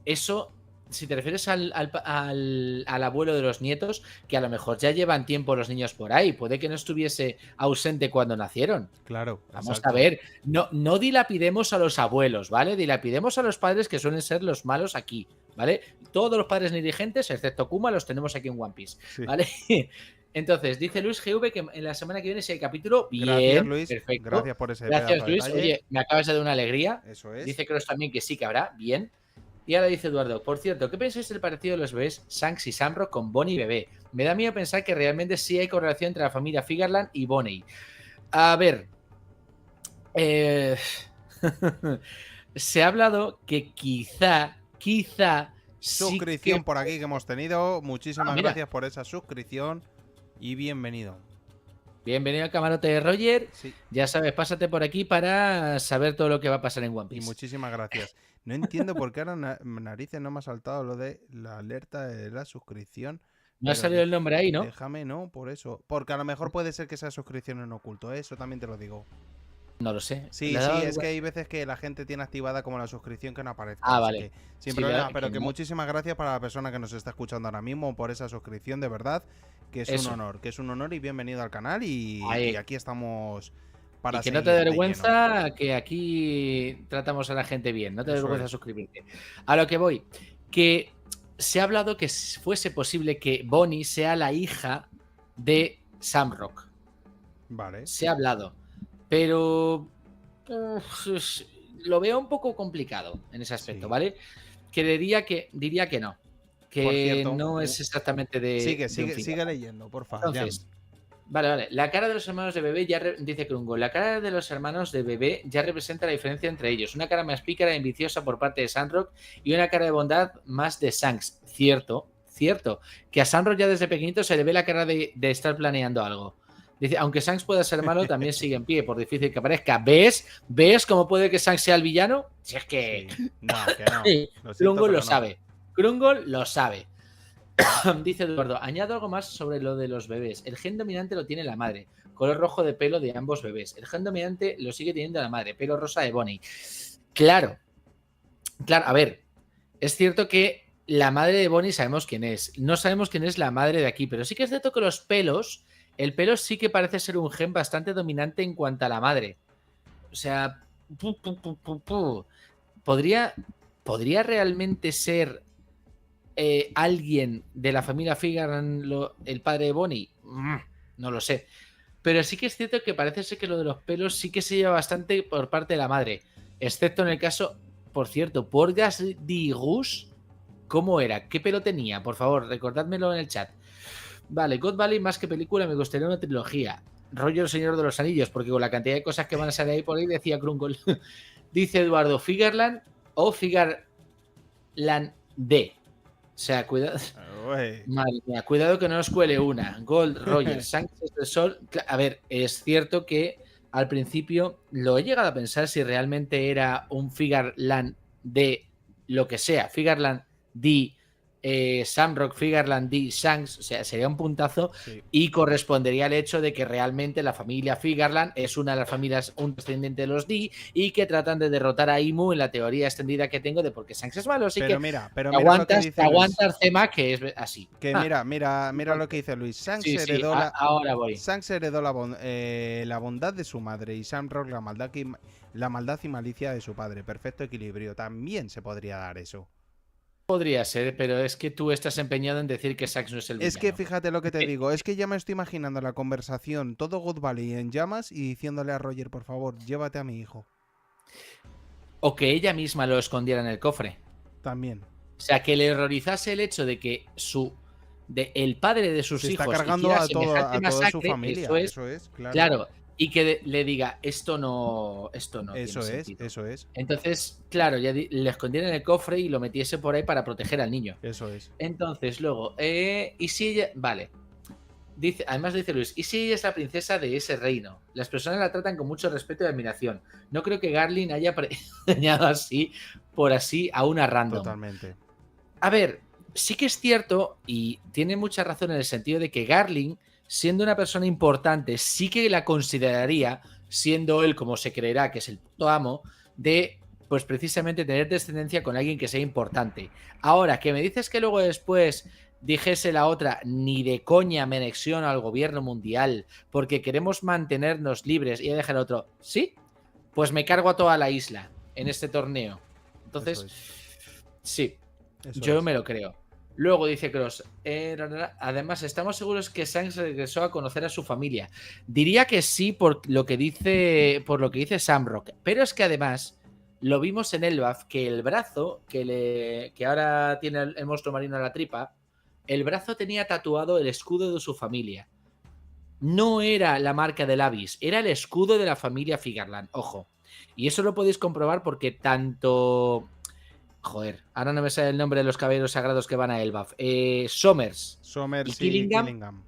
eso, si te refieres al abuelo de los nietos, que a lo mejor ya llevan tiempo los niños por ahí, puede que no estuviese ausente cuando nacieron. Claro. Vamos a ver, no dilapidemos a los abuelos, ¿vale? Dilapidemos a los padres, que suelen ser los malos aquí, ¿vale? Todos los padres negligentes, excepto Kuma, los tenemos aquí en One Piece, ¿vale? Entonces, dice Luis GV que en la semana que viene si hay capítulo. Bien, gracias, Luis. Perfecto. Gracias por ese Gracias, Luis. detalle. Oye, me acabas de dar una alegría. Eso es. Dice Cross también que sí que habrá. Bien. Y ahora dice Eduardo, por cierto, ¿qué pensáis del parecido de los bebés Shanks y Samrock con Bonnie bebé? Me da miedo pensar que realmente sí hay correlación entre la familia Figarland y Bonnie. A ver, se ha hablado que quizá suscripción por aquí que hemos tenido. Muchísimas mira. gracias por esa suscripción y bienvenido. Bienvenido al camarote de Roger. Sí. Ya sabes, pásate por aquí para saber todo lo que va a pasar en One Y Piece. muchísimas gracias. No entiendo por qué ahora narices no me ha saltado lo de la alerta de la suscripción. No ha pero salido el nombre ahí, ¿no? Déjame, no, por eso. Porque a lo mejor puede ser que sea suscripción en oculto. Eso también te lo digo. No lo sé. Sí, ¿Le has sí, dado es el- que hay veces que la gente tiene activada como la suscripción que no aparezca. Ah, así vale. que sin Sí, problema, que pero que no. muchísimas gracias para la persona que nos está escuchando ahora mismo por esa suscripción, de verdad, que es Eso. un honor y bienvenido al canal y Ahí. aquí estamos para Y que no te seguir dé de vergüenza, que aquí tratamos a la gente bien. No te dé Eso vergüenza es. suscribirte. A lo que voy. Que se ha hablado que fuese posible que Bonnie sea la hija de Samrock. lleno. Vale. Se ha hablado. Pero lo veo un poco complicado en ese aspecto, Sí. ¿vale? Que diría que no. Que Por cierto, no es exactamente de. Sigue, de un sigue, final. sigue leyendo, por favor. Entonces, vale. La cara de los hermanos de bebé ya dice Krungo. La cara de los hermanos de bebé ya representa la diferencia entre ellos. Una cara más pícara e ambiciosa por parte de Sandrock y una cara de bondad más de Shanks. Cierto. Que a Sandrock ya desde pequeñito se le ve la cara de estar planeando algo. Dice, aunque Shanks pueda ser malo, también sigue en pie, por difícil que parezca. ¿Ves cómo puede que Shanks sea el villano? Si es que Sí. No, que no. Lo siento, Krungle pero lo no. sabe. Krungle lo sabe. Dice Eduardo, añado algo más sobre lo de los bebés. El gen dominante lo tiene la madre, color rojo de pelo de ambos bebés. El gen dominante lo sigue teniendo la madre, pelo rosa de Bonnie. Claro, a ver, es cierto que la madre de Bonnie sabemos quién es. No sabemos quién es la madre de aquí, pero sí que es cierto que el pelo sí que parece ser un gen bastante dominante en cuanto a la madre. O sea, ¿podría realmente ser alguien de la familia Figaran el padre de Bonnie? No lo sé. Pero sí que es cierto que parece ser que lo de los pelos sí que se lleva bastante por parte de la madre. Excepto en el caso, por cierto, Porgas Digus, ¿cómo era? ¿Qué pelo tenía? Por favor, recordádmelo en el chat. Vale, God Valley más que película me gustaría una trilogía. Rollo El Señor de los Anillos, porque con la cantidad de cosas que van a salir ahí por ahí, decía Krungle. Dice Eduardo, Figarland o Figarland D. O sea, cuidado. Uy. Madre mía, cuidado que no nos cuele una. Gold, Roger, Sánchez del Sol. A ver, es cierto que al principio lo he llegado a pensar si realmente era un Figarland de lo que sea. Figarland D, Samrock, Figarland D, Shanks. O sea, sería un puntazo Sí. y correspondería al hecho de que realmente la familia Figarland es una de las familias, un descendiente de los D y que tratan de derrotar a Imu en la teoría extendida que tengo de por qué Shanks es malo. Así Pero que mira lo que te dice Luis. aguantas tema que es así. Que mira lo que dice Luis. Shanks Sí, heredó ahora voy. Shanks heredó la bondad de su madre y Samrock la maldad y malicia de su padre. Perfecto equilibrio. También se podría dar eso. Podría ser, pero es que tú estás empeñado en decir que Sax no es el villano. Es que fíjate lo que te digo. Es que ya me estoy imaginando la conversación, todo God Valley en llamas y diciéndole a Roger, por favor, llévate a mi hijo. O que ella misma lo escondiera en el cofre. También. O sea, que le horrorizase el hecho de que el padre de sus Se hijos está cargando hiciera a semejante toda su masacre, familia. eso es, claro. claro, y que le diga esto no Eso tiene es, sentido. eso es. Entonces, claro, ya le escondiera en el cofre y lo metiese por ahí para proteger al niño. Eso es. Entonces, luego, ¿y si ella? Vale. Además dice Luis, ¿y si ella es la princesa de ese reino? Las personas la tratan con mucho respeto y admiración. No creo que Garlin haya enseñado así, por así, a una random. Totalmente. A ver, sí que es cierto, y tiene mucha razón en el sentido de que Garlin, siendo una persona importante, sí que la consideraría, siendo él como se creerá que es el puto amo, de pues precisamente tener descendencia con alguien que sea importante. Ahora, que me dices que luego después dijese la otra, ni de coña me anexiono al gobierno mundial porque queremos mantenernos libres y dejar el otro, ¿sí? Pues me cargo a toda la isla en este torneo. Entonces, sí, yo me lo creo. Luego dice Cross, además, ¿estamos seguros que Shanks regresó a conocer a su familia? Diría que sí por lo que dice Samrock, pero es que además lo vimos en Elbaf, que el brazo que ahora tiene el monstruo marino a la tripa, el brazo tenía tatuado el escudo de su familia. No era la marca del Abyss, era el escudo de la familia Figarland, ojo. Y eso lo podéis comprobar porque tanto Joder, ahora no me sale el nombre de los caballeros sagrados que van a Elbaf. Somers Somers y y Killingham Killingham.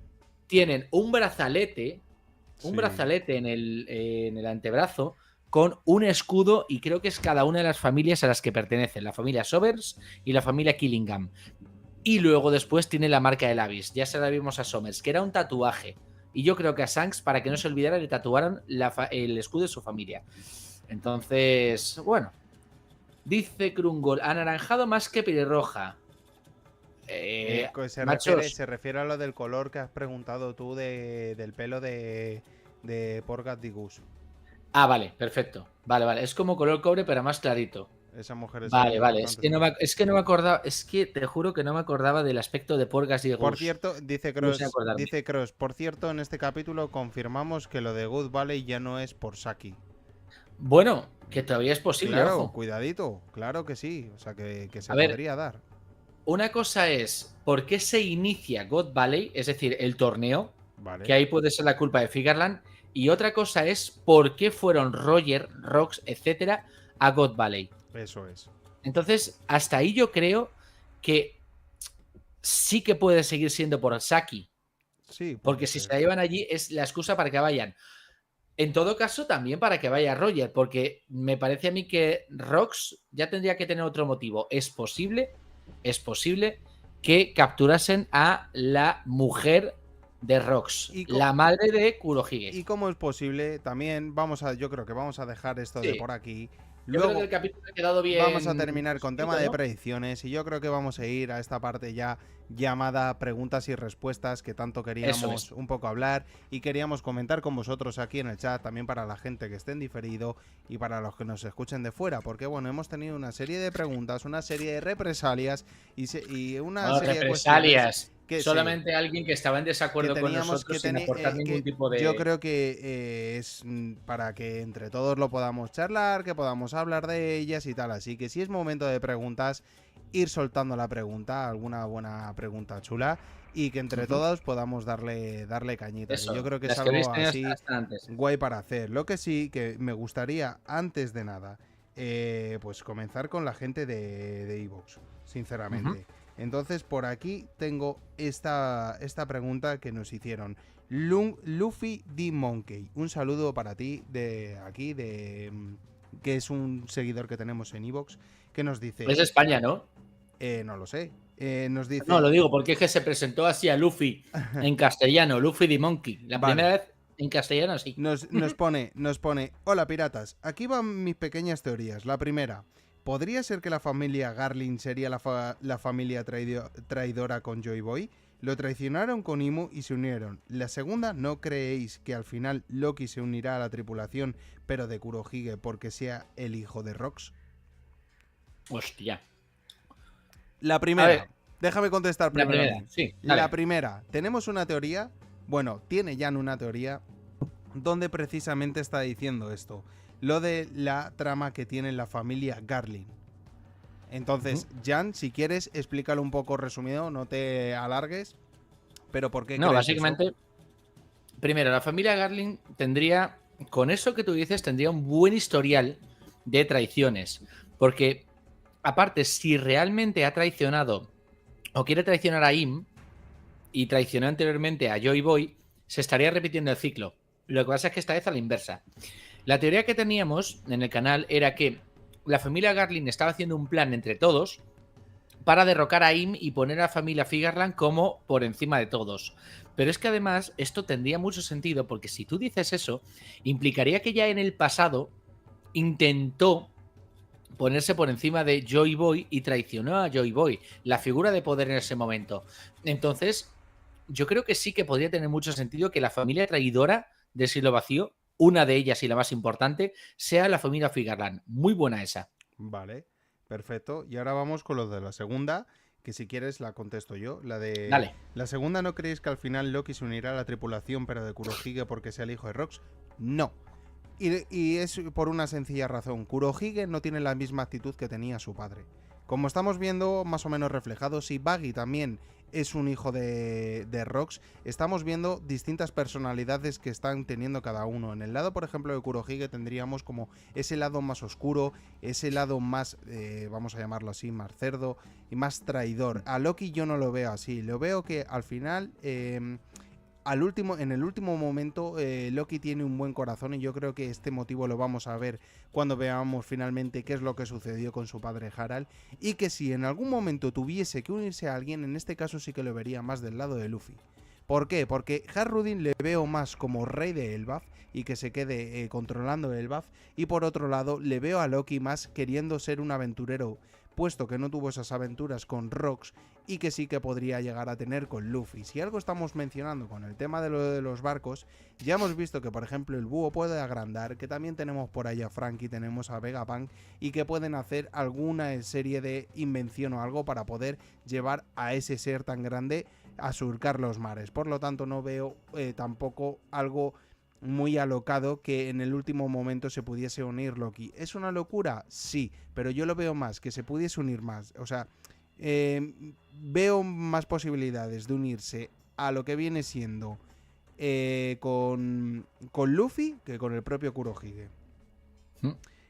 tienen un brazalete Sí. en el antebrazo con un escudo y creo que es cada una de las familias a las que pertenecen, la familia Somers y la familia Killingham. Y luego después tiene la marca del Abyss, ya se la vimos a Somers, que era un tatuaje. Y yo creo que a Shanks, para que no se olvidara, le tatuaron el escudo de su familia. Entonces, bueno. Dice Krungol, anaranjado más que pelirroja. Machos, Se refiere a lo del color que has preguntado tú del pelo de Porgat Digus. vale, perfecto. Vale. Es como color cobre, pero más clarito. Esa mujer es Vale. importante. Es que no me acordaba. Es que te juro que no me acordaba del aspecto de Porgas y de Por Gus. cierto, dice Cross, por cierto, en este capítulo confirmamos que lo de Good Valley ya no es por Saki. Bueno, que todavía es posible, Claro, ojo. cuidadito, claro que sí. O sea, que se A ver, podría dar. Una cosa es por qué se inicia God Valley, es decir, el torneo, Vale. que ahí puede ser la culpa de Figarland. Y otra cosa es por qué fueron Roger, Rox, etcétera, a God Valley. Eso es. Entonces, hasta ahí yo creo que sí que puede seguir siendo por Saki. Sí. Porque si se la llevan allí es la excusa para que vayan. En todo caso, también para que vaya Roger, porque me parece a mí que Rox ya tendría que tener otro motivo. Es posible que capturasen a la mujer de Rox, la madre de Kurohige. Y como es posible, también yo creo que vamos a dejar esto de por aquí. Luego, yo creo que el capítulo ha quedado bien. Vamos a terminar con tema de predicciones y yo creo que vamos a ir a esta parte ya llamada preguntas y respuestas que tanto queríamos un poco hablar y queríamos comentar con vosotros aquí en el chat, también para la gente que esté en diferido y para los que nos escuchen de fuera, porque bueno, hemos tenido una serie de preguntas, una serie de represalias y una serie de cuestiones que solamente alguien que estaba en desacuerdo con nosotros sin aportar ningún tipo de... Yo creo que es para que entre todos lo podamos charlar, que podamos hablar de ellas y tal. Así que si es momento de preguntas, ir soltando la pregunta, alguna buena pregunta chula, y que entre todos podamos darle cañita. Eso, que yo creo que es algo así guay para hacer. Lo que sí, que me gustaría, antes de nada, pues comenzar con la gente de Evox, sinceramente. Entonces, por aquí tengo esta pregunta que nos hicieron. Luffy D. Monkey. Un saludo para ti de aquí, que es un seguidor que tenemos en Evox, que nos dice... Es de España, ¿no? No lo sé. Nos dice... No, lo digo porque es que se presentó así a Luffy en castellano, Luffy D. Monkey. La primera vez en castellano, sí. Nos pone, hola piratas, aquí van mis pequeñas teorías. La primera... ¿Podría ser que la familia Garling sería la familia traidora con Joy Boy? Lo traicionaron con Imu y se unieron. La segunda, ¿no creéis que al final Loki se unirá a la tripulación, pero de Kurohige porque sea el hijo de Rox? Hostia. La primera, déjame contestar primero. La primera, tenemos una teoría, bueno, tiene Jan una teoría, donde precisamente está diciendo esto. Lo de la trama que tiene la familia Garling. Entonces, Jan, si quieres, explícalo un poco resumido, no te alargues. Pero ¿por qué? No, básicamente, primero, la familia Garling tendría, con eso que tú dices, tendría un buen historial de traiciones. Porque, aparte, si realmente ha traicionado o quiere traicionar a Im y traicionó anteriormente a Joy Boy, se estaría repitiendo el ciclo. Lo que pasa es que esta vez a la inversa. La teoría que teníamos en el canal era que la familia Garling estaba haciendo un plan entre todos para derrocar a Im y poner a la familia Figarland como por encima de todos. Pero es que además esto tendría mucho sentido porque si tú dices eso, implicaría que ya en el pasado intentó ponerse por encima de Joy Boy y traicionó a Joy Boy, la figura de poder en ese momento. Entonces, yo creo que sí que podría tener mucho sentido que la familia traidora de Siglo Vacío, una de ellas y la más importante, sea la familia Figarland. Muy buena esa. Vale, perfecto. Y ahora vamos con lo de la segunda, que si quieres la contesto yo. Dale. La segunda, ¿no creéis que al final Loki se unirá a la tripulación pero de Kurohige porque sea el hijo de Rox? No. Y es por una sencilla razón. Kurohige no tiene la misma actitud que tenía su padre. Como estamos viendo más o menos reflejado, si Buggy también es un hijo de Rox, estamos viendo distintas personalidades que están teniendo cada uno. En el lado, por ejemplo, de Kurohige tendríamos como ese lado más oscuro, ese lado más, vamos a llamarlo así, más cerdo y más traidor. A Loki yo no lo veo así, lo veo que al final... en el último momento Loki tiene un buen corazón y yo creo que este motivo lo vamos a ver cuando veamos finalmente qué es lo que sucedió con su padre Harald, y que si en algún momento tuviese que unirse a alguien, en este caso sí que lo vería más del lado de Luffy. ¿Por qué? Porque Harrudin le veo más como rey de Elbaf y que se quede controlando Elbaf, y por otro lado le veo a Loki más queriendo ser un aventurero, puesto que no tuvo esas aventuras con Rox y que sí que podría llegar a tener con Luffy. Si algo estamos mencionando con el tema de lo de los barcos, ya hemos visto que por ejemplo el búho puede agrandar, que también tenemos por ahí a Franky, tenemos a Vegapunk, y que pueden hacer alguna serie de invención o algo para poder llevar a ese ser tan grande a surcar los mares. Por lo tanto no veo tampoco algo muy alocado que en el último momento se pudiese unir Loki. ¿Es una locura? Sí, pero yo lo veo más, que se pudiese unir más. O sea, veo más posibilidades de unirse a lo que viene siendo con Luffy que con el propio Kurohige.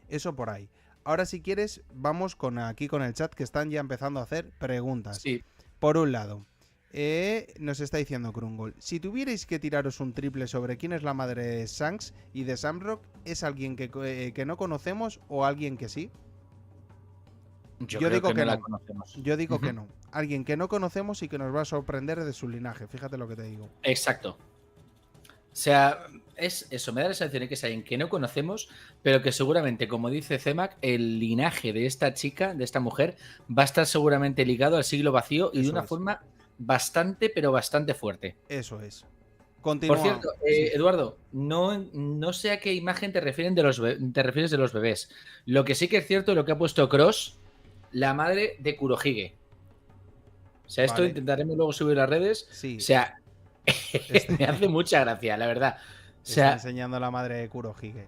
Eso por ahí. Ahora si quieres vamos aquí con el chat, que están ya empezando a hacer preguntas. Sí. Por un lado, nos está diciendo Krungol: si tuvierais que tiraros un triple sobre quién es la madre de Shanks y de Samrock, ¿es alguien que no conocemos o alguien que sí? Yo digo que no. La conocemos. Yo digo que no. Alguien que no conocemos y que nos va a sorprender de su linaje. Fíjate lo que te digo. Exacto. O sea, es eso, me da la sensación de que es alguien que no conocemos, pero que seguramente, como dice Zemak, el linaje de esta chica, de esta mujer, va a estar seguramente ligado al siglo vacío y de una forma bastante, pero bastante fuerte. Eso es. Continúa. Por cierto, Eduardo, no sé a qué imagen te refieres de los bebés. Lo que sí que es cierto, lo que ha puesto Cross, la madre de Kurohige. O sea, esto intentaremos luego subir a las redes. Sí. O sea, me hace mucha gracia, la verdad. O sea, está enseñando a la madre de Kurohige.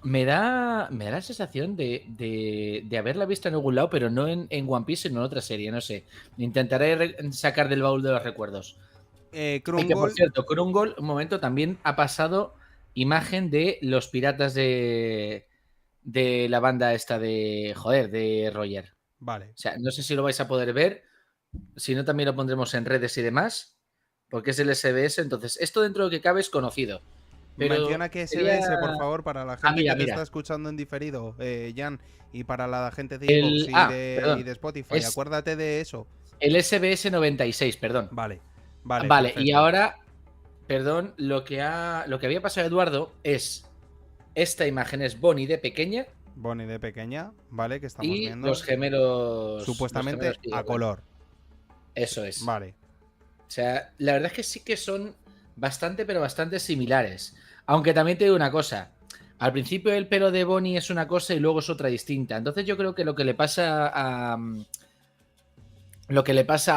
Me da la sensación de haberla visto en algún lado, pero no en One Piece, sino en otra serie, no sé. Intentaré sacar del baúl de los recuerdos. Y que, por cierto, Krungol, un momento, también ha pasado imagen de los piratas de la banda esta de Roger. Vale. O sea, no sé si lo vais a poder ver. Si no, también lo pondremos en redes y demás. Porque es el SBS. Entonces, esto dentro de lo que cabe es conocido. Pero menciona que SBS, por favor, para la gente que te está escuchando en diferido, Jan, y para la gente de Xbox y de Spotify. Acuérdate de eso. El SBS 96, perdón. Vale, perfecto. Y ahora, perdón, lo que había pasado Eduardo es esta imagen es Bonnie de pequeña. Bonnie de pequeña, vale, que estamos viendo. Los gemelos. Supuestamente los gemelos a color. Eso es. Vale. O sea, la verdad es que sí que son bastante, pero bastante similares. Aunque también te digo una cosa. Al principio el pelo de Bonnie es una cosa y luego es otra distinta. Entonces yo creo que lo que le pasa a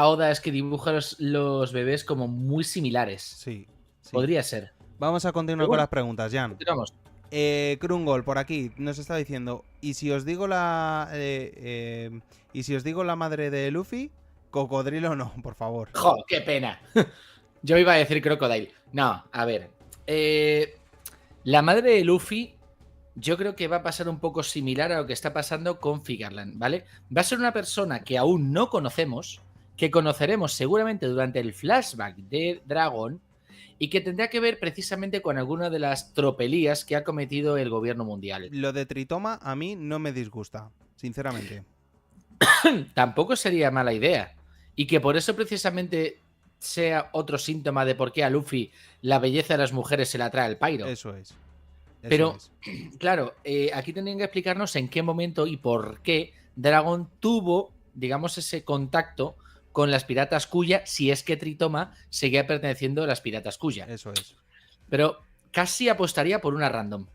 Oda es que dibuja los bebés como muy similares. Sí. Podría ser. Vamos a continuar con las preguntas, Jan. Continuamos. Krungol, por aquí, nos está diciendo: ¿y si os digo la madre de Luffy? Cocodrilo no, por favor. ¡Jo, qué pena! Yo iba a decir Crocodile. No, a ver. La madre de Luffy, yo creo que va a pasar un poco similar a lo que está pasando con Figarland, ¿vale? Va a ser una persona que aún no conocemos, que conoceremos seguramente durante el flashback de Dragon, y que tendrá que ver precisamente con alguna de las tropelías que ha cometido el gobierno mundial. Lo de Tritoma a mí no me disgusta, sinceramente. Tampoco sería mala idea. Y que por eso precisamente sea otro síntoma de por qué a Luffy la belleza de las mujeres se la trae al pairo. Eso es. Pero, claro, aquí tendrían que explicarnos en qué momento y por qué Dragon tuvo, digamos, ese contacto con las piratas Kuya, si es que Tritoma seguía perteneciendo a las piratas Kuya. Eso es. Pero casi apostaría por una random.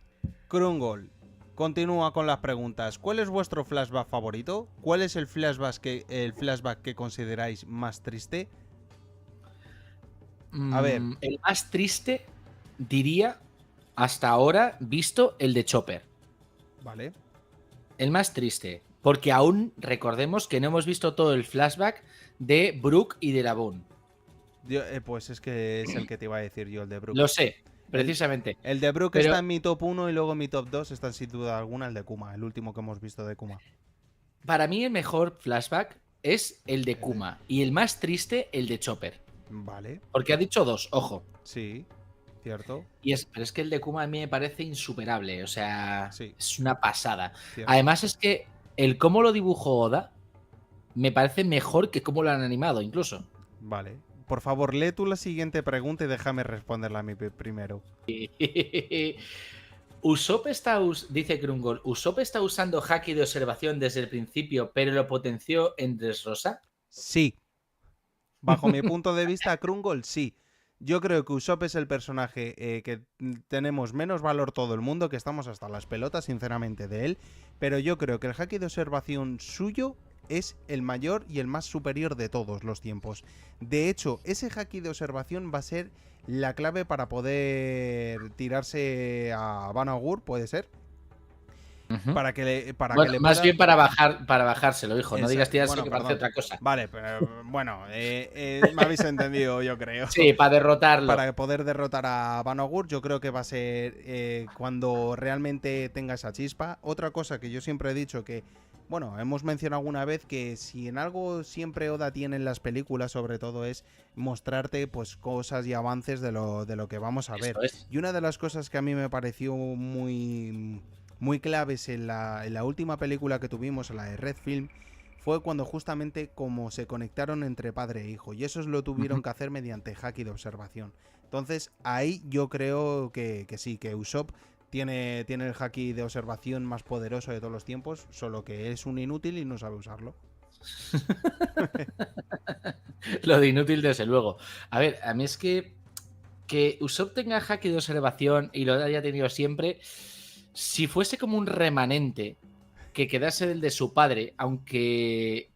Krungol continúa con las preguntas. ¿Cuál es vuestro flashback favorito? ¿Cuál es el flashback que consideráis más triste? A ver. El más triste, diría, hasta ahora, visto el de Chopper. Vale. El más triste. Porque aún recordemos que no hemos visto todo el flashback de Brooke y de Laboon. Pues es que es el que te iba a decir yo, el de Brook. Lo sé, precisamente. El de Brook Pero está en mi top 1 y luego en mi top 2 está sin duda alguna el de Kuma, el último que hemos visto de Kuma. para mí el mejor flashback es el de Kuma y el más triste el de Chopper. Vale, Porque ha dicho dos, ojo. sí, cierto. Pero es que el de Kuma a mí me parece insuperable, o sea, Sí. es una pasada. Cierto. Además es que el cómo lo dibujó Oda me parece mejor que cómo lo han animado incluso. Vale. Por favor, lee tú la siguiente pregunta y déjame responderla a mí primero. Dice Krungol, ¿Usopp está usando haki de observación desde el principio, pero lo potenció en Dressrosa? Sí. Bajo mi punto de vista, Krungol, sí. Yo creo que Usopp es el personaje que tenemos menos valor todo el mundo, que estamos hasta las pelotas, sinceramente, de él. Pero yo creo que el haki de observación suyo es el mayor y el más superior de todos los tiempos. De hecho, ese haki de observación va a ser la clave para poder tirarse a Banagure, ¿puede ser? Ujú. Para que le Más pueda... bien para bajárselo, hijo. No digas tirarse, Bueno, que parece perdón. otra cosa. Vale, pero bueno, me habéis entendido, yo creo. Sí, para derrotarlo. Para poder derrotar a Banagure, yo creo que va a ser cuando realmente tenga esa chispa. Otra cosa que yo siempre he dicho que, bueno, hemos mencionado alguna vez que si en algo siempre Oda tiene en las películas, sobre todo, es mostrarte pues cosas y avances de lo que vamos a ver. Eso es. Y una de las cosas que a mí me pareció muy claves en la última película que tuvimos, la de Red Film, fue cuando justamente como se conectaron entre padre e hijo. Y eso lo tuvieron que hacer mediante haki de observación. Entonces ahí yo creo que sí, que Usopp tiene el haki de observación más poderoso de todos los tiempos, solo que es un inútil y no sabe usarlo. Lo de inútil, desde luego. A ver, a mí es que Usopp tenga haki de observación y lo haya tenido siempre, si fuese como un remanente que quedase del de su padre, aunque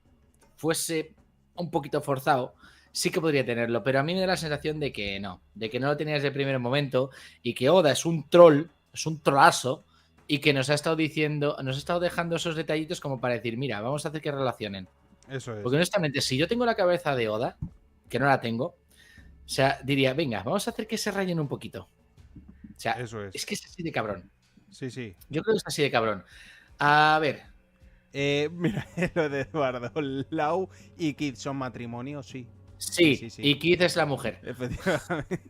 fuese un poquito forzado, sí que podría tenerlo, pero a mí me da la sensación de que no lo tenía desde el primer momento y que Oda es un troll, es un trolazo y que nos ha estado dejando esos detallitos como para decir, mira, vamos a hacer que relacionen. Eso es. Porque honestamente, si yo tengo la cabeza de Oda, que no la tengo, o sea, diría, venga, vamos a hacer que se rayen un poquito. O sea, Eso es. es que es así de cabrón. Sí, sí. Yo creo que es así de cabrón. A ver. Mira, lo de Eduardo. Lau y Kid son matrimonio, sí. Sí, y Keith es la mujer. Efectivamente.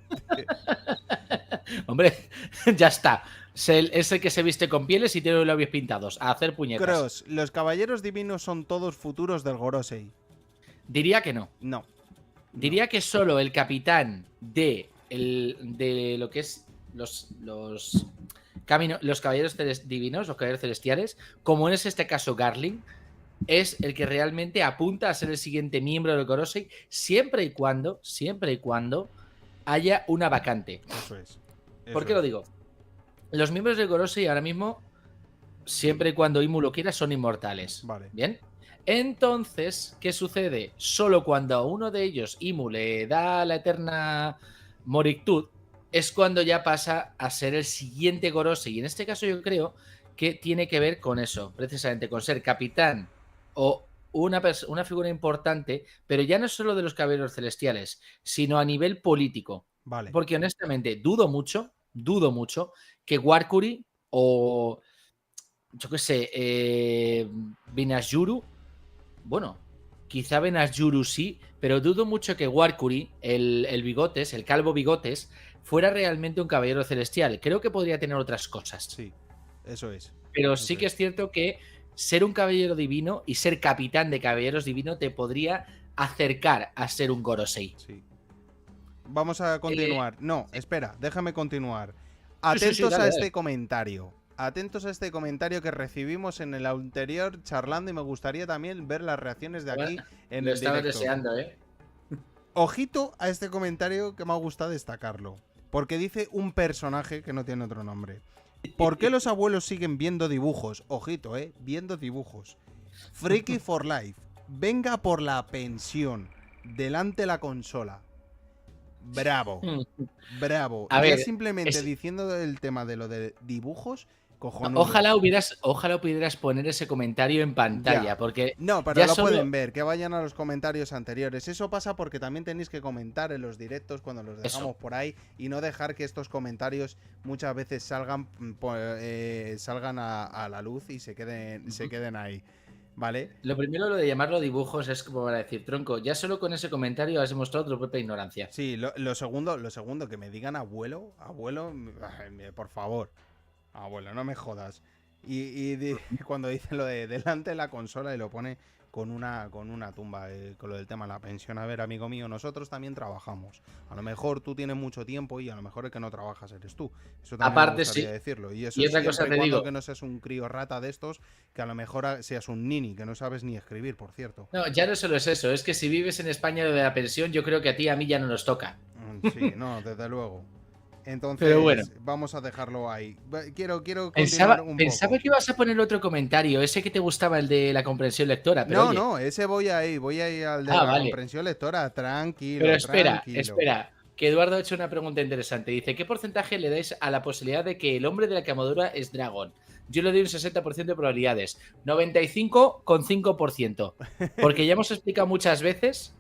Hombre, ya está. Es el que se viste con pieles y tiene los labios pintados. A hacer puñetas. Cross, los caballeros divinos son todos futuros del Gorosei. Diría que no. No. Diría que solo el capitán de lo que es los caballeros divinos, los caballeros celestiales, como es este caso Garling, es el que realmente apunta a ser el siguiente miembro del Gorosei, siempre y cuando haya una vacante. Eso es. ¿Por qué lo digo? Los miembros del Gorosei ahora mismo, siempre y cuando Imu lo quiera, son inmortales. Vale. ¿Bien? Entonces, ¿qué sucede? Solo cuando a uno de ellos Imu le da la eterna morictud, es cuando ya pasa a ser el siguiente Gorosei. Y en este caso yo creo que tiene que ver con eso, precisamente con ser capitán o una figura importante, pero ya no solo de los caballeros celestiales, sino a nivel político. Vale. Porque honestamente dudo mucho que Warkuri o yo qué sé, Benazjuru, bueno, quizá Benazjuru sí, pero dudo mucho que Warkuri, el Bigotes, el calvo Bigotes, fuera realmente un caballero celestial. Creo que podría tener otras cosas. Sí, eso es. Pero Eso sí que es cierto que ser un caballero divino y ser capitán de caballeros divino te podría acercar a ser un Gorosei. Sí. Vamos a continuar. No, espera, déjame continuar. Sí, Atentos dale, a este dale. comentario. Atentos a este comentario que recibimos en el anterior charlando y me gustaría también ver las reacciones de aquí en Lo el estaba directo. deseando, ¿eh? Ojito a este comentario que me ha gustado destacarlo. Porque dice un personaje que no tiene otro nombre. ¿Por qué los abuelos siguen viendo dibujos? Ojito, viendo dibujos. Freaky for life. Venga por la pensión. Delante la consola. Bravo. Bravo. A Ya ver, simplemente diciendo el tema de lo de dibujos, Cojonudo. Ojalá pudieras poner ese comentario en pantalla, Ya. porque No, pero ya lo solo- pueden ver, que vayan a los comentarios anteriores. Eso pasa porque también tenéis que comentar en los directos cuando los dejamos por ahí y no dejar que estos comentarios muchas veces salgan a la luz y se queden ahí. ¿Vale? Lo primero, lo de llamarlo dibujos, es como para decir, tronco, ya solo con ese comentario has demostrado tu propia ignorancia. Sí, lo segundo, que me digan abuelo, por favor. Abuelo, no me jodas. Cuando dice lo de delante de la consola y lo pone con una tumba, con lo del tema de la pensión. A ver, amigo mío, nosotros también trabajamos. A lo mejor tú tienes mucho tiempo y a lo mejor el que no trabajas eres tú. Eso también Aparte, me gustaría sí. decirlo. Y eso Y otra siempre cosa y te cuando digo. que no seas un crío rata de estos, que a lo mejor seas un nini, que no sabes ni escribir, por cierto. No, ya no solo es eso, es que si vives en España lo de la pensión, yo creo que a ti y a mí ya no nos toca. Sí, no, desde luego. Entonces, Pero bueno. vamos a dejarlo ahí. Quiero continuar un Pensaba poco. que ibas a poner otro comentario, ese que te gustaba, el de la comprensión lectora. Pero oye, No, ese voy ahí al de la vale. comprensión lectora. Tranquilo, Pero espera, tranquilo. que Eduardo ha hecho una pregunta interesante. Dice, ¿qué porcentaje le dais a la posibilidad de que el hombre de la quemadura es Dragon? Yo le doy un 60% de probabilidades. 95,5%. Porque ya hemos explicado muchas veces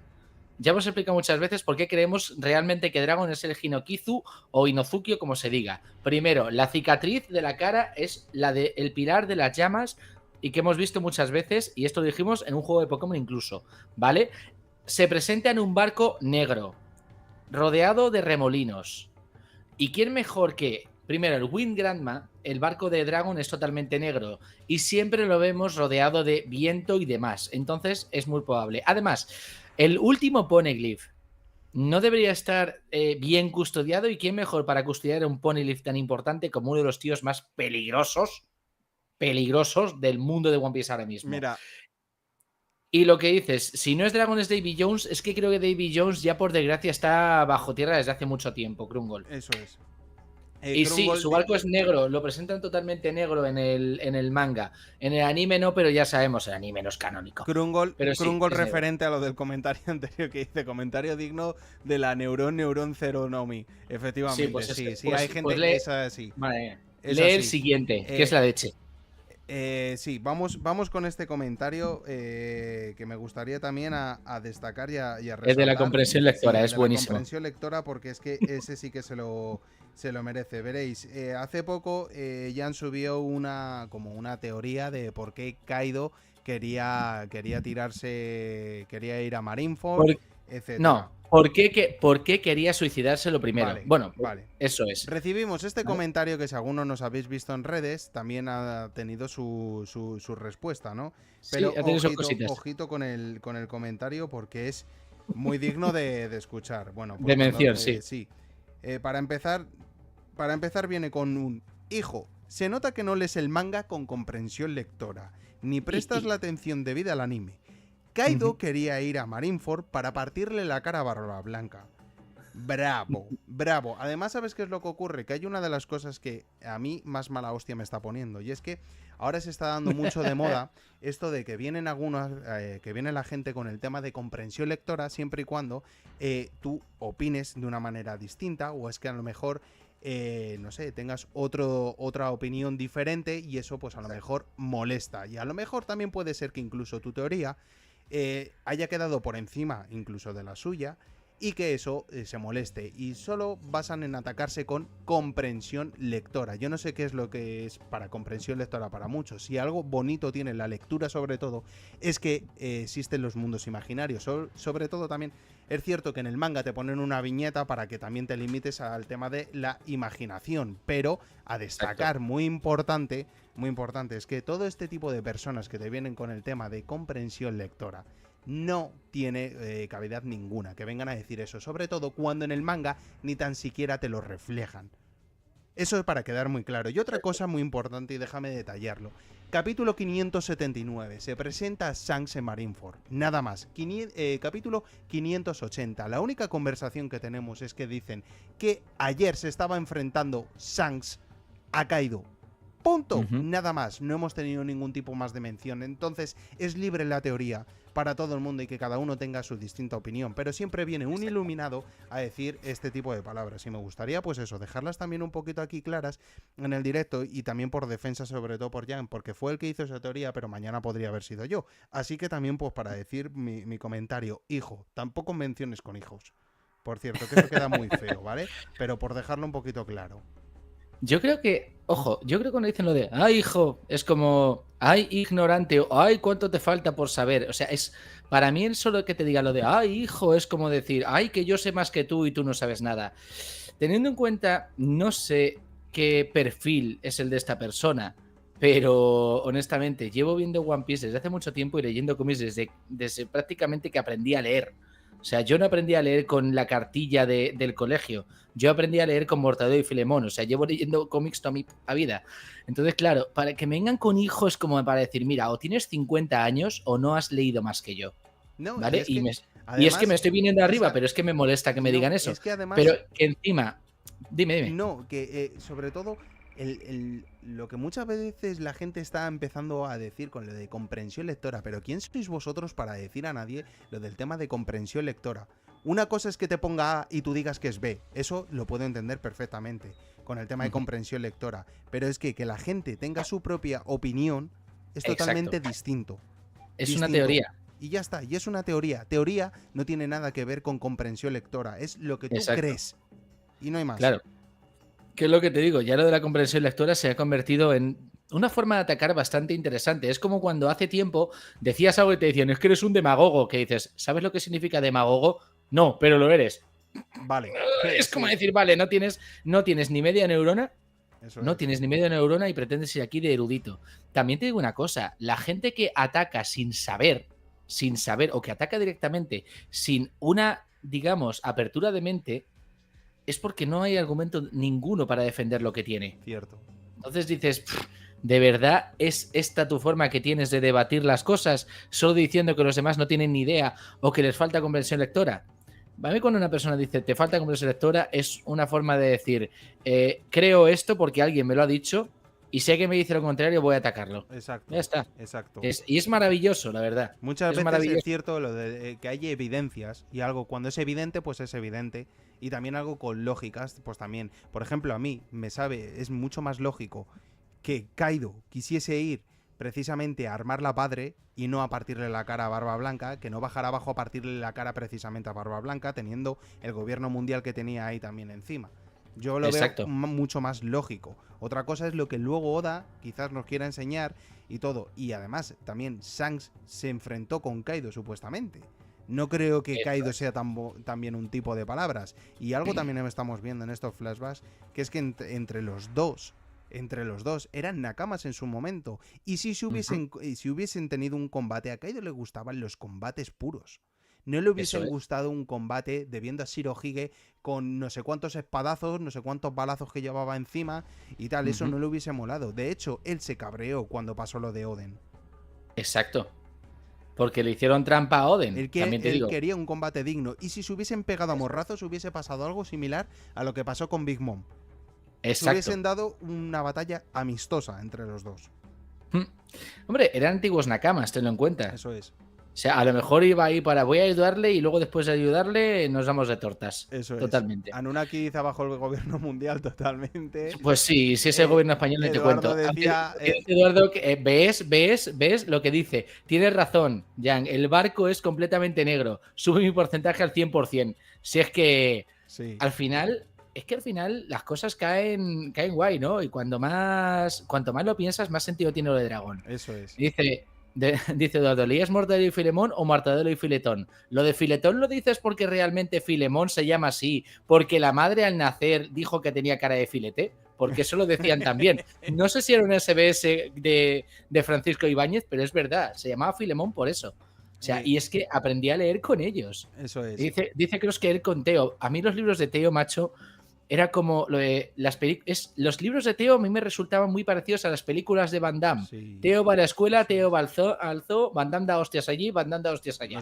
por qué creemos realmente que Dragon es el Hinokizu o Inozuki, o como se diga. Primero, la cicatriz de la cara es la del pilar de las llamas y que hemos visto muchas veces, y esto lo dijimos en un juego de Pokémon incluso, ¿vale? Se presenta en un barco negro, rodeado de remolinos. ¿Y quién mejor que, primero, el Wind Grandma? El barco de Dragon es totalmente negro y siempre lo vemos rodeado de viento y demás. Entonces es muy probable. Además, el último Poneglyph no debería estar bien custodiado, y quién mejor para custodiar un Poneglyph tan importante como uno de los tíos más peligrosos del mundo de One Piece ahora mismo. Mira. Y lo que dices, si no es Dragon es Davy Jones, es que creo que Davy Jones ya por desgracia está bajo tierra desde hace mucho tiempo, Krungol. Eso es. Y sí, su barco es negro, lo presentan totalmente negro en el manga. En el anime no, pero ya sabemos, el anime no es canónico. Krungol sí, referente negro. A lo del comentario anterior que dice, comentario digno de la Neuron Zero Nomi. Efectivamente, sí, pues hay gente que es así. Vale, lee el siguiente, que es la leche. Sí, vamos con este comentario que me gustaría también a destacar y a resaltar. Es de la comprensión lectora, es buenísimo. La comprensión lectora, porque es que ese sí que se lo merece. Veréis, hace poco Jan subió una teoría de por qué Kaido quería ir a Marineford, etc. No. ¿Por qué quería suicidarse lo primero? Vale, bueno, vale. Eso es. Recibimos este comentario que, si algunos nos habéis visto en redes, también ha tenido su respuesta, ¿no? Pero sí, ojito con el comentario, porque es muy digno de escuchar. Bueno, pues de mención, sí. Sí. Para empezar viene con un: hijo, se nota que no lees el manga con comprensión lectora, ni prestas la atención debida al anime. Kaido quería ir a Marineford para partirle la cara a Barba Blanca. Bravo, bravo. Además, ¿sabes qué es lo que ocurre? Que hay una de las cosas que a mí más mala hostia me está poniendo, y es que ahora se está dando mucho de moda esto de que viene la gente con el tema de comprensión lectora, siempre y cuando tú opines de una manera distinta, o es que a lo mejor no sé, tengas otra opinión diferente, y eso pues a lo mejor molesta, y a lo mejor también puede ser que incluso tu teoría haya quedado por encima incluso de la suya, y que eso se moleste, y solo basan en atacarse con comprensión lectora. Yo no sé qué es lo que es para comprensión lectora para muchos. Si algo bonito tiene la lectura, sobre todo, es que existen los mundos imaginarios. Sobre todo también es cierto que en el manga te ponen una viñeta para que también te limites al tema de la imaginación, pero a destacar, muy importante, es que todo este tipo de personas que te vienen con el tema de comprensión lectora no tiene cavidad ninguna que vengan a decir eso, sobre todo cuando en el manga ni tan siquiera te lo reflejan. Eso es para quedar muy claro. Y otra cosa muy importante, y déjame detallarlo: capítulo 579, se presenta a Shanks en Marineford, nada más. Capítulo 580, la única conversación que tenemos es que dicen que ayer se estaba enfrentando Shanks a Kaido. Punto. Ujú. Nada más. No hemos tenido ningún tipo más de mención. Entonces, es libre la teoría para todo el mundo y que cada uno tenga su distinta opinión. Pero siempre viene un iluminado a decir este tipo de palabras. Y me gustaría, pues eso, dejarlas también un poquito aquí claras en el directo y también por defensa, sobre todo por Jan, porque fue el que hizo esa teoría, pero mañana podría haber sido yo. Así que también, pues para decir mi comentario, hijo, tampoco menciones con hijos. Por cierto, que eso queda muy feo, ¿vale? Pero por dejarlo un poquito claro. Yo creo que, ojo, yo creo que cuando dicen lo de, ay, hijo, es como, ay, ignorante, o ay, cuánto te falta por saber. O sea, es, para mí el solo que te diga lo de, ay, hijo, es como decir, ay, que yo sé más que tú y tú no sabes nada. Teniendo en cuenta, no sé qué perfil es el de esta persona, pero honestamente, llevo viendo One Piece desde hace mucho tiempo y leyendo cómics desde prácticamente que aprendí a leer. O sea, yo no aprendí a leer con la cartilla del colegio. Yo aprendí a leer con Mortadelo y Filemón. O sea, llevo leyendo cómics toda mi vida. Entonces, claro, para que me vengan con hijos como para decir, mira, o tienes 50 años o no has leído más que yo. No, y ¿Vale? es que, Y es que me además, estoy viniendo arriba, esa- pero es que me molesta que me no, digan eso. es que además, Pero que encima... Dime. no, que sobre todo lo que muchas veces la gente está empezando a decir con lo de comprensión lectora, pero ¿quién sois vosotros para decir a nadie lo del tema de comprensión lectora? Una cosa es que te ponga A y tú digas que es B, eso lo puedo entender perfectamente con el tema de comprensión lectora, pero es que la gente tenga su propia opinión es totalmente distinto. Es una teoría. Y ya está, y es una teoría. Teoría no tiene nada que ver con comprensión lectora, es lo que tú crees. Y no hay más. Claro. ¿Qué es lo que te digo? Ya lo de la comprensión lectora se ha convertido en una forma de atacar bastante interesante. Es como cuando hace tiempo decías algo y te decían, es que eres un demagogo, que dices, ¿sabes lo que significa demagogo? No, pero lo eres. Vale. Es como decir, vale, no tienes ni media neurona. Eso No es. tienes ni media neurona y pretendes ir aquí de erudito. También te digo una cosa, la gente que ataca sin saber, o que ataca directamente sin una, digamos, apertura de mente, es porque no hay argumento ninguno para defender lo que tiene. Cierto. Entonces dices, ¿de verdad es esta tu forma que tienes de debatir las cosas solo diciendo que los demás no tienen ni idea o que les falta comprensión lectora? A mí cuando una persona dice te falta comprensión lectora es una forma de decir creo esto porque alguien me lo ha dicho y si alguien me dice lo contrario voy a atacarlo. Exacto. Ya está. Exacto. Y es maravilloso, la verdad. Muchas veces es cierto lo de que hay evidencias y algo cuando es evidente, pues es evidente. Y también algo con lógicas, pues también. Por ejemplo, a mí es mucho más lógico que Kaido quisiese ir precisamente a armar la padre y no a partirle la cara a Barba Blanca, que no bajar abajo a partirle la cara precisamente a Barba Blanca, teniendo el gobierno mundial que tenía ahí también encima. Yo lo veo mucho más lógico. Otra cosa es lo que luego Oda quizás nos quiera enseñar y todo. Y además, también Shanks se enfrentó con Kaido, supuestamente. No creo que Kaido sea también un tipo de palabras. Y algo también estamos viendo en estos flashbacks, que es que entre los dos eran nakamas en su momento. Y si hubiesen tenido un combate, a Kaido le gustaban los combates puros. No le hubiesen gustado un combate de viendo a Shirohige con no sé cuántos espadazos, no sé cuántos balazos que llevaba encima y tal. Eso no le hubiese molado. De hecho, él se cabreó cuando pasó lo de Oden. Exacto. Porque le hicieron trampa a Oden. Él quería un combate digno. Y si se hubiesen pegado a morrazos, hubiese pasado algo similar a lo que pasó con Big Mom. Exacto. Se hubiesen dado una batalla amistosa entre los dos. Hombre, eran antiguos nakamas, tenlo en cuenta. Eso es. O sea, a lo mejor iba ahí para voy a ayudarle y luego después de ayudarle nos damos de tortas. Eso totalmente. Es. Anunnaki hizo bajo el gobierno mundial totalmente. Pues sí, si es el gobierno español, te cuento. Decía, Eduardo, ¿ves lo que dice? Tienes razón, Jan, el barco es completamente negro. Sube mi porcentaje al 100%. Si es que al final... Es que al final las cosas caen guay, ¿no? Y cuanto más lo piensas, más sentido tiene lo de dragón. Eso es. Dice Eduardo, ¿leías Mortadelo y Filemón o Mortadelo y Filetón? Lo de Filetón lo dices porque realmente Filemón se llama así, porque la madre al nacer dijo que tenía cara de filete, porque eso lo decían también. No sé si era un SBS de Francisco Ibáñez, pero es verdad, se llamaba Filemón por eso. O sea, y es que aprendí a leer con ellos. Eso es. Dice creo que él con Teo. A mí los libros de Teo, macho, era como lo de los libros de Teo a mí me resultaban muy parecidos a las películas de Van Damme. Sí. Teo va a la escuela, Teo va al zoo, Van Damme da hostias allí, Van Damme da hostias allá.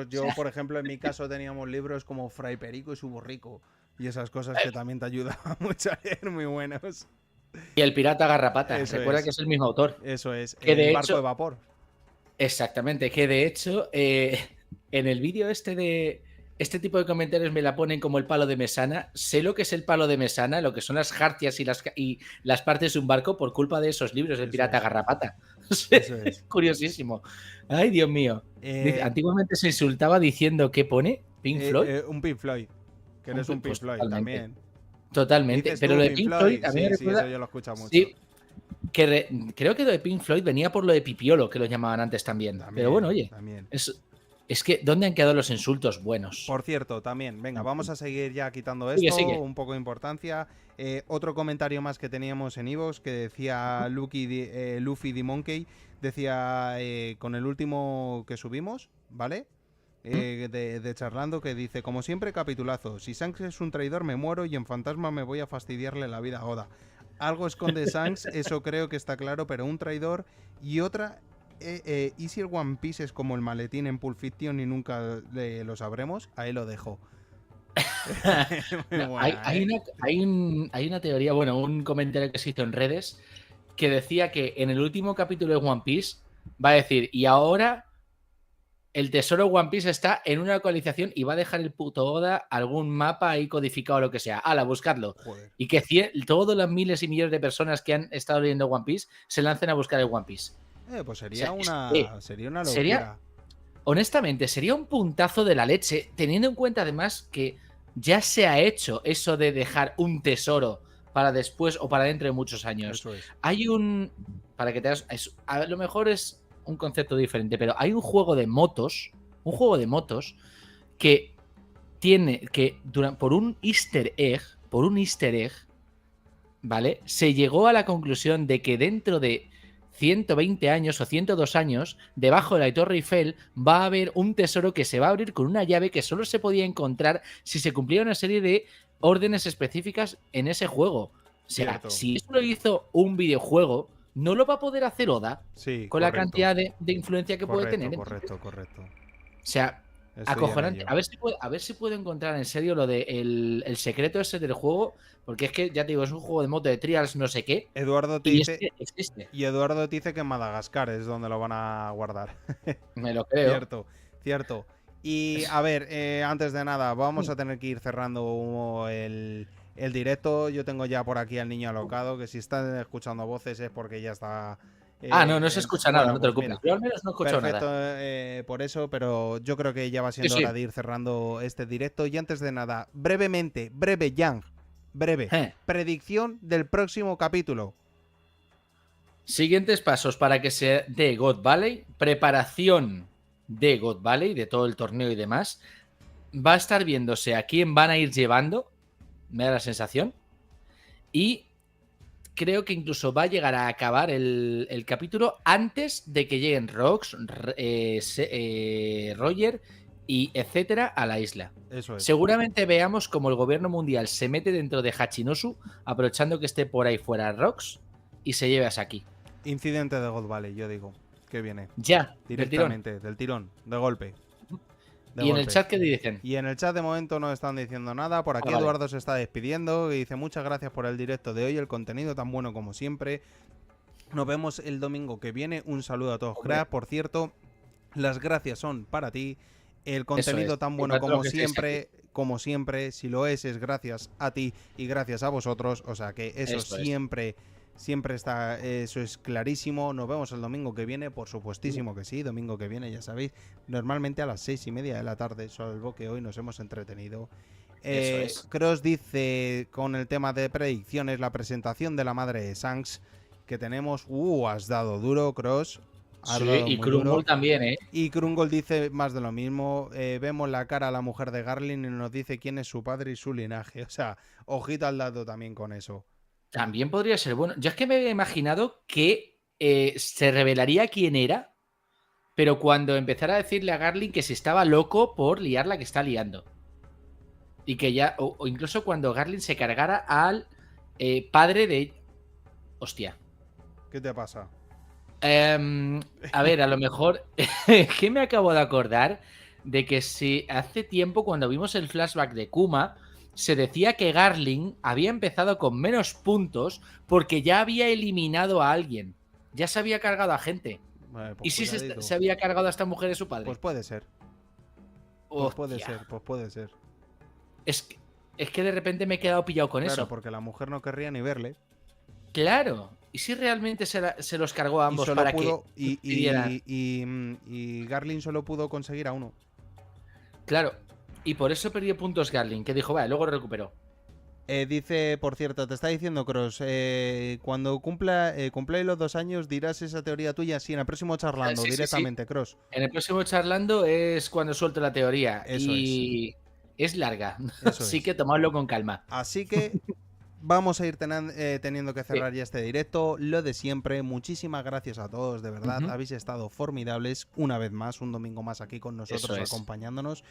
Yo, por ejemplo, en mi caso teníamos libros como Fray Perico y su borrico y esas cosas que también te ayudaban mucho a leer, muy buenos. Y el pirata Garrapata, Eso recuerda es. que es el mismo autor. Eso es. Que de El barco hecho- de vapor. Exactamente, que de hecho, en el vídeo de este tipo de comentarios me la ponen como el palo de mesana. Sé lo que es el palo de mesana, lo que son las jarcias y las partes de un barco por culpa de esos libros del Eso pirata es. Garrapata. Eso es. Curiosísimo. Ay, Dios mío. Dice, Eh, antiguamente se insultaba diciendo ¿qué pone? ¿Pink Floyd? Un Pink Floyd. Que eres un Pink Pues Floyd totalmente. también. Totalmente. ¿Dices Pero tú lo de Pink Pink Floyd Floyd? a mí me Sí, sí, eso recuerda. yo lo he escuchado mucho. Sí, creo que lo de Pink Floyd venía por lo de Pipiolo, que lo llamaban antes también. Pero bueno, También, oye, también. es que ¿dónde han quedado los insultos buenos? Por cierto, también, venga, vamos a seguir ya quitando Sigue, esto, sigue. un poco de importancia. Otro comentario más que teníamos en iVoox que decía Luffy the Monkey, decía con el último que subimos, ¿vale? De charlando, que dice, como siempre, capitulazo. Si Shanks es un traidor, me muero y en Fantasma me voy a fastidiarle la vida a Oda. Algo esconde Shanks, eso creo que está claro, pero un traidor y otra... ¿Y si el One Piece es como el maletín en Pulp Fiction y nunca lo sabremos? Ahí lo dejo. Muy No, buena, hay una teoría, bueno, un comentario que se hizo en redes que decía que en el último capítulo de One Piece va a decir, y ahora el tesoro One Piece está en una localización y va a dejar el puto Oda algún mapa ahí codificado o lo que sea. ¡Hala, buscarlo! Joder. Y que todos los miles y millones de personas que han estado leyendo One Piece se lancen a buscar el One Piece. Pues sería O sea, sería una locura. sería- Honestamente, sería un puntazo de la leche, teniendo en cuenta además que ya se ha hecho eso de dejar un tesoro para después o para dentro de muchos años. Eso es. Hay un... Para que te hagas... A lo mejor es un concepto diferente, pero hay un juego de motos que tiene que, por un easter egg, ¿vale? Se llegó a la conclusión de que dentro de 120 años o 102 años, debajo de la Torre Eiffel va a haber un tesoro que se va a abrir con una llave que solo se podía encontrar si se cumplía una serie de órdenes específicas en ese juego. O sea, Cierto. si eso lo hizo un videojuego, no lo va a poder hacer Oda Sí, con la cantidad de influencia que puede tener. Correcto. O sea, Estoy acojonante. en ello. A ver si puedo encontrar en serio lo de el secreto ese del juego, porque es que, ya te digo, es un juego de moto de trials no sé qué, Eduardo te y es dice... que existe. Y Eduardo te dice que en Madagascar es donde lo van a guardar. Me lo creo. Cierto. Y a ver, antes de nada, vamos a tener que ir cerrando el directo. Yo tengo ya por aquí al niño alocado, que si están escuchando voces es porque ya está... No se escucha nada, no te pues preocupes. Yo al menos no escucho perfecto, nada. por eso, pero yo creo que ya va siendo Sí. hora de ir cerrando este directo. Y antes de nada, brevemente, Yang, predicción del próximo capítulo. Siguientes pasos para que se dé God Valley, preparación de God Valley, de todo el torneo y demás. Va a estar viéndose a quién van a ir llevando, me da la sensación. Y creo que incluso va a llegar a acabar el capítulo antes de que lleguen Rox, Roger y etcétera a la isla. Eso es. Seguramente veamos como el gobierno mundial se mete dentro de Hachinosu, aprovechando que esté por ahí fuera Rox, y se lleve a Saki. Incidente de God Valley, yo digo, que viene. Ya, Directamente, del tirón, de golpe. ¿Y en el chat qué dicen? Y en el chat de momento no están diciendo nada. Por aquí vale. Eduardo se está despidiendo y dice muchas gracias por el directo de hoy, el contenido tan bueno como siempre. Nos vemos el domingo que viene. Un saludo a todos, crack. Por cierto, las gracias son para ti. El contenido tan bueno como siempre, si lo es gracias a ti y gracias a vosotros. O sea que eso siempre está, eso es clarísimo. Nos vemos el domingo que viene, por supuestísimo que sí. Domingo que viene, ya sabéis, normalmente a las 6:30 de la tarde, salvo que hoy nos hemos entretenido. Cross dice con el tema de predicciones, la presentación de la madre de Shanks que tenemos. Has dado duro, Cross. Sí, y Krumgol también, ¿eh? Y Krumgol dice más de lo mismo. Vemos la cara a la mujer de Garland y nos dice quién es su padre y su linaje. O sea, ojito al dato también con eso. También podría ser bueno. Yo es que me había imaginado que se revelaría quién era, pero cuando empezara a decirle a Garland que si estaba loco por liar la que está liando. Y que ya, o incluso cuando Garland se cargara al padre de... Hostia. ¿Qué te pasa? A ver, a lo mejor... que me acabo de acordar de que si hace tiempo cuando vimos el flashback de Kuma, se decía que Garling había empezado con menos puntos porque ya había eliminado a alguien. Ya se había cargado a gente. Pues ¿Y si cuidadito. se había cargado a esta mujer de su padre? Pues puede ser. Pues puede Hostia. ser, pues puede ser. Es que de repente me he quedado pillado con Claro, eso. porque la mujer no querría ni verle. Claro. ¿Y si realmente se los cargó a Y ambos solo para pudo. que pidieran? Y Garlin solo pudo conseguir a uno. Claro. Y por eso perdió puntos Garling, que dijo, vale, luego lo recuperó. Dice, por cierto, te está diciendo Cross, cuando cumpláis los 2 años dirás esa teoría tuya, sí, en el próximo charlando, Sí, sí, directamente, Cross. En el próximo charlando es cuando suelto la teoría. Eso y es larga. Eso Así es. que tomadlo con calma. Así que vamos a ir teniendo que cerrar ya este directo. Lo de siempre, muchísimas gracias a todos, de verdad. Ujú. Habéis estado formidables una vez más, un domingo más aquí con nosotros Eso es. acompañándonos.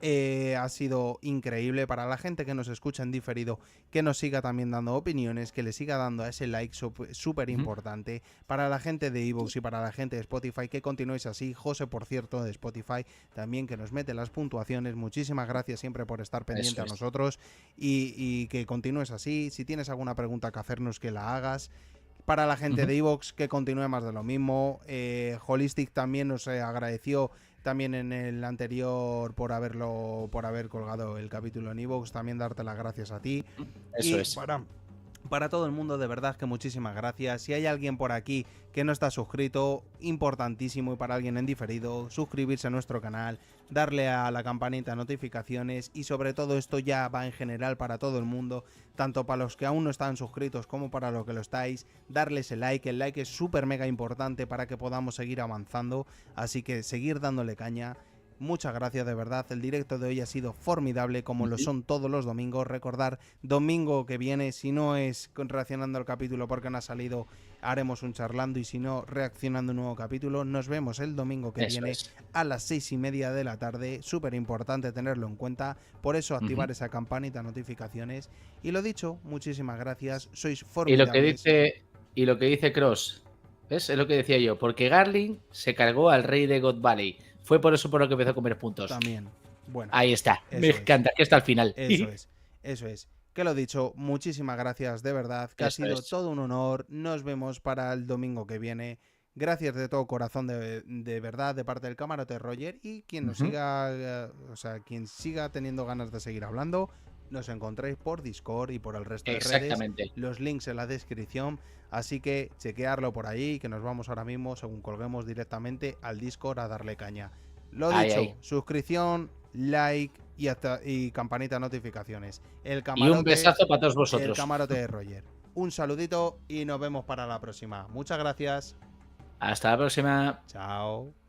Ha sido increíble para la gente que nos escucha en diferido, que nos siga también dando opiniones, que le siga dando a ese like súper importante. Para la gente de iVoox y para la gente de Spotify, que continuéis así. José, por cierto, de Spotify, también que nos mete las puntuaciones. Muchísimas gracias siempre por estar pendiente a nosotros y que continúes así. Si tienes alguna pregunta que hacernos, que la hagas. Para la gente de iVoox, que continúe más de lo mismo. Holistic también nos agradeció también en el anterior por haber colgado el capítulo en iVoox. También darte las gracias a ti. Eso Y es. para todo el mundo, de verdad que muchísimas gracias. Si hay alguien por aquí que no está suscrito, importantísimo, y para alguien en diferido, suscribirse a nuestro canal, darle a la campanita de notificaciones, y sobre todo esto ya va en general para todo el mundo, tanto para los que aún no están suscritos como para los que lo estáis, darles el like es súper mega importante para que podamos seguir avanzando, así que seguir dándole caña. Muchas gracias, de verdad. El directo de hoy ha sido formidable, como lo son todos los domingos. Recordar, domingo que viene, si no es reaccionando al capítulo porque no ha salido, haremos un charlando, y si no, reaccionando a un nuevo capítulo. Nos vemos el domingo que viene a las 6:30 de la tarde. Súper importante tenerlo en cuenta. Por eso activar esa campanita de notificaciones. Y lo dicho, muchísimas gracias. Sois formidables. Y lo que dice Cross, ¿ves? Es lo que decía yo. Porque Garling se cargó al rey de God Valley. Fue por eso por lo que empezó a comer puntos. También. Bueno. Ahí está. Me encanta. Que está al final. Eso es. Que lo dicho, muchísimas gracias, de verdad. Que ha sido todo un honor. Nos vemos para el domingo que viene. Gracias de todo corazón, de verdad, de parte del camarote Roger. Y quien nos siga, quien siga teniendo ganas de seguir hablando, nos encontréis por Discord y por el resto de redes. Los links en la descripción. Así que chequearlo por ahí, que nos vamos ahora mismo, según colguemos, directamente al Discord a darle caña. Lo dicho, suscripción, like y campanita de notificaciones. Y un besazo para todos vosotros. El camarote de Roger. Un saludito y nos vemos para la próxima. Muchas gracias. Hasta la próxima. Chao.